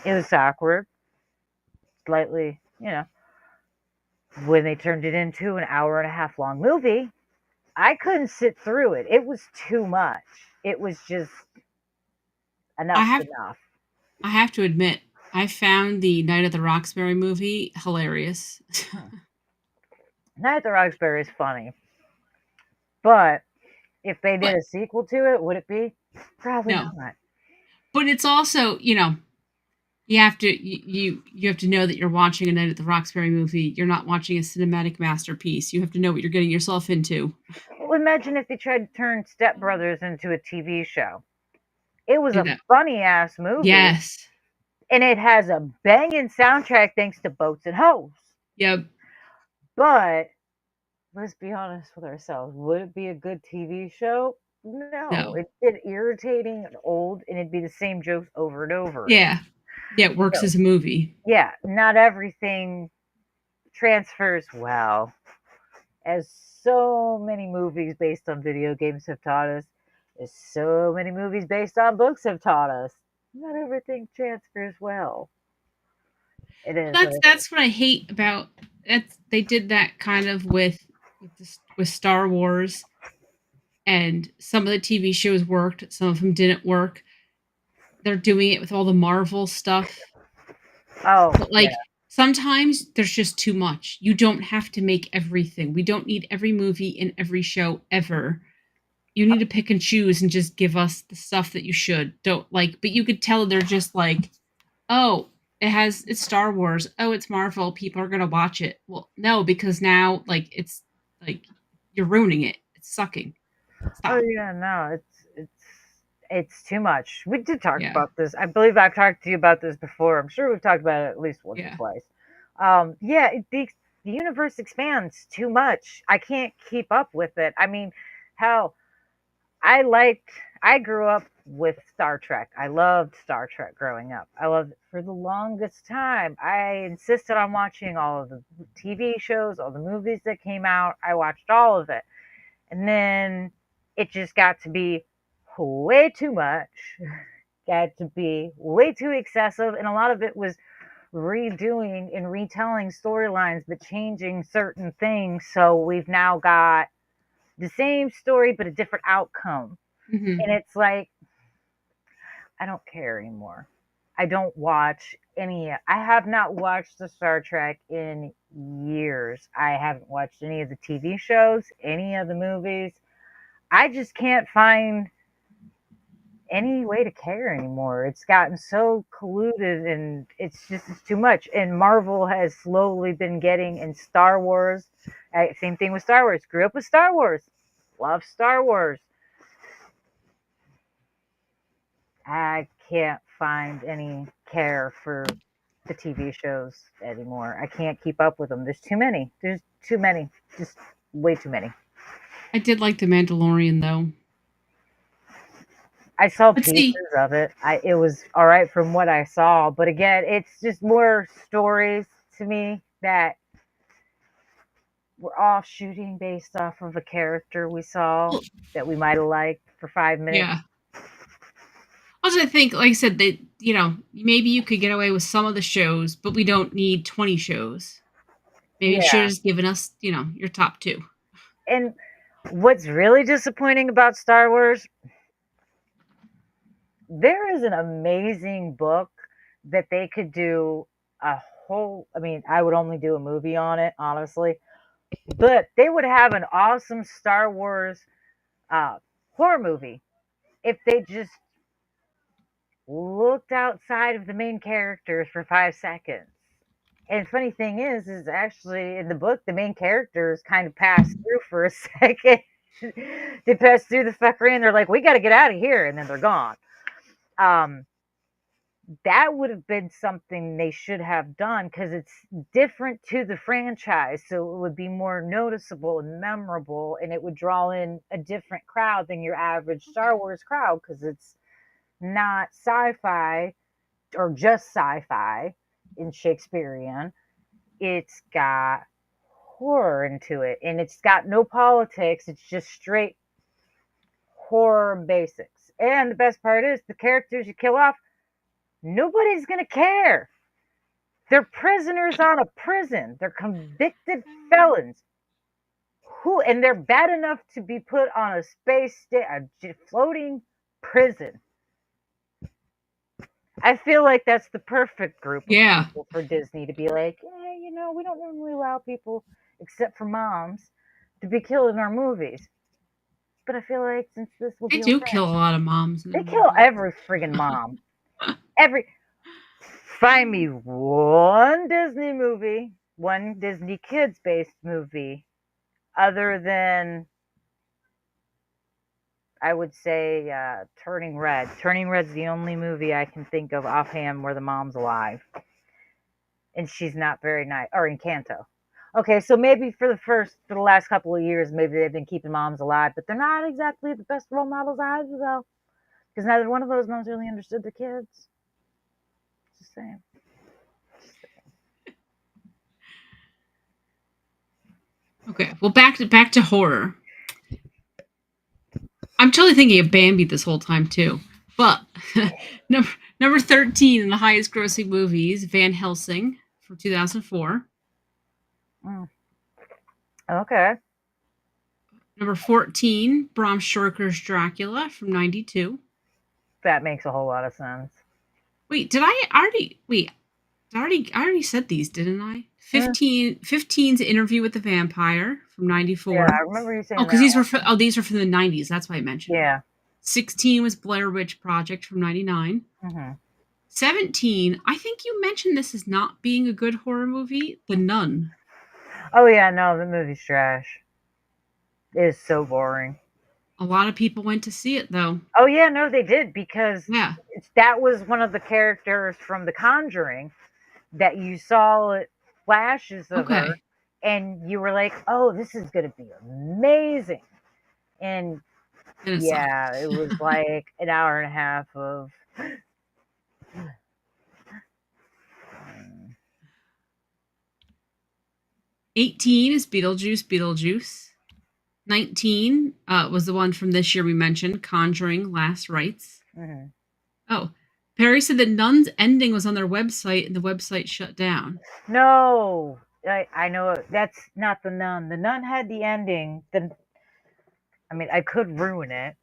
It was awkward. slightly, when they turned it into an hour and a half long movie, I couldn't sit through it. It was too much. It was just
I
enough's
have
enough.
I have to admit, I found the Night at the Roxbury movie hilarious.
Night at the Roxbury is funny, but if they did
But
a sequel to it, would it be? Probably
no.
not.
But it's also, you have to you have to know that you're watching a Night at the Roxbury movie. You're not watching a cinematic masterpiece. You have to know what you're getting yourself into.
Well, imagine if they tried to turn Step Brothers into a TV show. It was
And
a
that
funny ass movie,
yes.
and it has a banging soundtrack thanks to Boats and Hoes.
Yep.
But let's be honest with ourselves. Would it be a good TV show? No.
No.
It'd get irritating and old, and it'd be the same jokes over and over again.
Yeah. Yeah, it works
So,
as a movie.
yeah, not everything transfers well, as so many movies based on video games have taught us, as so many movies based on books have taught us. Not everything transfers well. It
Well,
is what it is.
that's what I hate about that. They did that kind of with Star Wars, and some of the TV shows worked, some of them didn't work. They're doing it with all the Marvel stuff.
Oh,
But
yeah.
sometimes there's just too much. You don't have to make everything. We don't need every movie and every show ever. You need to pick and choose and just give us the stuff that you should. Don't but you could tell they're just oh, it's Star Wars. Oh, it's Marvel. People are gonna watch it. Well, no, because now it's like you're ruining it. It's sucking.
Oh
Stop.
yeah, no, it's too much. We did talk
Yeah.
about this. I believe I've talked to you about this before. I'm sure we've talked about it at least once or
Yeah.
twice. Yeah, the universe expands too much. I can't keep up with it. I mean, hell, I grew up with Star Trek. I loved Star Trek growing up. I loved it for the longest time. I insisted on watching all of the TV shows, all the movies that came out. I watched all of it. And then it just got to be way too much, got to be way too excessive. And a lot of it was redoing and retelling storylines, but changing certain things. So we've now got the same story, but a different outcome.
Hmm.
And it's like, I don't care anymore. I don't watch any. I have not watched the Star Trek in years. I haven't watched any of the TV shows, any of the movies. I just can't find any way to care anymore. It's gotten so colluded, and it's too much. And Marvel has slowly been getting, and Star Wars, same thing with Star Wars. Grew up with Star Wars, love Star Wars. I can't find any care for the TV shows anymore. I can't keep up with them. There's too many. There's too many. Just way too many.
I did like The Mandalorian though.
I saw
But
pieces
see,
of it. It was all right from what I saw, but again, it's just more stories to me that were offshooting based off of a character we saw
well,
that we might have liked for 5 minutes.
yeah. Also, I think, like I said, that maybe you could get away with some of the shows, but we don't need 20 shows. Maybe you should
Yeah.
have just given us, your top two.
And what's really disappointing about Star Wars, there is an amazing book that they could do a whole, I mean, I would only do a movie on it, honestly, but they would have an awesome Star Wars horror movie if they just looked outside of the main characters for 5 seconds. And funny thing is actually in the book, the main characters kind of pass through for a second. They pass through the fuckery and they're like, we got to get out of here. And then they're gone. That would have been something they should have done because it's different to the franchise. So it would be more noticeable and memorable, and it would draw in a different crowd than your average Star Wars crowd because it's not sci-fi or just sci-fi in Shakespearean. It's got horror into it, and it's got no politics. It's just straight horror basics. And the best part is the characters you kill off, nobody's gonna care. They're prisoners on a prison. They're convicted felons. And they're bad enough to be put on a floating prison. I feel like that's the perfect group of
Yeah.
people for Disney to be like, we don't normally allow people, except for moms, to be killed in our movies. But I feel like since this will
They
be
do kill a lot of moms in the
they kill
movie.
every friggin' mom. Find me one Disney movie, one Disney kids based movie, other than I would say Turning Red. Turning Red's the only movie I can think of offhand where the mom's alive. And she's not very nice. Or Encanto. Okay, so maybe for the last couple of years, maybe they've been keeping moms alive, but they're not exactly the best role models either, though. Because neither one of those moms really understood their kids. Just saying.
Okay, well, back to horror. I'm totally thinking of Bambi this whole time too. But number 13 in the highest grossing movies, Van Helsing from 2004.
Okay.
Number 14, Bram Stoker's Dracula from 92.
That makes a whole lot of sense.
Wait, I already said these, didn't I? 15's Interview with the Vampire from 94.
Yeah, I remember you saying
because
that.
these were from the 90s. That's why I mentioned it.
Yeah.
16 was Blair Witch Project from 99. 17, I think you mentioned this as not being a good horror movie, The Nun.
Oh, yeah, no, the movie's trash. It is so boring.
A lot of people went to see it, though.
Oh, yeah, no, they did, because
Yeah.
that was one of the characters from The Conjuring that you saw flashes of her, and you were like, oh, this is going to be amazing. And yeah, it was like an hour and a half of...
18 is Beetlejuice. 19 was the one from this year we mentioned, Conjuring Last Rites. Oh, Perry said that Nun's ending was on their website and the website shut down.
No, I know that's not The Nun. The Nun had the ending. I mean, I could ruin it,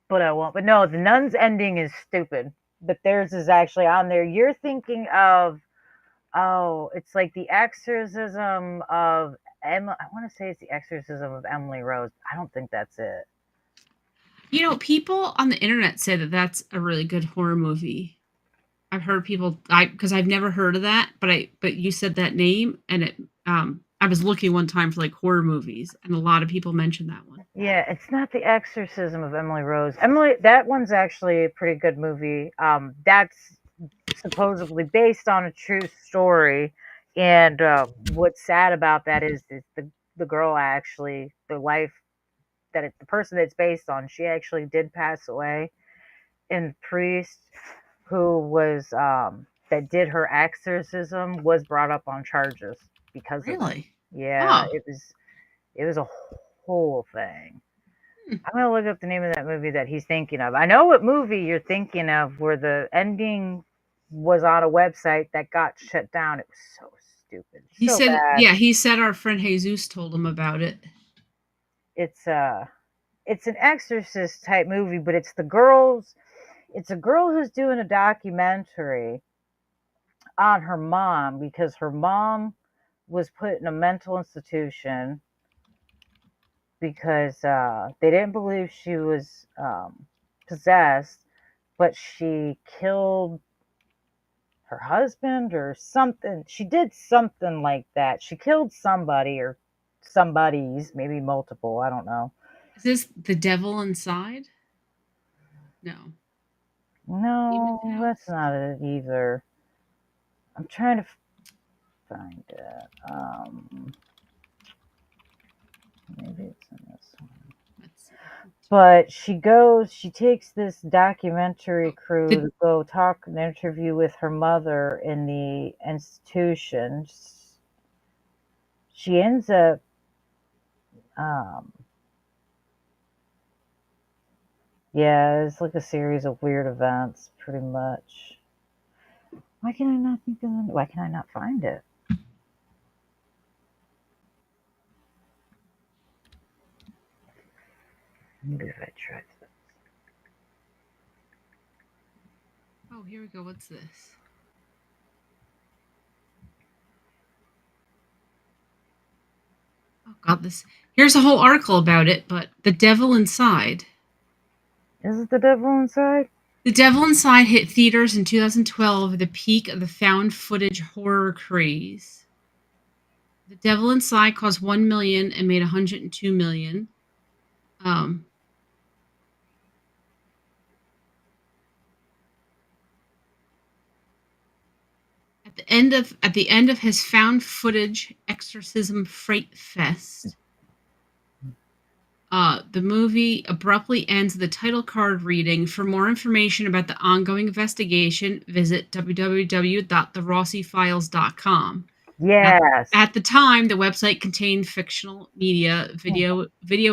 but I won't. But no, The Nun's ending is stupid. But theirs is actually on there. You're thinking of, it's like the exorcism of Emma. I want to say it's the exorcism of Emily Rose. I don't think that's it.
You know, people on the internet say that that's a really good horror movie. I've heard people, because I've never heard of that, but you said that name, and it. I was looking one time for like horror movies, and a lot of people mentioned that one.
Yeah, it's not the exorcism of Emily Rose. That one's actually a pretty good movie. That's supposedly based on a true story, and what's sad about that is the girl actually, the person it's based on, she actually did pass away, and the priest who was that did her exorcism was brought up on charges because of it. Yeah, it was a whole thing. I'm gonna look up the name of that movie that he's thinking of. I know what movie you're thinking of, where the ending was on a website that got shut down. It was so stupid.
He
so
said,
bad.
yeah, he said our friend Jesus told him about it.
It's an exorcist type movie, but it's a girl who's doing a documentary on her mom because her mom was put in a mental institution because they didn't believe she was possessed, but she killed her husband or something. She did something like that. She killed somebody or somebodies, maybe multiple. I don't know.
Is this The Devil Inside?
No, that's not it either. I'm trying to find it. Maybe it's in this one. But she takes this documentary crew to go talk and interview with her mother in the institution. She ends up yeah, it's like a series of weird events, pretty much. Why can I not think of it? Why can I not find it? Maybe if I tried this.
Oh, here we go. What's this? Oh God, this. Here's a whole article about it, but The Devil Inside.
Is it The Devil Inside?
The Devil Inside hit theaters in 2012 at the peak of the found footage horror craze. The Devil Inside cost $1 million and made $102 million. At the end of his found footage exorcism Fright Fest, the movie abruptly ends with the title card reading. For more information about the ongoing investigation, visit www.therossifiles.com.
Yes.
At the time, the website contained fictional media, video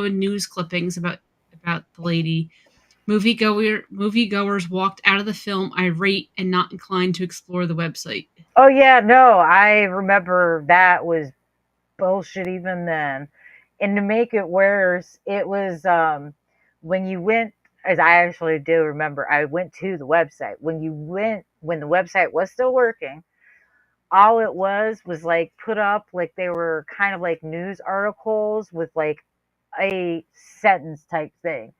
and news clippings about the lady. Moviegoers walked out of the film irate and not inclined to explore the website.
Oh yeah, no, I remember that was bullshit even then. And to make it worse, it was when you went, as I actually do remember, I went to the website. When the website was still working, all it was like put up like they were kind of like news articles with like a sentence type thing.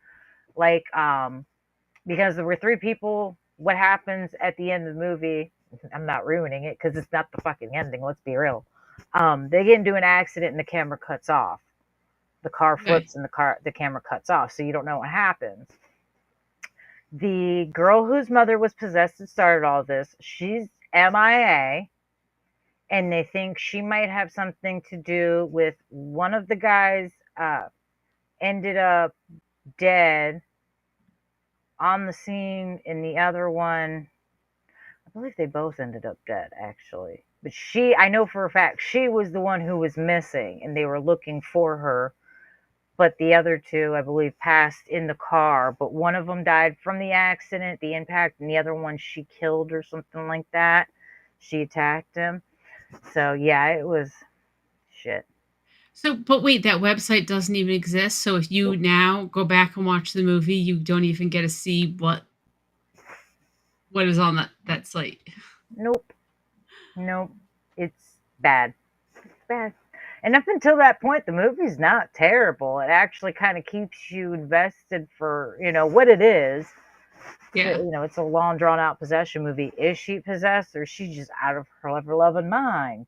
Like because there were three people, what happens at the end of the movie, I'm not ruining it because it's not the fucking ending, let's be real. They get into an accident and the camera cuts off. The car flips and the camera cuts off, so you don't know what happens. The girl whose mother was possessed and started all this, she's MIA, and they think she might have something to do with one of the guys ended up dead on the scene, and the other one, I believe they both ended up dead actually. But I know for a fact she was the one who was missing and they were looking for her. But the other two, I believe, passed in the car. But one of them died from the accident, the impact, and the other one she killed or something like that. She attacked him. So, yeah, it was shit.
So, but wait, that website doesn't even exist. So if you now go back and watch the movie, you don't even get to see what is on that site.
Nope. It's bad. It's bad. And up until that point, the movie's not terrible. It actually kind of keeps you invested for, what it is.
Yeah.
So, it's a long, drawn-out possession movie. Is she possessed or is she just out of her ever-loving mind?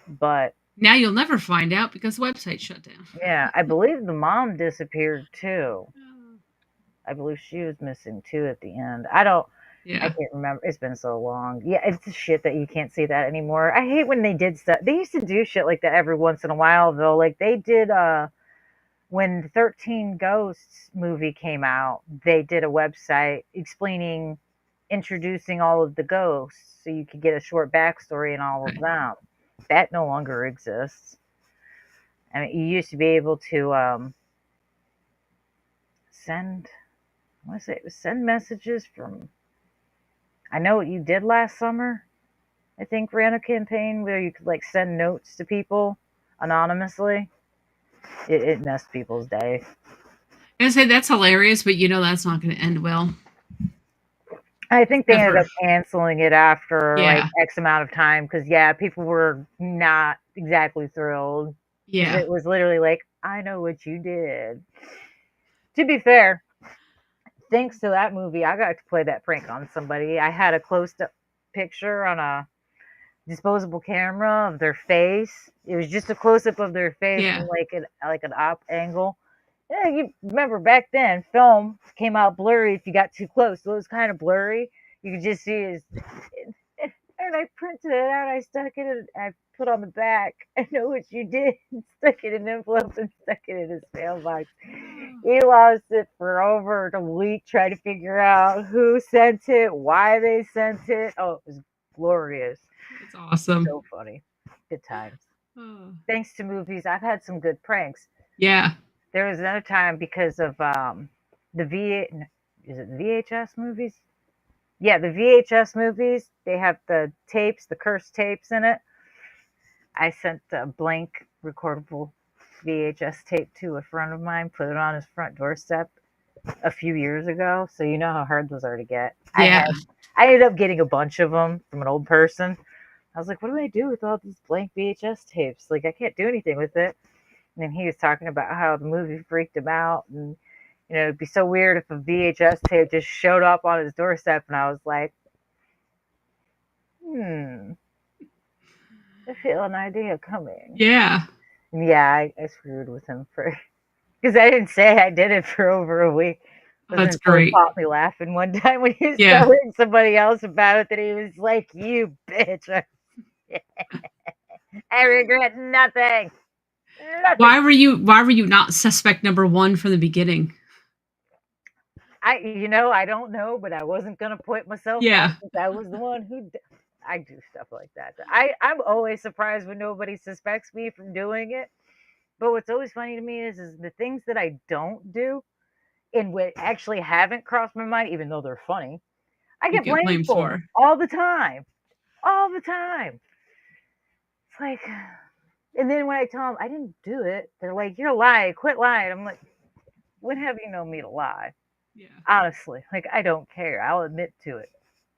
But...
now you'll never find out because the website shut down.
Yeah, I believe the mom disappeared, too. I believe she was missing, too, at the end. I can't remember. It's been so long. Yeah, it's the shit that you can't see that anymore. I hate when they did stuff. They used to do shit like that every once in a while, though. Like, they did, when the 13 Ghosts movie came out, they did a website introducing all of the ghosts so you could get a short backstory and all of them. That no longer exists. I mean, you used to be able to send messages from... I know what you did last summer. I think ran a campaign where you could like send notes to people anonymously. It messed people's day.
I say that's hilarious, but that's not going to end well.
I think they ended up canceling it after like X amount of time because people were not exactly thrilled.
Yeah,
it was literally like, I know what you did. To be fair, thanks to that movie, I got to play that prank on somebody. I had a close-up picture on a disposable camera of their face. It was just a close-up of their face from like an op angle. Yeah, you remember back then, film came out blurry if you got too close, so it was kind of blurry. You could just see his... And I printed it out. I stuck it in. I put on the back, I know what you did. Stuck it in an envelope and stuck it in his mailbox. He lost it for over a week trying to figure out who sent it, why they sent it. Oh, it was glorious.
It's awesome.
So funny. Good times. Thanks to movies, I've had some good pranks.
Yeah.
There was another time because of the VHS movies? Yeah, the VHS movies, they have the tapes, the cursed tapes in it. I sent a blank recordable VHS tape to a friend of mine, put it on his front doorstep a few years ago. So you know how hard those are to get.
Yeah.
I ended up getting a bunch of them from an old person. I was like, what do I do with all these blank VHS tapes? Like, I can't do anything with it. And then he was talking about how the movie freaked him out. And, it'd be so weird if a VHS tape just showed up on his doorstep. And I was like, I feel an idea coming.
Yeah.
And yeah, I screwed with him because I didn't say I did it for over a week.
That's great.
He caught me laughing one time when he was
Yeah.
telling somebody else about it, that he was like, "You bitch." I regret nothing.
Why were you not suspect number one from the beginning?
I don't know, but I wasn't gonna point myself out because I was the one who. I do stuff like that. I'm always surprised when nobody suspects me from doing it. But what's always funny to me is the things that I don't do and what actually haven't crossed my mind, even though they're funny, I get blamed for all the time. All the time. It's like, and then when I tell them I didn't do it, they're like, "You're lying. Quit lying." I'm like, when have you known me to lie?
Yeah.
Honestly, like, I don't care. I'll admit to it.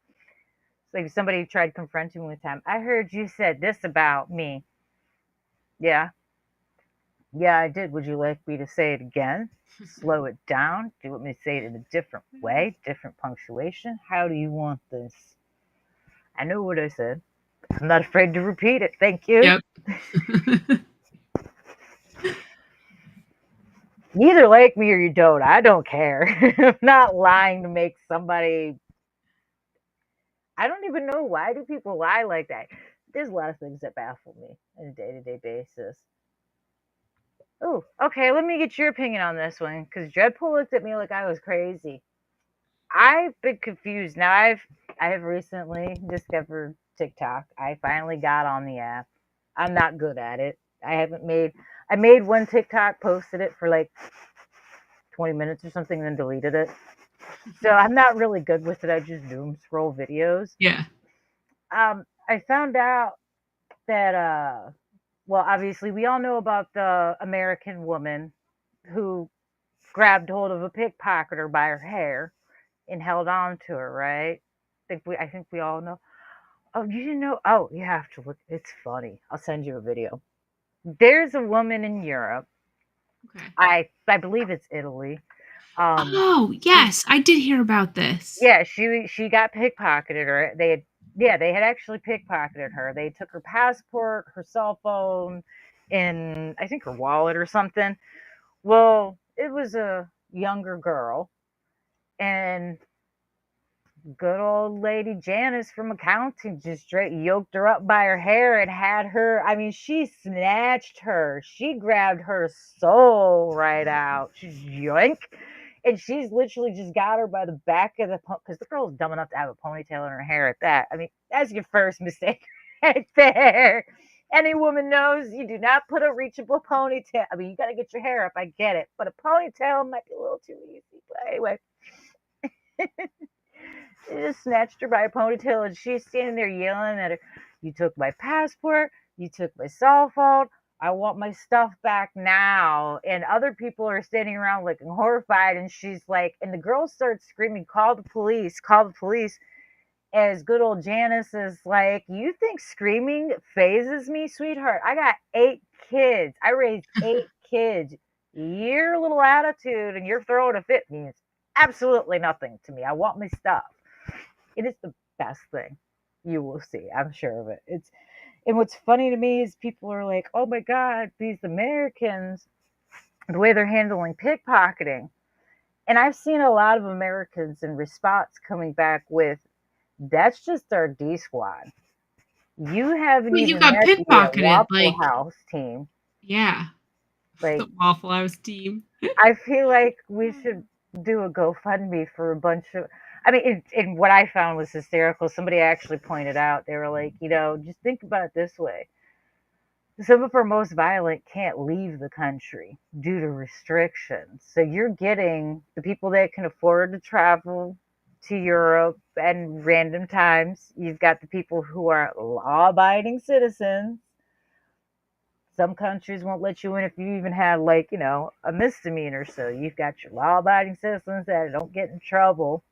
It's like if somebody tried confronting me one time. I heard you said this about me. Yeah. Yeah, I did. Would you like me to say it again? Slow it down? Do you want me to say it in a different way? Different punctuation? How do you want this? I know what I said. I'm not afraid to repeat it. Thank you.
Yep.
You either like me or you don't. I don't care. I'm not lying to make somebody. I don't even know, why do people lie like that. There's a lot of things that baffle me on a day-to-day basis. Oh, okay. Let me get your opinion on this one, because Dreadpool looked at me like I was crazy. I've been confused. Now I have recently discovered TikTok. I finally got on the app. I'm not good at it. I made one TikTok, posted it for like 20 minutes or something, then deleted it. So I'm not really good with it. I just doom scroll videos.
Yeah.
I found out that well, obviously we all know about the American woman who grabbed hold of a pickpocketer by her hair and held on to her, right? I think we all know. Oh, you didn't know? Oh, you have to look. It's funny. I'll send you a video. There's a woman in Europe.
Okay.
I believe it's Italy.
Oh, yes, I did hear about this.
Yeah, she got pickpocketed, or they had actually pickpocketed her. They took her passport, her cell phone, and I think her wallet or something. Well, it was a younger girl, and good old lady Janice from accounting just straight yoked her up by her hair and had her. I mean, she snatched her. She grabbed her soul right out. She's yoink. And she's literally just got her by the back of the because the girl's dumb enough to have a ponytail in her hair at that. I mean, that's your first mistake right there. Any woman knows you do not put a reachable ponytail. I mean, you got to get your hair up. I get it. But a ponytail might be a little too easy. But anyway. They just snatched her by a ponytail, and she's standing there yelling at her, "You took my passport, you took my cell phone, I want my stuff back now." And other people are standing around looking horrified, and she's like, and the girl starts screaming, "Call the police, call the police." As good old Janice is like, "You think screaming phases me, sweetheart? I got 8 kids. I raised 8 kids. Your little attitude and you're throwing a fit means absolutely nothing to me. I want my stuff." It is the best thing you will see. I'm sure of it. And what's funny to me is people are like, "Oh my God, these Americans, the way they're handling pickpocketing." And I've seen a lot of Americans in response coming back with, "That's just our D squad. You haven't
Well, you
even
got
met the
pickpocketed,
Waffle House team."
Yeah.
Like,
the Waffle House team.
I feel like we should do a GoFundMe for a bunch of. I mean, and what I found was hysterical. Somebody actually pointed out, they were like, just think about it this way. Some of our most violent can't leave the country due to restrictions. So you're getting the people that can afford to travel to Europe and random times. You've got the people who are law-abiding citizens. Some countries won't let you in if you even had, like, a misdemeanor. So you've got your law-abiding citizens that don't get in trouble.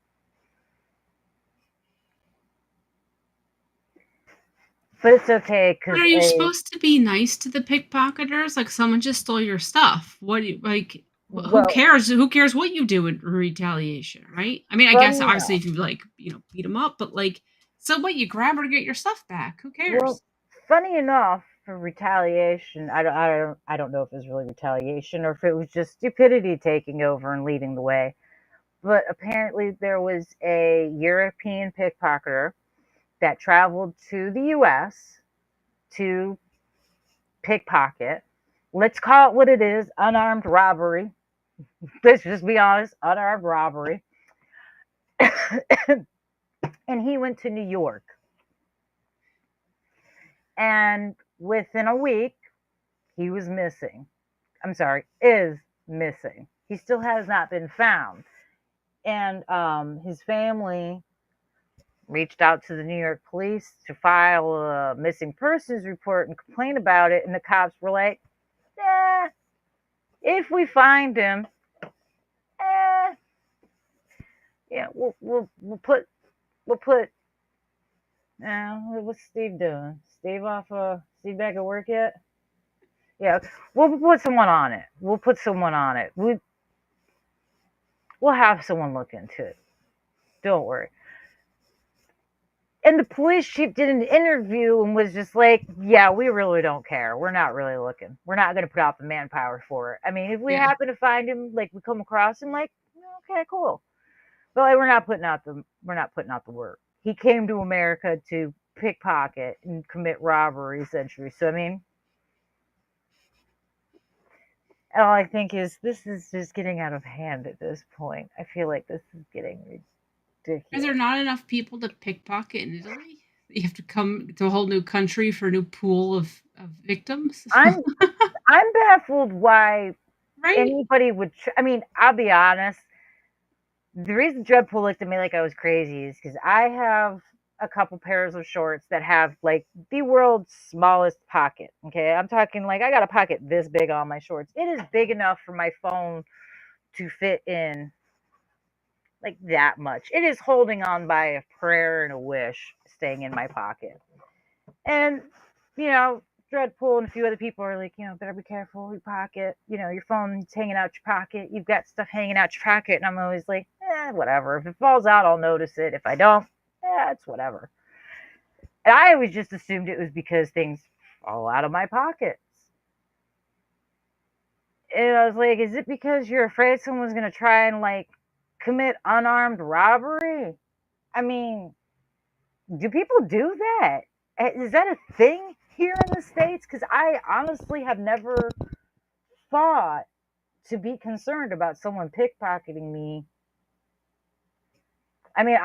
But it's okay
But
because
are you supposed to be nice to the pickpocketers? Like someone just stole your stuff. What do you like? Who
well,
cares? Who cares what you do in retaliation, right? I mean, I guess
funny
obviously
enough,
if you like, beat them up, but like, so what? You grab her to get your stuff back. Who
well,
cares?
funny enough, for retaliation, I don't know if it was really retaliation or if it was just stupidity taking over and leading the way. But apparently, there was a European pickpocketer that traveled to the U.S. to pickpocket. Let's call it what it is, unarmed robbery. Let's just be honest, unarmed robbery. And he went to New York. And within a week, he was missing. I'm sorry, is missing. He still has not been found. And his family reached out to the New York police to file a missing persons report and complain about it. And the cops were like, if we find him, yeah, we'll put. What's Steve doing? Steve back at work yet? Yeah, we'll put someone on it. We'll put someone on it. We'll have someone look into it. Don't worry. And the police chief did an interview and was just like, yeah, we really don't care. We're not really looking. We're not going to put out the manpower for it. I mean, if we
Yeah.
happen to find him, like we come across him, like, okay, cool. But like, we're not putting out the work. He came to America to pickpocket and commit robbery, essentially. So I mean, all I think is this is just getting out of hand at this point. I feel like this is getting ridiculous.
Is there not enough people to pickpocket in Italy? You have to come to a whole new country for a new pool of victims.
I'm baffled why
right?
anybody would. I mean, I'll be honest. The reason Dreadpool looked at me like I was crazy is because I have a couple pairs of shorts that have like the world's smallest pocket. Okay, I'm talking like I got a pocket this big on my shorts. It is big enough for my phone to fit in like that much. It is holding on by a prayer and a wish staying in my pocket. And, Dreadpool and a few other people are like, better be careful with your pocket. Your phone's hanging out your pocket. You've got stuff hanging out your pocket. And I'm always like, whatever. If it falls out, I'll notice it. If I don't, it's whatever. And I always just assumed it was because things fall out of my pockets. And I was like, is it because you're afraid someone's going to try and, like, commit unarmed robbery? I mean, do people do that? Is that a thing here in the States? Because I honestly have never thought to be concerned about someone pickpocketing me. I mean,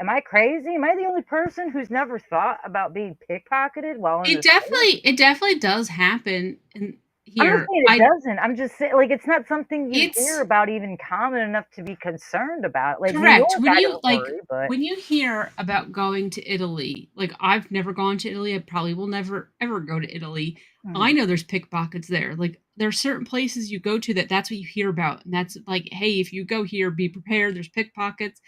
am I crazy? Am I the only person who's never thought about being pickpocketed while in the States?
It definitely does happen in
I'm not
here.
saying it doesn't. I'm just saying, like, it's not something you hear about even common enough to be concerned about. Like, New
correct.
York,
When
I
you
don't worry, but
when you hear about going to Italy, like I've never gone to Italy, I probably will never ever go to Italy. I know there's pickpockets there. Like there are certain places you go to that's what you hear about, and that's like, hey, if you go here, be prepared. There's pickpockets.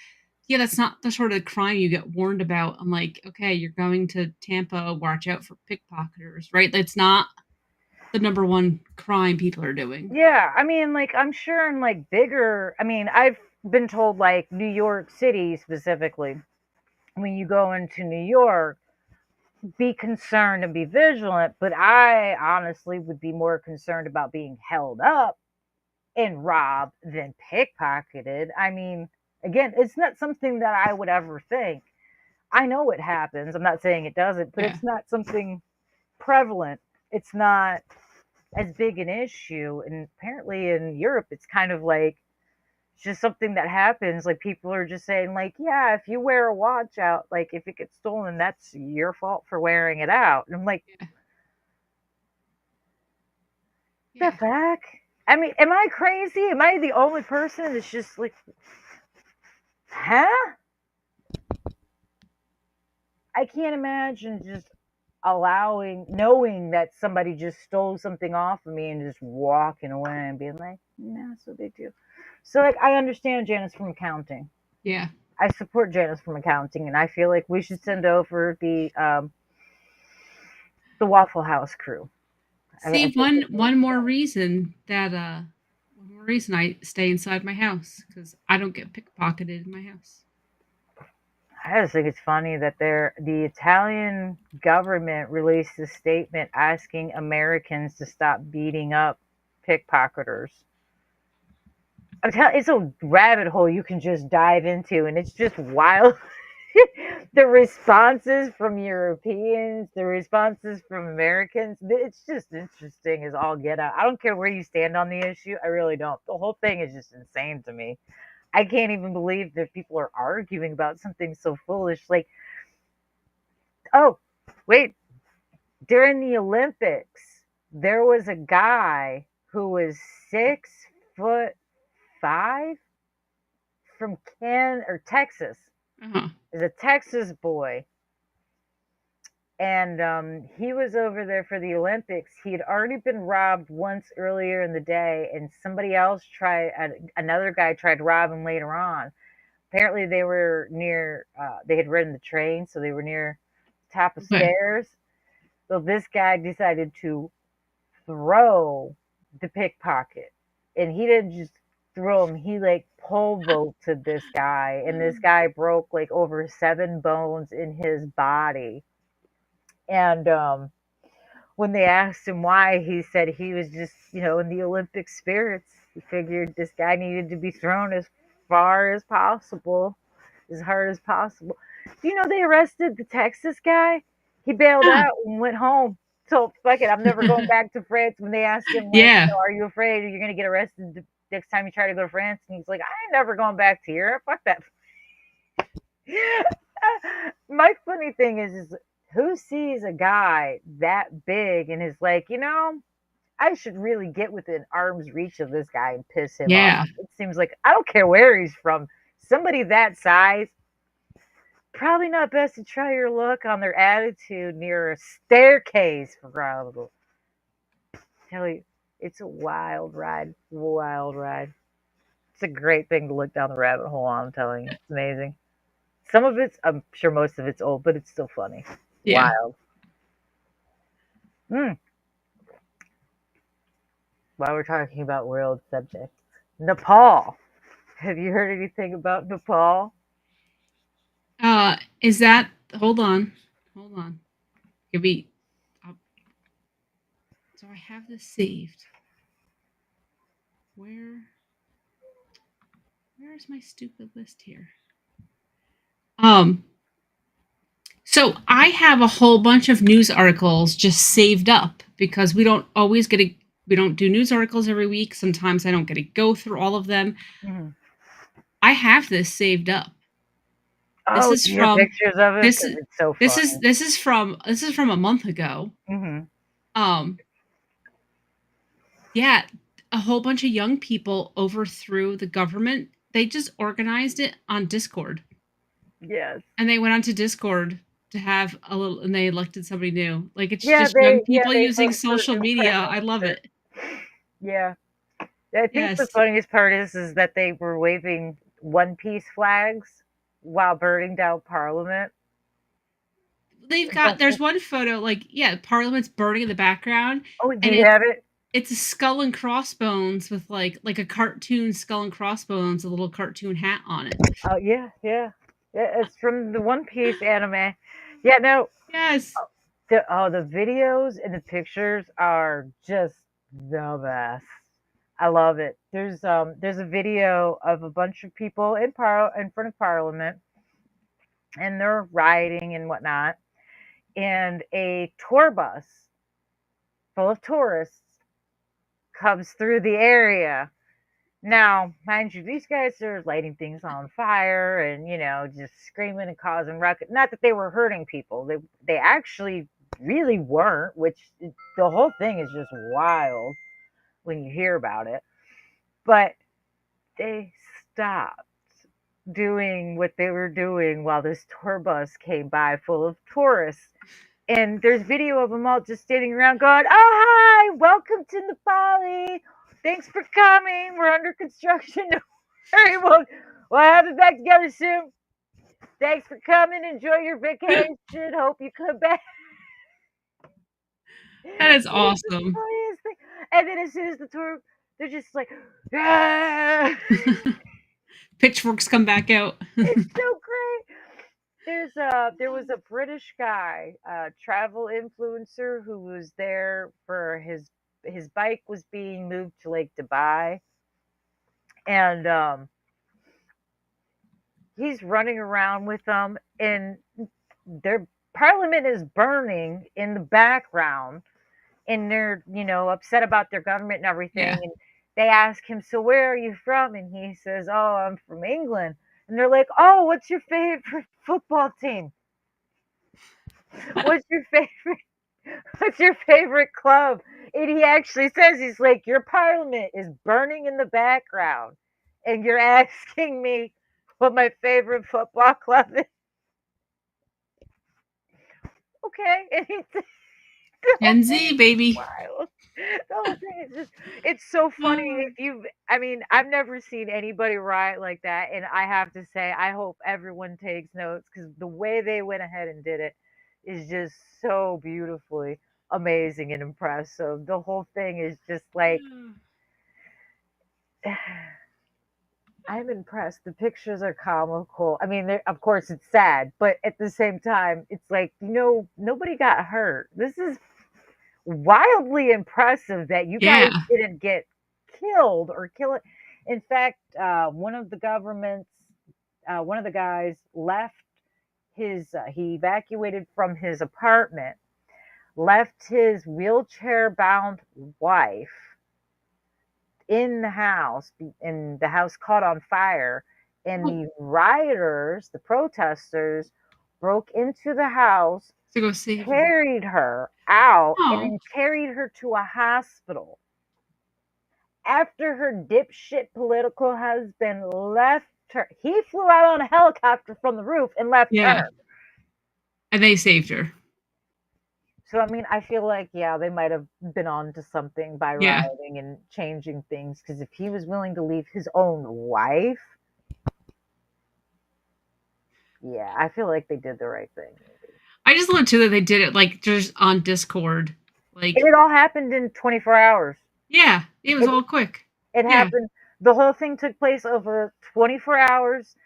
Yeah, that's not the sort of crime you get warned about. I'm like, okay, you're going to Tampa, watch out for pickpocketers, right? That's not the number one crime people are doing.
yeah, I mean, like, I'm sure in, like, bigger, I mean, I've been told, like, New York City specifically, when you go into New York, be concerned and be vigilant, but I honestly would be more concerned about being held up and robbed than pickpocketed. I mean, again, it's not something that I would ever think. I know it happens. I'm not saying it doesn't, but it's not something prevalent. It's not as big an issue. And apparently in Europe, it's kind of like just something that happens. Like people are just saying, like, yeah, if you wear a watch out, like if it gets stolen, that's your fault for wearing it out. And I'm like, the heck? I mean, am I crazy? Am I the only person that's just like, huh? I can't imagine just knowing that somebody just stole something off of me and just walking away and being like, no, it's no big deal. So like, I understand Janice from accounting.
Yeah.
I support Janice from accounting, and I feel like we should send over the Waffle House crew. I
See,
think
one more reason that one more reason I stay inside my house because I don't get pickpocketed in my house.
I just think it's funny that the Italian government released a statement asking Americans to stop beating up pickpocketers. It's a rabbit hole you can just dive into, and it's just wild. The responses from Europeans, the responses from Americans, it's just interesting as all get out. I don't care where you stand on the issue. I really don't. The whole thing is just insane to me. I can't even believe that people are arguing about something so foolish. Like, oh, wait, during the Olympics, there was a guy who was 6'5" from Texas.
Uh-huh.
Is a Texas boy, and he was over there for the Olympics. He had already been robbed once earlier in the day, and another guy tried to rob him later on. Apparently, they were near. They had ridden the train, so they were near the top of
Okay.
stairs. So this guy decided to throw the pickpocket, and he didn't just throw him. He like pole vaulted this guy, and this guy broke like over 7 bones in his body. And when they asked him why, he said he was just, in the Olympic spirits. He figured this guy needed to be thrown as far as possible, as hard as possible. Do you know they arrested the Texas guy? He bailed out and went home. So fuck it, I'm never going back to France. When they asked him, like,
Yeah.
are you afraid you're gonna get arrested the next time you try to go to France? And he's like, I ain't never going back to Europe. Fuck that. My funny thing is who sees a guy that big and is like, I should really get within arm's reach of this guy and piss him
Yeah.
off. It seems like I don't care where he's from. Somebody that size, probably not best to try your luck on their attitude near a staircase for probable. Tell you, it's a wild ride. Wild ride. It's a great thing to look down the rabbit hole on, I'm telling you. It's amazing. Some of it's, I'm sure most of it's old, but it's still funny.
Yeah.
Wild. While we're talking about world subjects, Nepal. Have you heard anything about Nepal?
Is that hold on. Give me so I have this saved. Where's my stupid list here? So I have a whole bunch of news articles just saved up because we don't do news articles every week. Sometimes I don't get to go through all of them.
Mm-hmm.
I have this saved up.
Oh,
this is from
pictures of it.
It's
so funny.
This is from a month ago.
Mm-hmm.
Yeah, a whole bunch of young people overthrew the government. They just organized it on Discord.
Yes.
And they went onto Discord to have a little, and they elected somebody new. Like it's just young people using social media. I love it.
Yeah. I think the funniest part is that they were waving One Piece flags while burning down Parliament.
There's one photo, Parliament's burning in the background.
Oh, do you have it?
It's a skull and crossbones with like a cartoon skull and crossbones, a little cartoon hat on it.
Oh, yeah. It's from the One Piece anime. Yeah, no.
Yes.
The videos and the pictures are just the best. I love it. There's a video of a bunch of people in front of Parliament, and they're rioting and whatnot, and a tour bus full of tourists comes through the area. Now, mind you, these guys are lighting things on fire and, just screaming and causing ruckus. Not that they were hurting people. They actually really weren't, which the whole thing is just wild when you hear about it. But they stopped doing what they were doing while this tour bus came by full of tourists. And there's video of them all just standing around going, "Oh, hi, welcome to Nepali. Thanks for coming. We're under construction. Don't worry, we'll have it back together soon. Thanks for coming. Enjoy your vacation. Hope you come back."
That is
It's the
awesome.
funniest thing. And then as soon as the tour, they're just like, "Ah!"
Pitchforks come back out.
It's so great. There was a British guy, travel influencer who was there for his bike was being moved to Lake Dubai, and he's running around with them, and their parliament is burning in the background, and they're upset about their government and everything,
Yeah.
and they ask him, "So where are you from?" And he says, "Oh, I'm from England." And they're like, "Oh, what's your favorite football team? What's your favorite What's your favorite club?" And he actually says, he's like, "Your parliament is burning in the background, and you're asking me what my favorite football club is." Okay. And the whole
Gen
thing
Z,
is
baby.
wild. The whole thing is just, it's so funny. If I mean, I've never seen anybody riot like that. And I have to say, I hope everyone takes notes because the way they went ahead and did it is just so beautifully amazing and impressive. The whole thing is just like, I'm impressed. The pictures are comical. I mean, of course, it's sad, but at the same time, it's like, nobody got hurt. This is wildly impressive that you guys
Yeah.
didn't get killed or kill it. In fact, one of the guys left he evacuated from his apartment, left his wheelchair bound wife in the house caught on fire, and the rioters, the protesters, broke into the house,
To go save him.
carried her out, and
Oh.
then carried her to a hospital after her dipshit political husband left her. He flew out on a helicopter from the roof and left
Yeah.
her.
And they saved her.
So, I mean, I feel like, yeah, they might have been on to something by
Yeah.
rioting and changing things, because if he was willing to leave his own wife, yeah, I feel like they did the right thing.
I just love too that they did it like just on Discord. Like,
And it all happened in 24 hours.
yeah, it was
It,
all quick.
it
Yeah.
happened. The whole thing took place over 24 hours.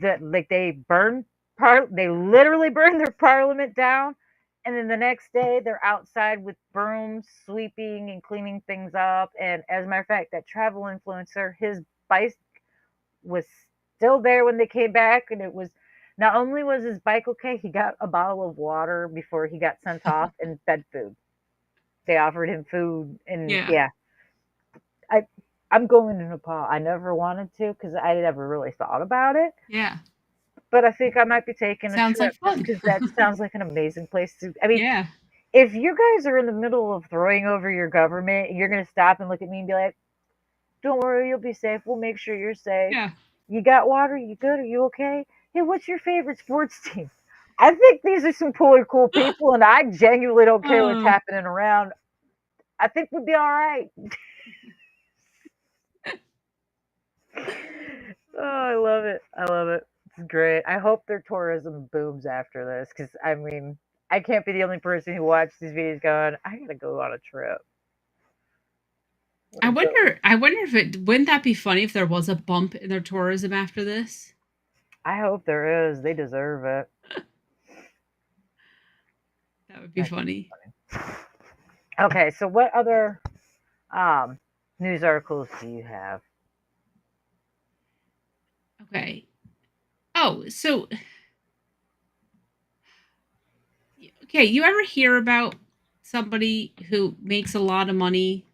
That like they literally burned their parliament down, and then the next day they're outside with brooms sweeping and cleaning things up. And as a matter of fact, that travel influencer, his bike was still there when they came back, and it was not only was his bike okay, he got a bottle of water before he got sent off, and fed food. They offered him food, and
Yeah.
yeah, I'm going to Nepal. I never wanted to because I never really thought about it,
Yeah.
but I think I might be taking a
Sounds like
trip just
fun.
because that sounds like an amazing place to. I mean,
Yeah.
if you guys are in the middle of throwing over your government, you're gonna stop and look at me and be like, "Don't worry, you'll be safe. We'll make sure you're safe.
Yeah.
You got water? You good? Are you okay? Hey, what's your favorite sports team?" I think these are some cool people, and I genuinely don't care what's
Oh.
happening around. I think we'll be all right. Oh, I love it. I love it. It's great. I hope their tourism booms after this because, I mean, I can't be the only person who watched these videos going, "I gotta go on a trip."
I wonder if wouldn't that be funny if there was a bump in their tourism after this?
I hope there is. They deserve it.
That would be funny.
Okay, so what other news articles do you have?
Okay. Oh, so okay, you ever hear about somebody who makes a lot of money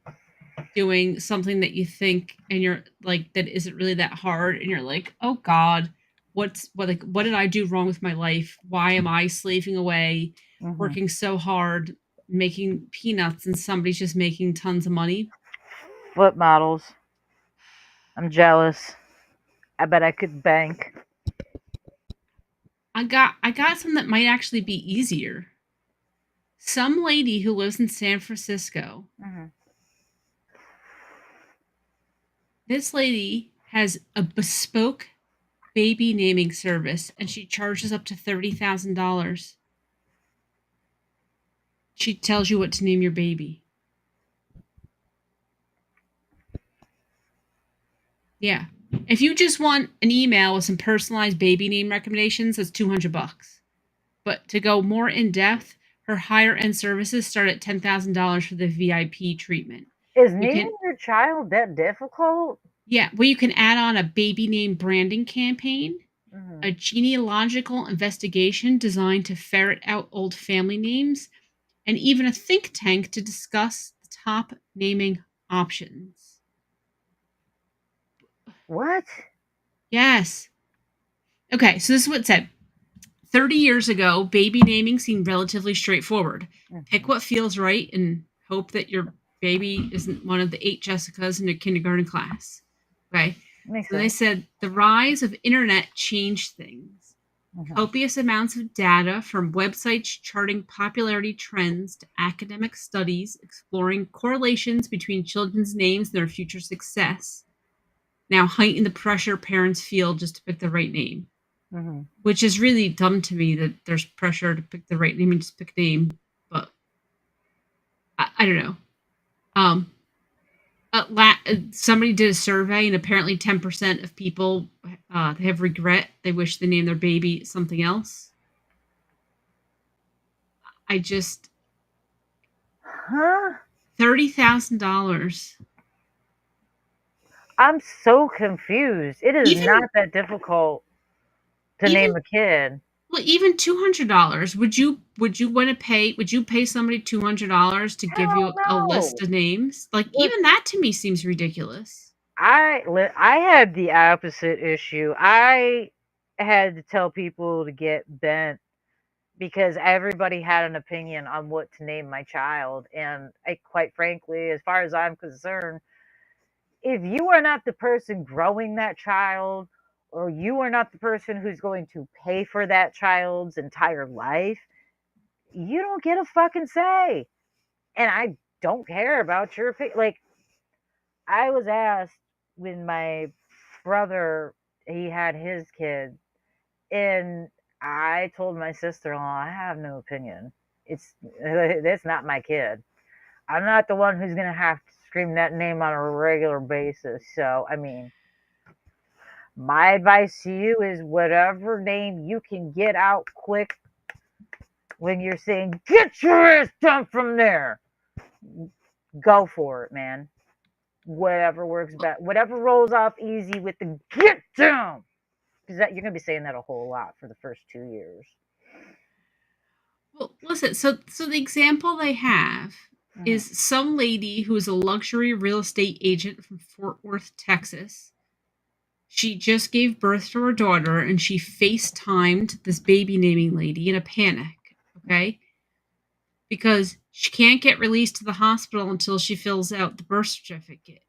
doing something that you think and you're like that isn't really that hard and you're like, "Oh god, what did I do wrong with my life? Why am I slaving away, working so hard, making peanuts and somebody's just making tons of money?"
Flip models. I'm jealous. I bet I could bank.
I got something that might actually be easier. Some lady who lives in San Francisco.
Mm-hmm.
This lady has a bespoke baby naming service, and she charges up to $30,000. She tells you what to name your baby. Yeah. If you just want an email with some personalized baby name recommendations, that's $200. But to go more in depth, her higher end services start at $10,000 for the VIP treatment.
Is
You
naming
can,
your child that difficult?
yeah, well, you can add on a baby name branding campaign,
Mm-hmm.
a genealogical investigation designed to ferret out old family names, and even a think tank to discuss the top naming options.
What?
Yes. Okay, so this is what it said. 30 years ago, baby naming seemed relatively straightforward. Pick
Mm-hmm.
what feels right and hope that your baby isn't one of the 8 Jessicas in a kindergarten class. Okay.
Makes
So they
sense.
said the rise of internet changed things.
Mm-hmm.
Copious amounts of data from websites charting popularity trends to academic studies exploring correlations between children's names and their future success now heighten the pressure parents feel just to pick the right name.
Mm-hmm.
Which is really dumb to me that there's pressure to pick the right name and just pick a name. But I don't know. Somebody did a survey, and apparently 10% of people they have regret. They wish they named their baby something else. I just
Huh?
$30,000.
I'm so confused. It is
Even
not that difficult to
even
name a kid.
well, even $200. Would you want to pay? Would you pay somebody $200 to give
Hell
you a list
no.
of names? Like
Look,
even that to me seems ridiculous.
I had the opposite issue. I had to tell people to get bent because everybody had an opinion on what to name my child, and quite frankly, as far as I'm concerned, if you are not the person growing that child, or you are not the person who's going to pay for that child's entire life, you don't get a fucking say. And I don't care about your opinion. Like, I was asked when my brother, he had his kid, and I told my sister-in-law, I have no opinion. It's that's not my kid. I'm not the one who's gonna have to scream that name on a regular basis. So I mean, my advice to you is whatever name you can get out quick when you're saying get your ass down from there. Go for it, man. Whatever works best, whatever rolls off easy with the get down. Because that you're gonna be saying that a whole lot for the first 2 years.
Well, listen. So the example they have
Mm-hmm.
is some lady who is a luxury real estate agent from Fort Worth, Texas. She just gave birth to her daughter, and she FaceTimed this baby naming lady in a panic. Okay, because she can't get released to the hospital until she fills out the birth certificate.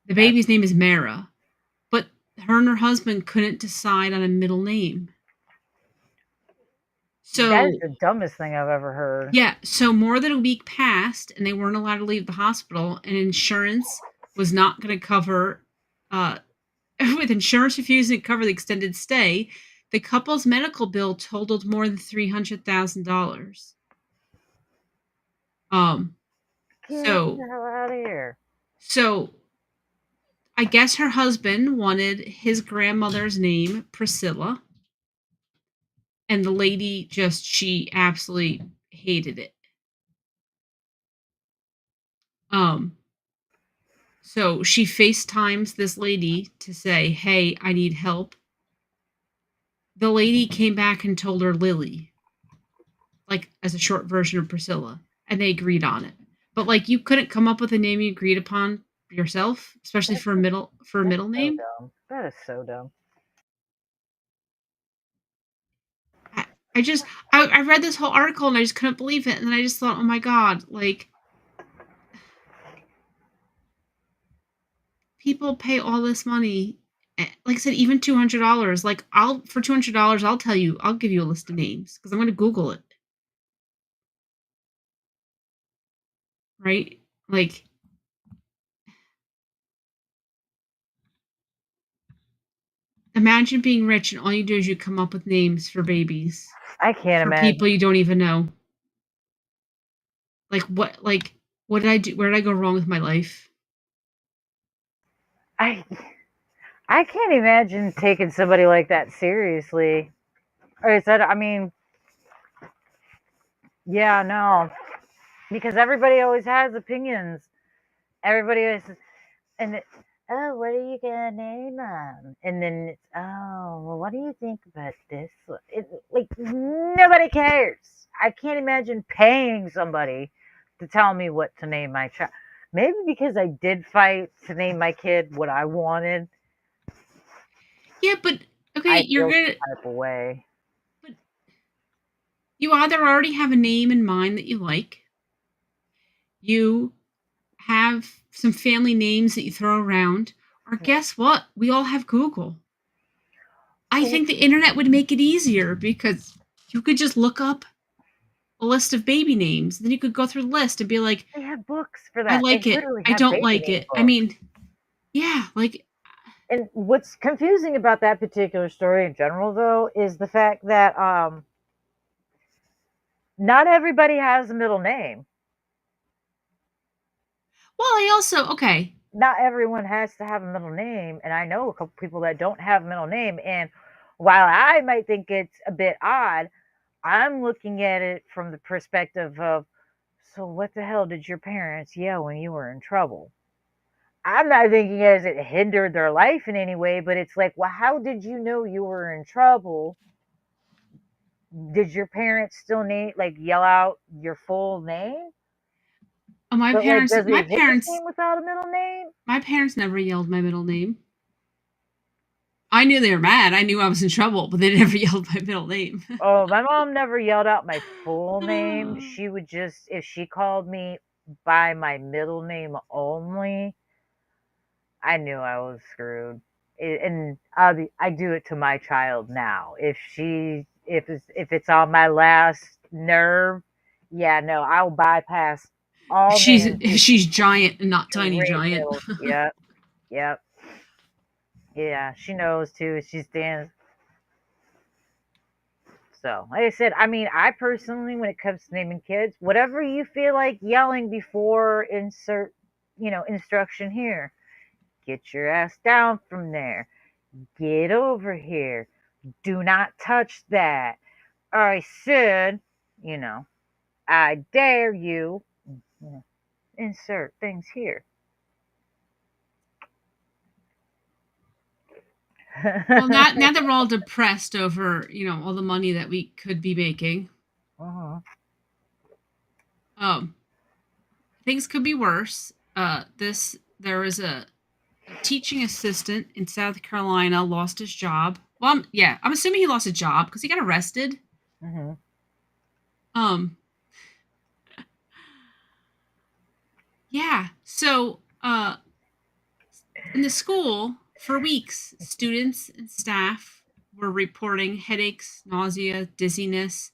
The
That's
baby's name is Mara, but her and her husband couldn't decide on a middle name.
that is
So
the dumbest thing I've ever heard.
yeah, so more than a week passed and they weren't allowed to leave the hospital, and insurance was not going to cover with insurance refusing to cover the extended stay, the couple's medical bill totaled more than $300,000. Um
Get the
so
hell out of here.
so I guess her husband wanted his grandmother's name Priscilla, and the lady she absolutely hated it. Um So she FaceTimes this lady to say, "Hey, I need help." The lady came back and told her Lily, like as a short version of Priscilla, and they agreed on it. But like you couldn't come up with a name you agreed upon yourself, especially
That's
for a
that's
middle
so
name.
dumb. That is so dumb.
I, I read this whole article and I just couldn't believe it, and then I just thought, "Oh my god, like people pay all this money Like I said, even $200. Like for $200, I'll give you a list of names because I'm going to Google it, right? Like, imagine being rich and all you do is you come up with names for babies
I can't
for
imagine.
people you don't even know. What did I do? Where did I go wrong with my life?
I I can't imagine taking somebody like that seriously. Or is that? I mean, yeah, no, because everybody always has opinions. Everybody always says, and oh, what are you gonna name them? And then it's, oh, well, what do you think about this one? Like nobody cares. I can't imagine paying somebody to tell me what to name my child. Maybe because I did fight to name my kid what I wanted,
Yeah, but okay,
I
you're
feel
gonna.
some type of way.
But you either already have a name in mind that you like, you have some family names that you throw around, or guess what? We all have Google. I think the internet would make it easier because you could just look up a list of baby names. Then you could go through the list and be like,
They have books for
I
that. They
like it.
literally
I
have
don't
baby
like
name
it. I
books.
mean, yeah, like,
And what's confusing about that particular story in general, though, is the fact that not everybody has a middle name.
well, I also, okay.
Not everyone has to have a middle name, and I know a couple people that don't have a middle name. And while I might think it's a bit odd, I'm looking at it from the perspective of, so what the hell did your parents yell when you were in trouble? I'm not thinking as it hindered their life in any way, but it's like, well, how did you know you were in trouble? Did your parents still name, like, yell out your full name?
My
But like,
parents,
does it hit the same without a middle name?
my parents never yelled my middle name. I knew they were mad. I knew I was in trouble, but they never yelled my middle name.
Oh, my mom never yelled out my full name. She would just, if she called me by my middle name only, I knew I was screwed. And I do it to my child now. If it's on my last nerve, yeah, no, I'll bypass all names. Just
She's giant and not tiny
straight
giant.
middle. Yep, yep, yeah. She knows too. She stands. So, like I said, I mean, I personally, when it comes to naming kids, whatever you feel like yelling before insert, instruction here. Get your ass down from there. Get over here. Do not touch that. I said, you know, I dare you. Insert things here.
Well, now that we're all depressed over, all the money that we could be making,
Uh-huh.
things could be worse. There was a teaching assistant in South Carolina lost his job. Well, I'm assuming he lost his job because he got arrested.
Mm-hmm.
Um, yeah. So, in the school for weeks, students and staff were reporting headaches, nausea, dizziness,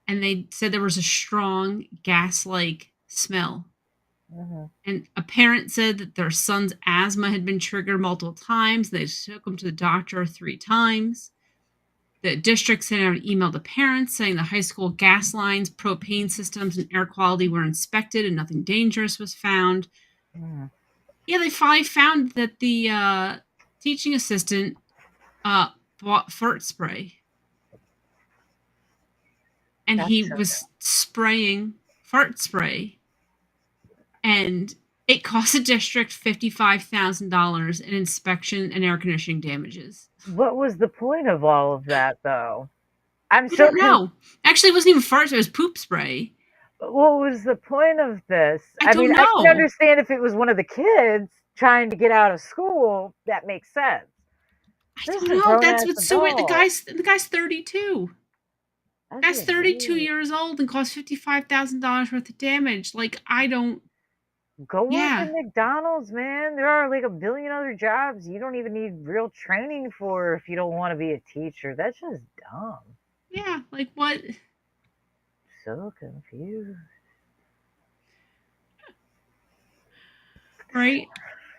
and they said there was a strong gas-like smell.
Mm-hmm.
And a parent said that their son's asthma had been triggered multiple times. They took him to the doctor 3 times. The district sent out an email to parents saying the high school gas lines, propane systems, and air quality were inspected and nothing dangerous was found.
Mm-hmm.
Yeah, they finally found that the teaching assistant bought fart spray. And
That's
he
so
was spraying fart spray. And it cost the district $55,000 in inspection and air conditioning damages.
What was the point of all of that, though? I'm
I
so
don't know. Actually, it wasn't even fart spray, it was poop spray.
What was the point of this?
I
I
don't
mean, I can
know.
understand if it was one of the kids trying to get out of school. That makes sense.
I
This
don't
is a
know.
grown
That's
ass
what's so weird. The
adult.
guy's 32.
That's
Guy's
just
32
weird.
years old and cost $55,000 worth of damage. Like, I don't.
Go work
Yeah.
at McDonald's, man. There are like a billion other jobs you don't even need real training for if you don't want to be a teacher. That's just dumb.
Yeah. Like what?
So confused.
Right?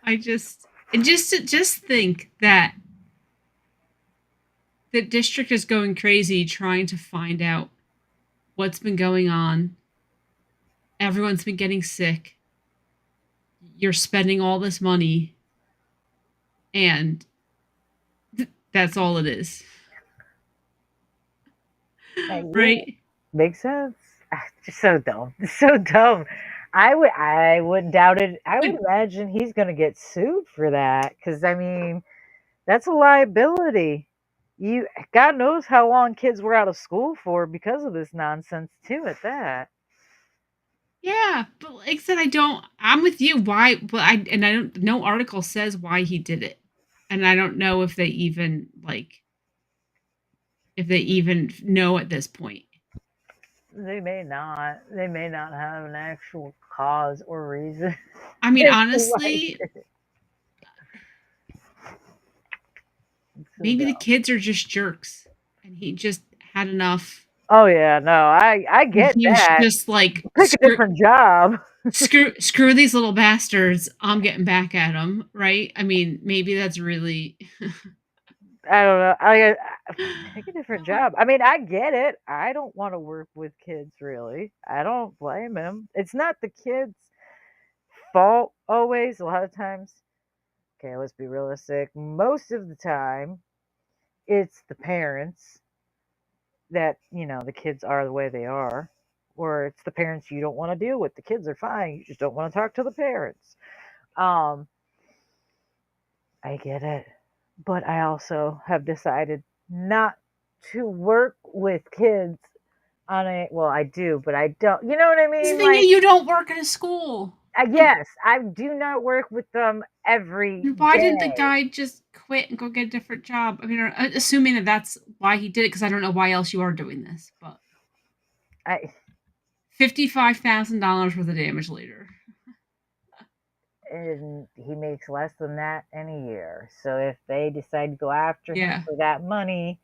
I just and just think that the district is going crazy trying to find out what's been going on. Everyone's been getting sick. You're spending all this money, and that's all it is.
Yeah,
Right?
makes sense. Just so dumb. So dumb. I would doubt it. I would
But
imagine he's gonna get sued for that because I mean that's a liability. You God knows how long kids were out of school for because of this nonsense too. At that,
yeah, but like I said, I'm with you. Why? But I don't. No article says why he did it, and I don't know if they even if they even know at this point.
they may not. They may not have an actual cause or reason
I mean,
as to why he
honestly,
did it. It's so
maybe the
dumb.
kids are just jerks, and he just had enough.
Oh yeah, no, I
And
get
he was
that.
just like,
Pick a different job.
screw these little bastards. I'm getting back at them, right? I mean, maybe that's really.
I don't know. Pick a different job. I mean, I get it. I don't want to work with kids, really. I don't blame him. It's not the kids' fault always. A lot of times, okay, let's be realistic. Most of the time, it's the parents that, the kids are the way they are, or it's the parents you don't want to deal with. The kids are fine. You just don't want to talk to the parents. Um, I get it. But I also have decided not to work with kids on a well, I do, but I don't. You know what I
This is the
mean?
thing,
Like,
you don't work at a school. Like,
yes, I do not work with them every
why didn't the
day.
guy just quit and go get a different job? I mean, assuming that that's why he did it, because I don't know why else you are doing this. But
I
$55,000 worth of damage later.
and he makes less than that in a year. So if they decide to go after him
Yeah,
for that money,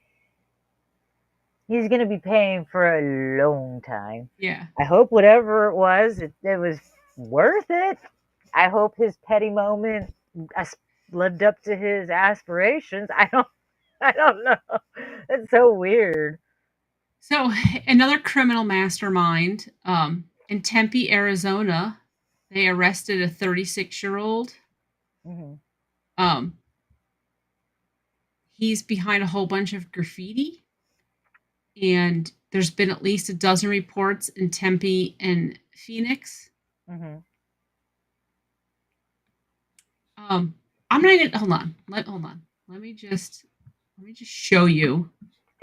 he's going to be paying for a long time.
yeah.
I hope whatever it was, it was worth it. I hope his petty moment lived up to his aspirations. I don't know. It's so weird.
So another criminal mastermind in Tempe, Arizona, they arrested a 36-year-old.
Hmm.
Um, he's behind a whole bunch of graffiti, and there's been at least a dozen reports in Tempe and Phoenix.
Hmm.
Um, I'm not gonna hold on. Hold on. Let me just show you.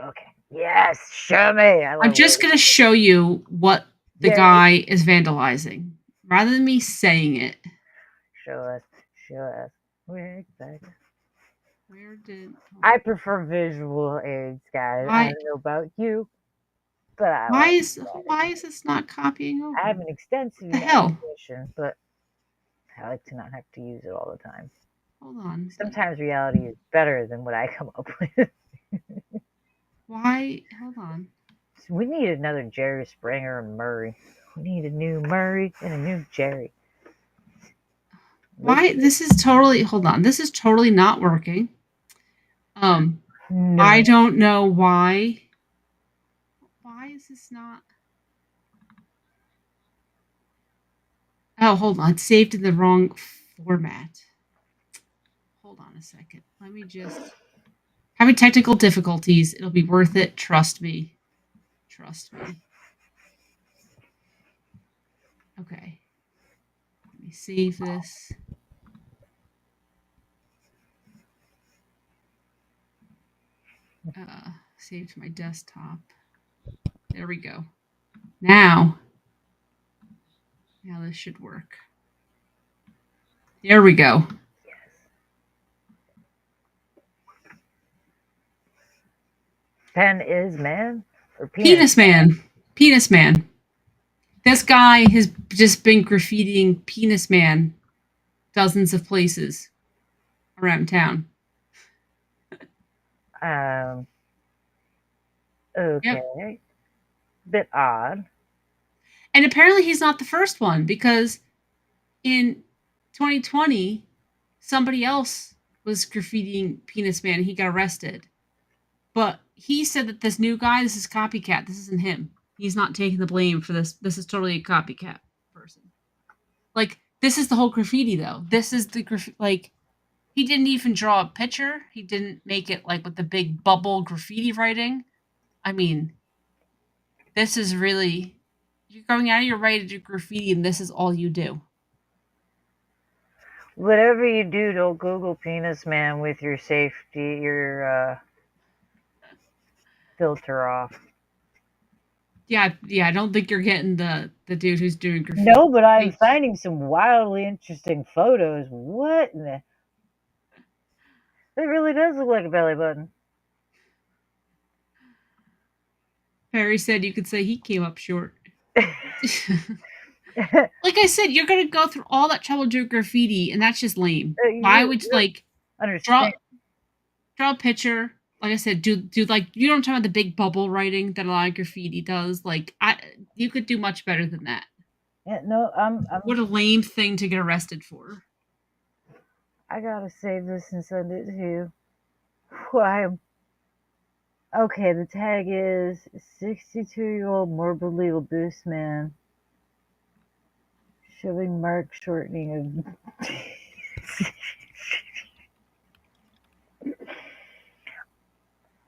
Okay. Yes, show me. I
I'm
love
just
it.
gonna show you what the
Yeah,
guy is vandalizing, rather than me saying it.
show us. Show us. We're excited.
Where did
I prefer visual aids, guys. I
why
don't know about you, but I like that.
why is this not copying
I have
over?
an extensive
The hell?
imagination, but I like to not have to use it all the time.
Hold on.
Sometimes reality is better than what I come up with.
Why? Hold on.
We need another Jerry Springer and Murray. We need a new Murray and a new Jerry.
Why this is totally hold on. This is totally not working. I
No.
don't know why. Why is this not? Oh, hold on. It's saved in the wrong format. Hold on a second. Let me just having technical difficulties. It'll be worth it. Trust me. Trust me. Okay. Let me save this. Save to my desktop. There we go. Now this should work. There we go.
Pen is man or
Penis man. Penis man. This guy has just been graffitiing Penis Man dozens of places around town.
Okay.
Yep.
Bit odd.
And apparently he's not the first one, because in 2020, somebody else was graffitiing Penis Man and he got arrested. But he said that this new guy, this is copycat. This isn't him. He's not taking the blame for this. This is totally a copycat person. Like, this is the whole graffiti, though. This is the like, he didn't even draw a picture. He didn't make it like with the big bubble graffiti writing. I mean, this is really, you're going out of your way to do graffiti, and this is all you do.
Whatever you do, don't Google Penis Man with your safety, your filter off.
Yeah, I don't think you're getting the dude who's doing graffiti.
No, but I'm finding some wildly interesting photos. What in the... It really does look like a belly button.
Perry said you could say he came up short. Like I said, you're gonna go through all that trouble to do graffiti, and that's just lame. Why would you like
understand?
Draw a picture? Like I said, do like, you know what I'm talking about, the big bubble writing that a lot of graffiti does. Like, you could do much better than that.
Yeah, no, I'm
what a lame thing to get arrested for.
I gotta save this and send it to you. Why? Okay, the tag is 62-year-old morbidly obese man showing mark shortening of.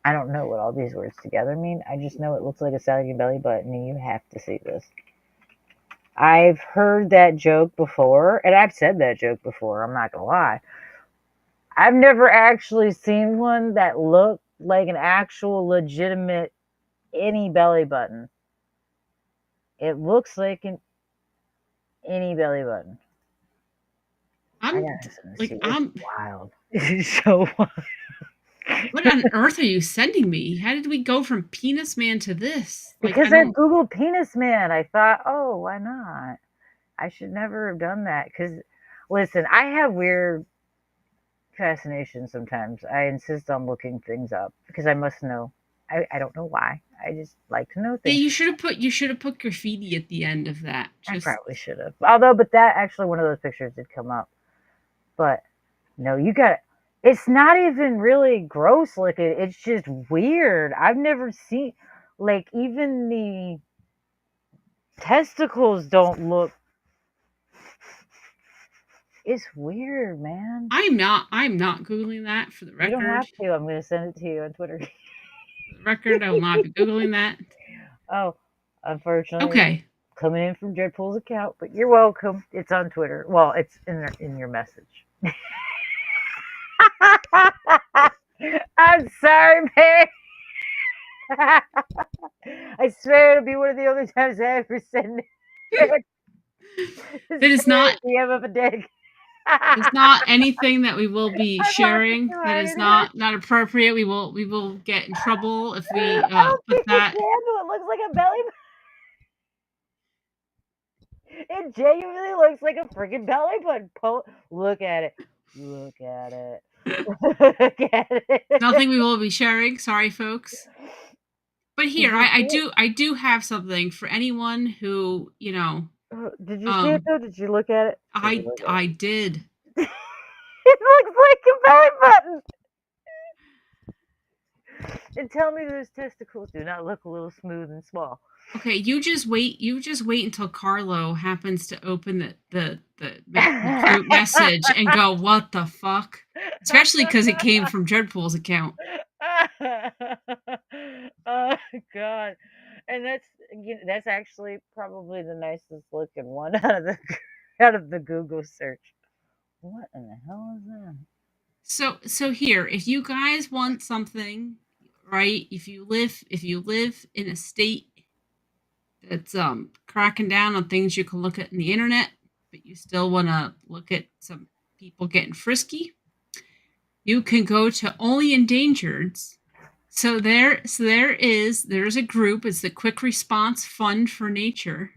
I don't know what all these words together mean. I just know it looks like a sagging belly button, and you have to see this. I've heard that joke before, and I've said that joke before. I'm not gonna lie. I've never actually seen one that looked like an actual legitimate any belly button. It looks like any belly button.
I'm
wild. It's so wild.
What on earth are you sending me? How did we go from Penis Man to this?
Because I Googled Penis Man. I thought, oh, why not? I should never have done that. Because, listen, I have weird fascination sometimes. I insist on looking things up because I must know. I don't know why. I just like to know things.
Yeah, you should have put graffiti at the end of that.
I probably should have. But that actually, one of those pictures did come up. But no, you got it. It's not even really gross looking. It's just weird. I've never seen, like, even the testicles don't look. It's weird, man.
I'm not Googling that, for the record.
You don't have to. I'm going to send it to you on Twitter.
For the record, I will not be Googling that.
Oh, unfortunately.
Okay.
Coming in from Dreadpool's account, but you're welcome. It's on Twitter. Well, it's in your message. I'm sorry, Perry. I swear it'll be one of the only times I ever send it.
That is not
the DM of a dick.
It's not anything that we will be sharing. That is not appropriate. We will get in trouble if we put that.
It looks like a belly button. It genuinely looks like a freaking belly button. Look at it. Look at it. Look at it.
Nothing we will be sharing. Sorry, folks. But here, I do have something for anyone who, you know.
Did you see it though? Did you look at it?
I did.
It looks like a belly button. And tell me those testicles do not look a little smooth and small.
Okay, you just wait until Carlo happens to open the group message and go, what the fuck? Especially because it came from Dreadpool's account.
Oh God. And that's actually probably the nicest looking one out of the Google search. What in the hell is that?
So here, if you guys want something, right? If you live in a state that's cracking down on things you can look at in the internet, but you still want to look at some people getting frisky, you can go to Only Endangered's. So there's a group. It's the Quick Response Fund for Nature,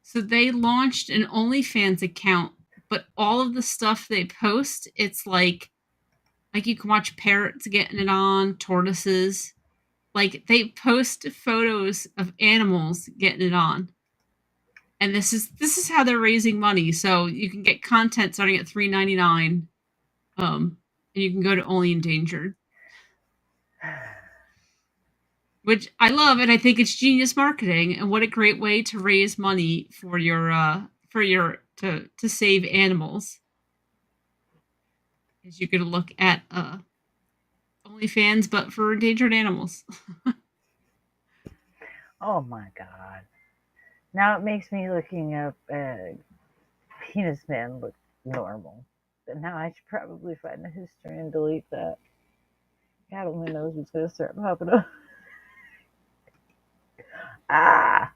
So they launched an OnlyFans account, but all of the stuff they post, it's like you can watch parrots getting it on, tortoises. Like they post photos of animals getting it on. And this is how they're raising money. So you can get content starting at $3.99. And you can go to Only Endangered. Which I love, and I think it's genius marketing, and what a great way to raise money for your to save animals. Is you're gonna look at OnlyFans, but for endangered animals.
Oh my god! Now it makes me looking up penis man look normal, but now I should probably find the history and delete that. God only knows what's gonna start popping up. Ah.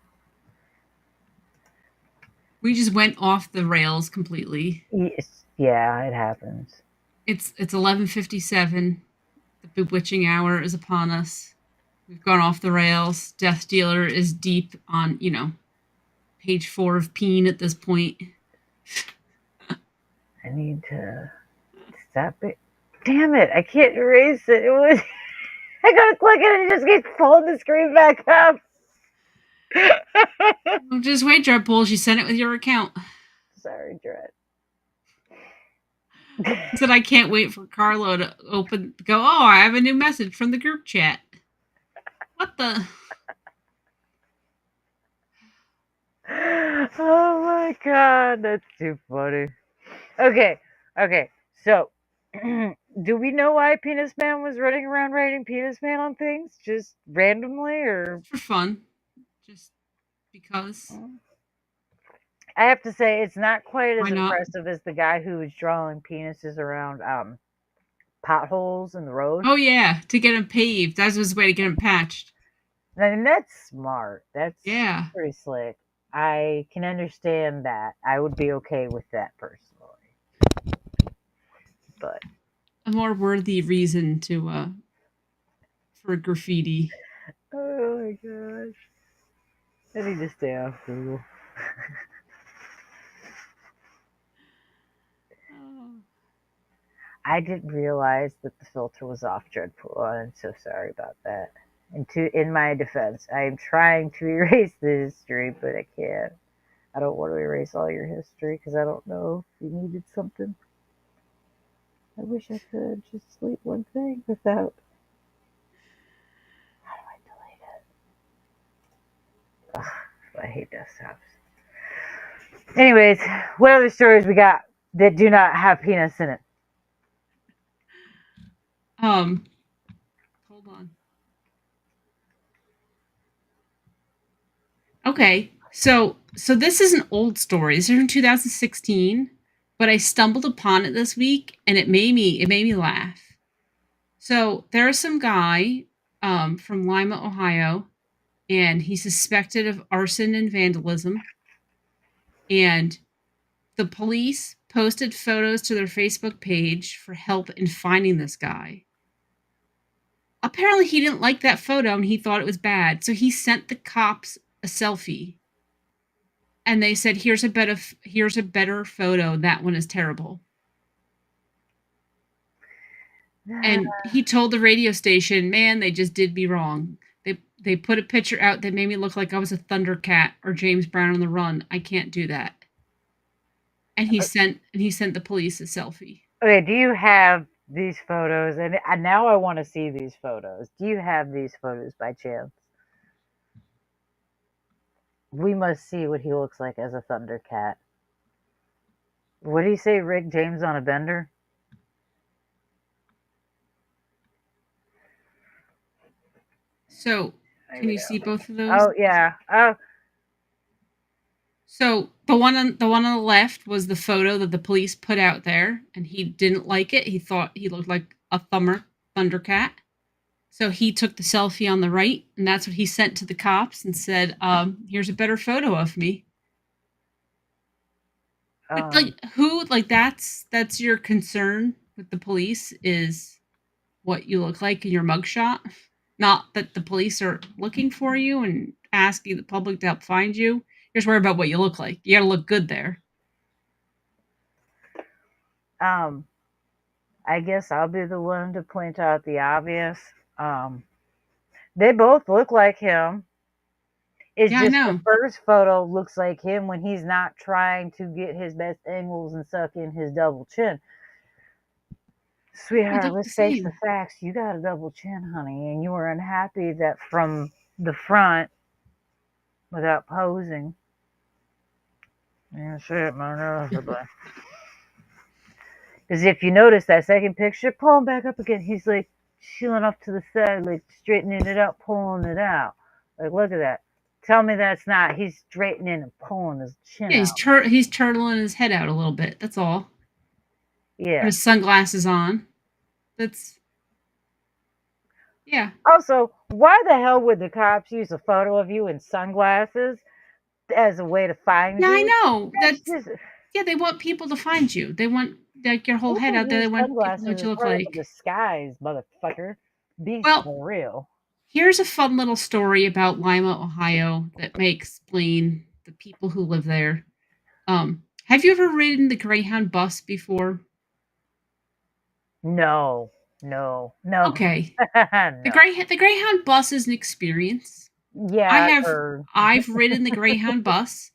We just went off the rails completely.
Yes, yeah, it happens.
It's 11:57. The bewitching hour is upon us. We've gone off the rails. Death Dealer is deep on, page 4 of Peen at this point.
I need to stop it. Damn it! I can't erase it. It was. I gotta click it and it just keeps pulling the screen back up.
Just wait, Dreadpool. She sent it with your account.
Sorry, Dread.
Said I can't wait for Carlo to go, oh, I have a new message from the group chat. What the?
Oh my god, that's too funny. Okay, so do we know why Penis Man was running around writing Penis Man on things? Just randomly, or
for fun? Just because?
I have to say, it's not quite as
Why not?
impressive as the guy who was drawing penises around potholes in the road.
Oh yeah, to get them paved. That was his way to get them patched.
I mean, that's smart. That's
pretty
slick. I can understand that. I would be okay with that personally. But
a more worthy reason to for graffiti.
Oh my gosh. I need to stay off Google. I didn't realize that the filter was off, Dreadpool. I'm so sorry about that. And in my defense, I am trying to erase the history, but I can't. I don't want to erase all your history because I don't know if you needed something. I wish I could just delete one thing without. How do I delete it? Ugh, I hate desktops. Anyways, what other stories we got that do not have penis in it?
Hold on. Okay, so this is an old story. This is from 2016, but I stumbled upon it this week, and it made me laugh. So there's some guy from Lima, Ohio, and he's suspected of arson and vandalism. And the police posted photos to their Facebook page for help in finding this guy. Apparently, he didn't like that photo and he thought it was bad, so he sent the cops a selfie. And they said, "Here's a better photo. That one is terrible." And he told the radio station, "Man, they just did me wrong. They put a picture out that made me look like I was a Thundercat or James Brown on the Run. I can't do that." And he sent the police a selfie.
Okay, do you have these photos? And now I want to see these photos. Do you have these photos by chance? We must see what he looks like as a Thundercat. What did he say, Rick James on a bender?
So, can you see both of those?
Oh, yeah. Oh.
So, the one on the left was the photo that the police put out there, and he didn't like it. He thought he looked like a Thundercat. So he took the selfie on the right, and that's what he sent to the cops and said, "Here's a better photo of me." That's your concern with the police, is what you look like in your mugshot, not that the police are looking for you and asking the public to help find you. You're just worried about what you look like. You gotta look good there.
I guess I'll be the one to point out the obvious. They both look like him. It's
Yeah, I
just the
know.
first photo looks like him when he's not trying to get his best angles and suck in his double chin.
They
Sweetheart,
look the
let's face the
same.
facts. You got a double chin, honey, and you were unhappy that from the front, without posing. Yeah, shit, my nose. Because if you notice that second picture, pull him back up again. He's like chilling off to the side, like straightening it up, pulling it out. Like, look at that. Tell me that's not. He's straightening and pulling his chin
Yeah,
out.
he's turtling his head out a little bit. That's all. Put
Yeah.
his sunglasses on. That's yeah.
Also, why the hell would the cops use a photo of you in sunglasses as a way to find
Yeah, I
you?
know.
That's
That's
just
yeah, they want people to find you. They want like your whole head
people
out there. They
use
want people to know
sunglasses
what you
as
look
part of a
like.
disguise, motherfucker. Be
Well,
for real.
here's a fun little story about Lima, Ohio that may explain the people who live there. Have you ever ridden the Greyhound bus before?
No, no, no,
Okay.
no.
The Greyhound bus is an experience. I
Yeah, I've
have
heard.
I've ridden the Greyhound bus.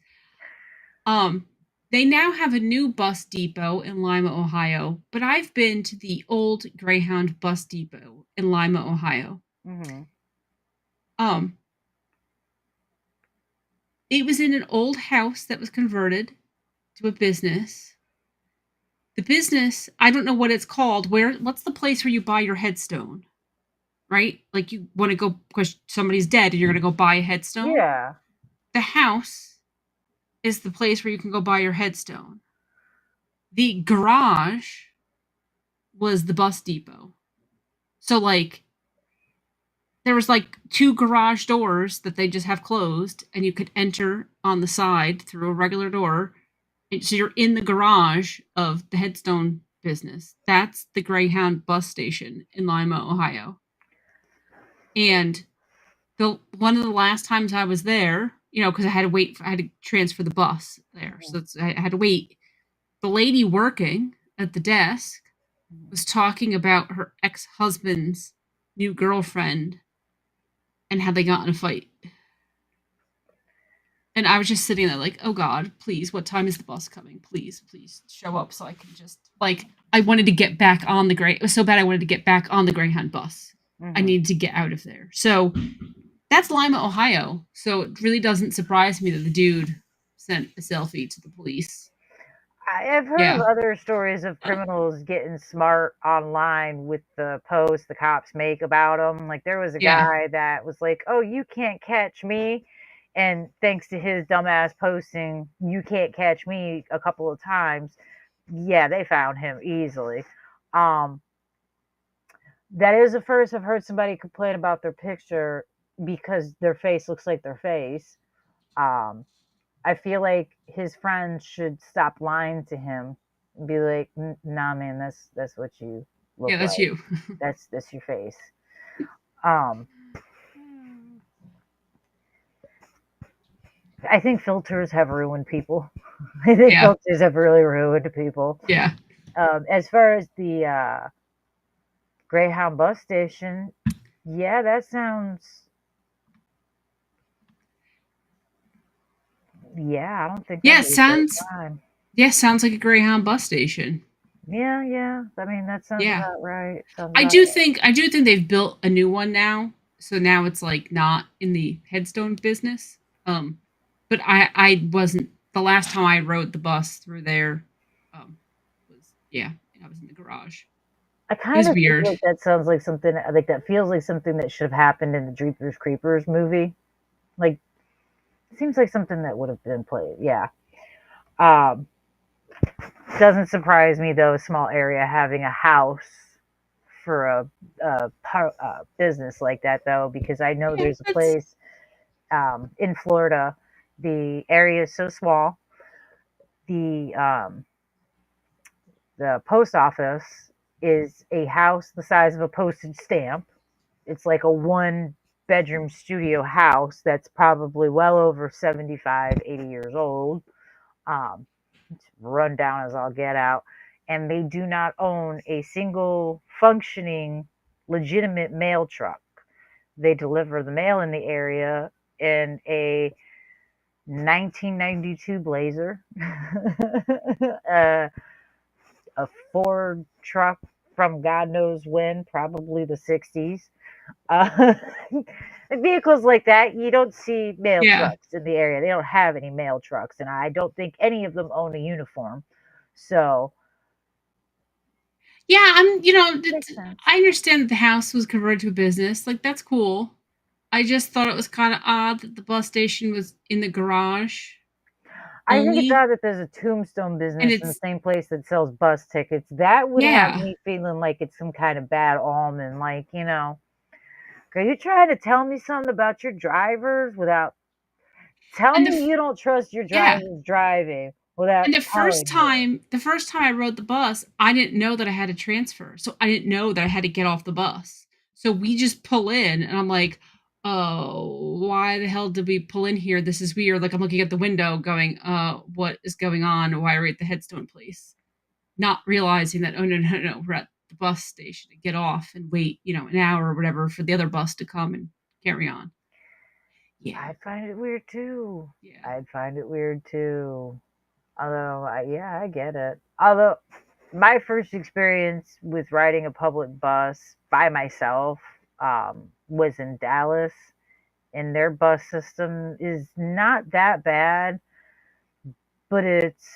They now have a new bus depot in Lima, Ohio, but I've been to the old Greyhound bus depot in Lima, Ohio.
Mm-hmm.
Um, it was in an old house that was converted to a business. The business, I don't know what it's called. What's the place where you buy your headstone? Right? Like you want to go because somebody's dead and you're going to go buy a headstone.
Yeah.
The house is the place where you can go buy your headstone. The garage was the bus depot. So like there was like two garage doors that they just have closed and you could enter on the side through a regular door. And so you're in the garage of the headstone business. That's the Greyhound bus station in Lima, Ohio. And the one of the last times I was there, because I had to transfer the bus there. So I had to wait. The lady working at the desk was talking about her ex-husband's new girlfriend and how they got in a fight. And I was just sitting there like, oh God, please, what time is the bus coming? Please, please show up so I can just I wanted to get back on it was so bad I wanted to get back on the Greyhound bus. I needed to get out of there. So that's Lima, Ohio. So it really doesn't surprise me that the dude sent a selfie to the police.
I've heard of other stories of criminals getting smart online with the posts the cops make about them. Like there was a guy that was like, "Oh, you can't catch me," and thanks to his dumbass posting, "You can't catch me" a couple of times, yeah, they found him easily. That is the first I've heard somebody complain about their picture because their face looks like their face. I feel like his friends should stop lying to him and be like, "Nah, man, that's what you look like.
That's you.
That's your face." I think filters have ruined people. I think filters have really ruined people.
Yeah.
As far as the Greyhound bus station, yeah, that sounds. Yeah, I don't think.
Yeah, sounds like a Greyhound bus station.
Yeah. I mean, that sounds about right.
I do think they've built a new one now, so now it's like not in the headstone business. But I wasn't the last time I rode the bus through there. I was in the garage.
I kind of feel like that sounds like something like that feels like something that should have happened in the Jeepers Creepers movie. Like, it seems like something that would have been played. Yeah. Doesn't surprise me though. A small area having a house for a business like that though, because I know there's a place in Florida. The area is so small. The post office is a house the size of a postage stamp. It's like a one bedroom studio house that's probably well over 75, 80 years old. It's run down as I'll get out. And they do not own a single functioning, legitimate mail truck. They deliver the mail in the area in a 1992 Blazer, a Ford truck from God knows when, probably the 60s. Uh, vehicles like that, you don't see mail
Yeah.
trucks in the area. They don't have any mail trucks, and I don't think any of them own a uniform. So,
Yeah,
makes sense.
I understand that the house was converted to a business. Like, that's cool. I just thought it was kind of odd that the bus station was in the garage
I think it's
only.
odd that there's a tombstone
And
business in the
it's,
same place that sells bus tickets. That would have
yeah.
me feeling like it's some kind of bad omen. Like, are you trying to tell me something about your drivers without tell
And
me you don't trust your
yeah.
drivers driving without
And
telling me?
the first time I rode the bus, I didn't know that I had to transfer. So I didn't know that I had to get off the bus. So we just pull in and I'm like, "Oh, why the hell did we pull in here? This is weird." Like I'm looking at the window going, what is going on? Why are we at the headstone place?" Not realizing that, oh no, we're at the bus station to get off and wait, an hour or whatever for the other bus to come and carry on. Yeah.
I'd find it weird too.
Yeah.
I'd find it weird too. Although, yeah, I get it. Although, my first experience with riding a public bus by myself was in Dallas, and their bus system is not that bad, but it's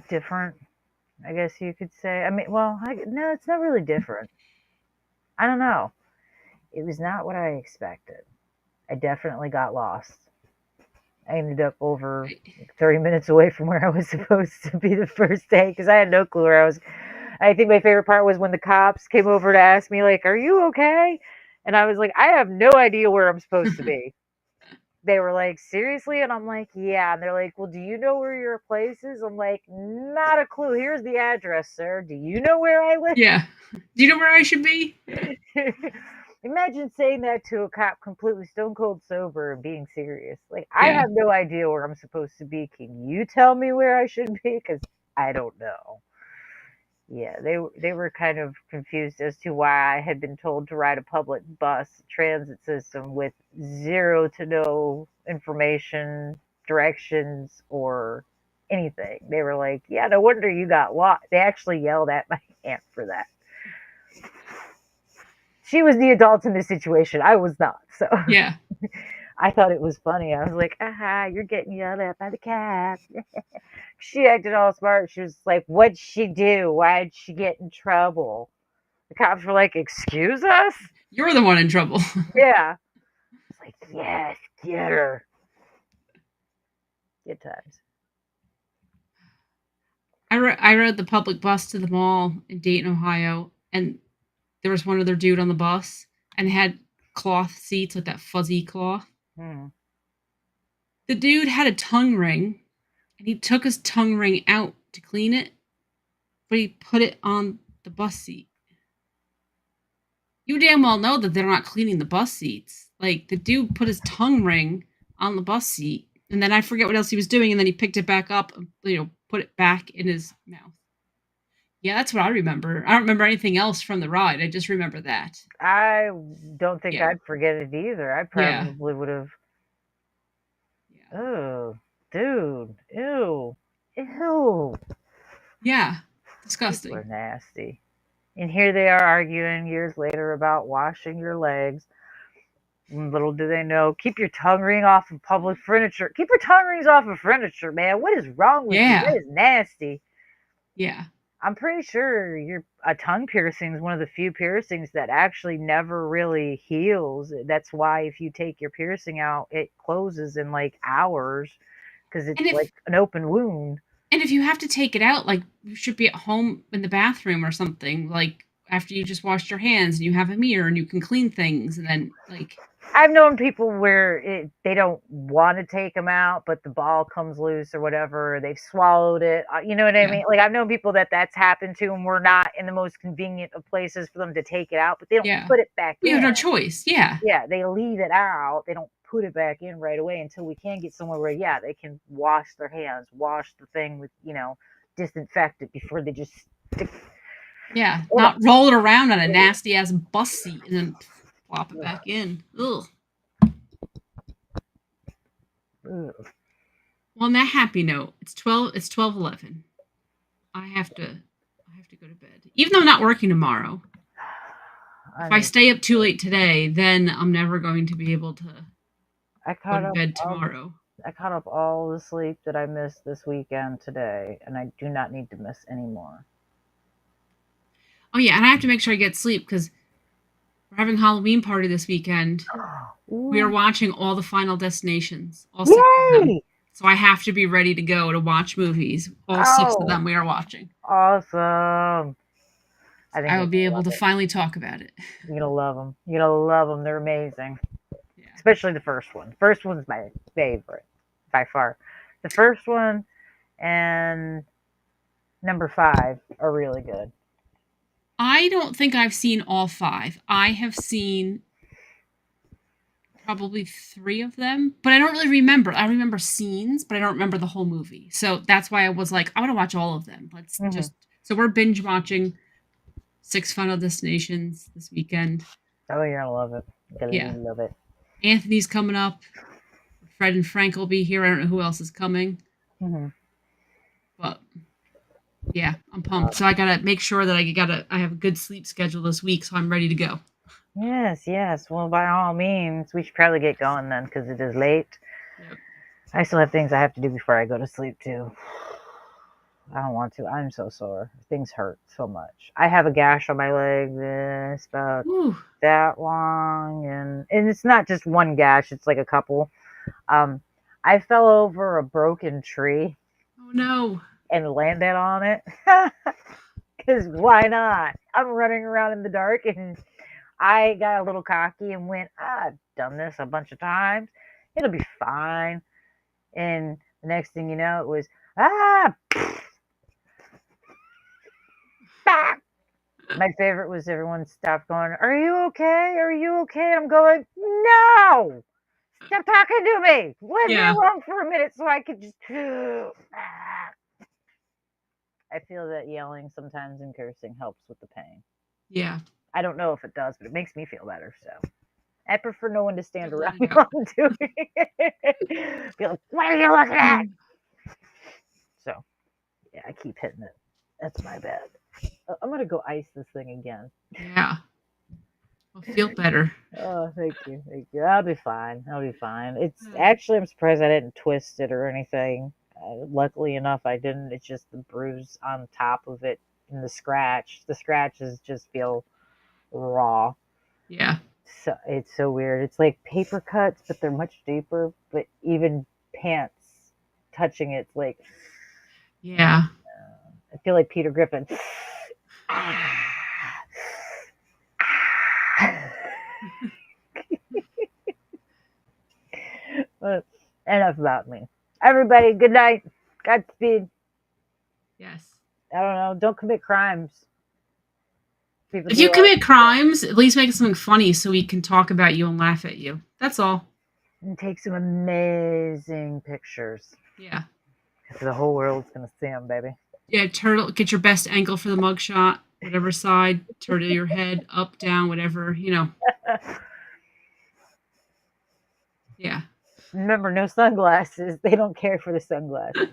different, I guess you could say. I mean, well, no, it's not really different. I don't know. It was not what I expected. I definitely got lost. I ended up over
Right.
30 minutes away from where I was supposed to be the first day because I had no clue where I was. I think my favorite part was when the cops came over to ask me, like, "Are you okay?" And I was like, "I have no idea where I'm supposed to be." They were like, "Seriously?" And I'm like, "Yeah." And they're like, "Well, do you know where your place is?" I'm like, "Not a clue. Here's the address, sir. Do you know where I live?"
Yeah. Do you know where I should be?
Imagine saying that to a cop completely stone cold sober and being serious. Like, I
Yeah.
have no idea where I'm supposed to be. Can you tell me where I should be? Because I don't know. Yeah, they were kind of confused as to why I had been told to ride a public bus transit system with zero to no information, directions, or anything. They were like, "Yeah, no wonder you got lost." They actually yelled at my aunt for that. She was the adult in the situation. I was not. So
Yeah.
I thought it was funny. I was like, aha, you're getting yelled at by the cop. She acted all smart. She was like, what'd she do? Why'd she get in trouble? The cops were like, excuse us?
You're the one in trouble.
Yeah. It's like, yes, get her. Good times.
I rode the public bus to the mall in Dayton, Ohio, and there was one other dude on the bus and it had cloth seats, like that fuzzy cloth.
Hmm.
The dude had a tongue ring, and he took his tongue ring out to clean it, but he put it on the bus seat. You damn well know that they're not cleaning the bus seats. Like, the dude put his tongue ring on the bus seat, and then I forget what else he was doing, and then he picked it back up and, put it back in his mouth. Yeah, that's what I remember. I don't remember anything else from the ride. I just remember that.
I don't think
Yeah.
I'd forget it either. I
Yeah.
probably would have.
Yeah.
Oh, dude. Ew. Ew.
Yeah.
People are
Disgusting.
nasty. And here they are arguing years later about washing your legs. Little do they know, keep your tongue ring off of public furniture. Keep your tongue rings off of furniture, man. What is wrong with you?
Yeah.
That is nasty.
Yeah.
I'm pretty sure a tongue piercing is one of the few piercings that actually never really heals. That's why if you take your piercing out, it closes in like hours because
And
it's like
if
an open wound.
and if you have to take it out, like, you should be at home in the bathroom or something, like, after you just washed your hands and you have a mirror and you can clean things and then
I've known people where they don't want to take them out, but the ball comes loose or whatever, or they've swallowed it. You know what I mean? Like, I've known people that's happened to, and we're not in the most convenient of places for them to take it out, but they don't put it back in.
We have no choice. Yeah.
Yeah, they leave it out. They don't put it back in right away until we can get somewhere where, they can wash their hands, wash the thing with, disinfect it before they just stick.
Yeah, not roll it around on a nasty ass bus seat and then plop it back in. Ugh. Well, on that happy note, it's 12:11. I have to go to bed. Even though I'm not working tomorrow. If I stay up too late today, then I'm never going to be able to go to bed tomorrow.
I caught up all the sleep that I missed this weekend today, and I do not need to miss any more.
Oh yeah, and I have to make sure I get sleep because we're having a Halloween party this weekend. We are watching all the Final Destinations, all 6 of them. So I have to be ready to go to watch movies. All 6 of them we are watching.
Awesome.
I will be able to finally talk about it.
You're gonna love them. You're gonna love them. They're amazing. Yeah. Especially the first one. First one's my favorite by far. The first one and number 5 are really good.
I don't think I've seen all 5. I have seen probably 3 of them, but I don't really remember. I remember scenes, but I don't remember the whole movie. So that's why I was like, I want to watch all of them. Let's just. So we're binge watching 6 Final Destinations this weekend.
Oh, you're gonna love it. You're gonna love it.
Anthony's coming up. Fred and Frank will be here. I don't know who else is coming. But yeah, I'm pumped. So I gotta make sure that I have a good sleep schedule this week, so I'm ready to go.
Yes. Well, by all means, we should probably get going then, because it is late.
Yep.
I still have things I have to do before I go to sleep too. I don't want to. I'm so sore. Things hurt so much. I have a gash on my leg that's about that long, and it's not just one gash. It's like a couple. I fell over a broken tree.
Oh no.
And landed on it. Because why not? I'm running around in the dark, and I got a little cocky and went, I've done this a bunch of times. It'll be fine. And the next thing you know, it was, My favorite was everyone stopped going, are you okay? Are you okay? And I'm going, no! Stop talking to me! Leave me alone for a minute so I could just... I feel that yelling sometimes and cursing helps with the pain.
Yeah.
I don't know if it does, but it makes me feel better, so. I prefer no one to stand around me while I'm doing it. Be like, what are you looking at? So, yeah, I keep hitting it. That's my bad. I'm going to go ice this thing again.
Yeah. I'll feel better.
Oh, thank you. I'll be fine. It's actually, I'm surprised I didn't twist it or anything. Luckily enough, I didn't. It's just the bruise on top of it and the scratch. The scratches just feel raw.
Yeah.
So it's so weird. It's like paper cuts, but they're much deeper. But even pants touching it's like.
Yeah.
I feel like Peter Griffin. But enough about me. Everybody, good night. Godspeed.
Yes.
I don't know. Don't commit crimes.
If you commit crimes, at least make something funny so we can talk about you and laugh at you. That's all.
And take some amazing pictures.
Yeah.
The whole world's going to see them, baby.
Yeah, turtle. Get your best angle for the mugshot. Whatever side. Turtle your head. Up, down, whatever. Yeah.
Remember, no sunglasses. They don't care for the sunglasses.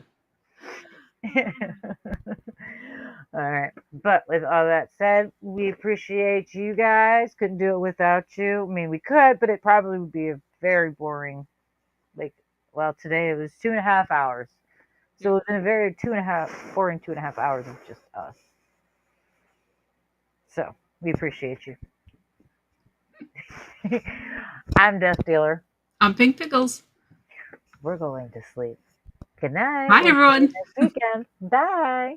All right. But with all that said, we appreciate you guys. Couldn't do it without you. I mean, we could, but it probably would be a very boring, today it was 2.5 hours. So it was a very boring 2.5 hours of just us. So we appreciate you. I'm Death Dealer.
I'm Pink Pickles.
We're going to sleep. Good night.
Bye, everyone.
Next weekend. Bye.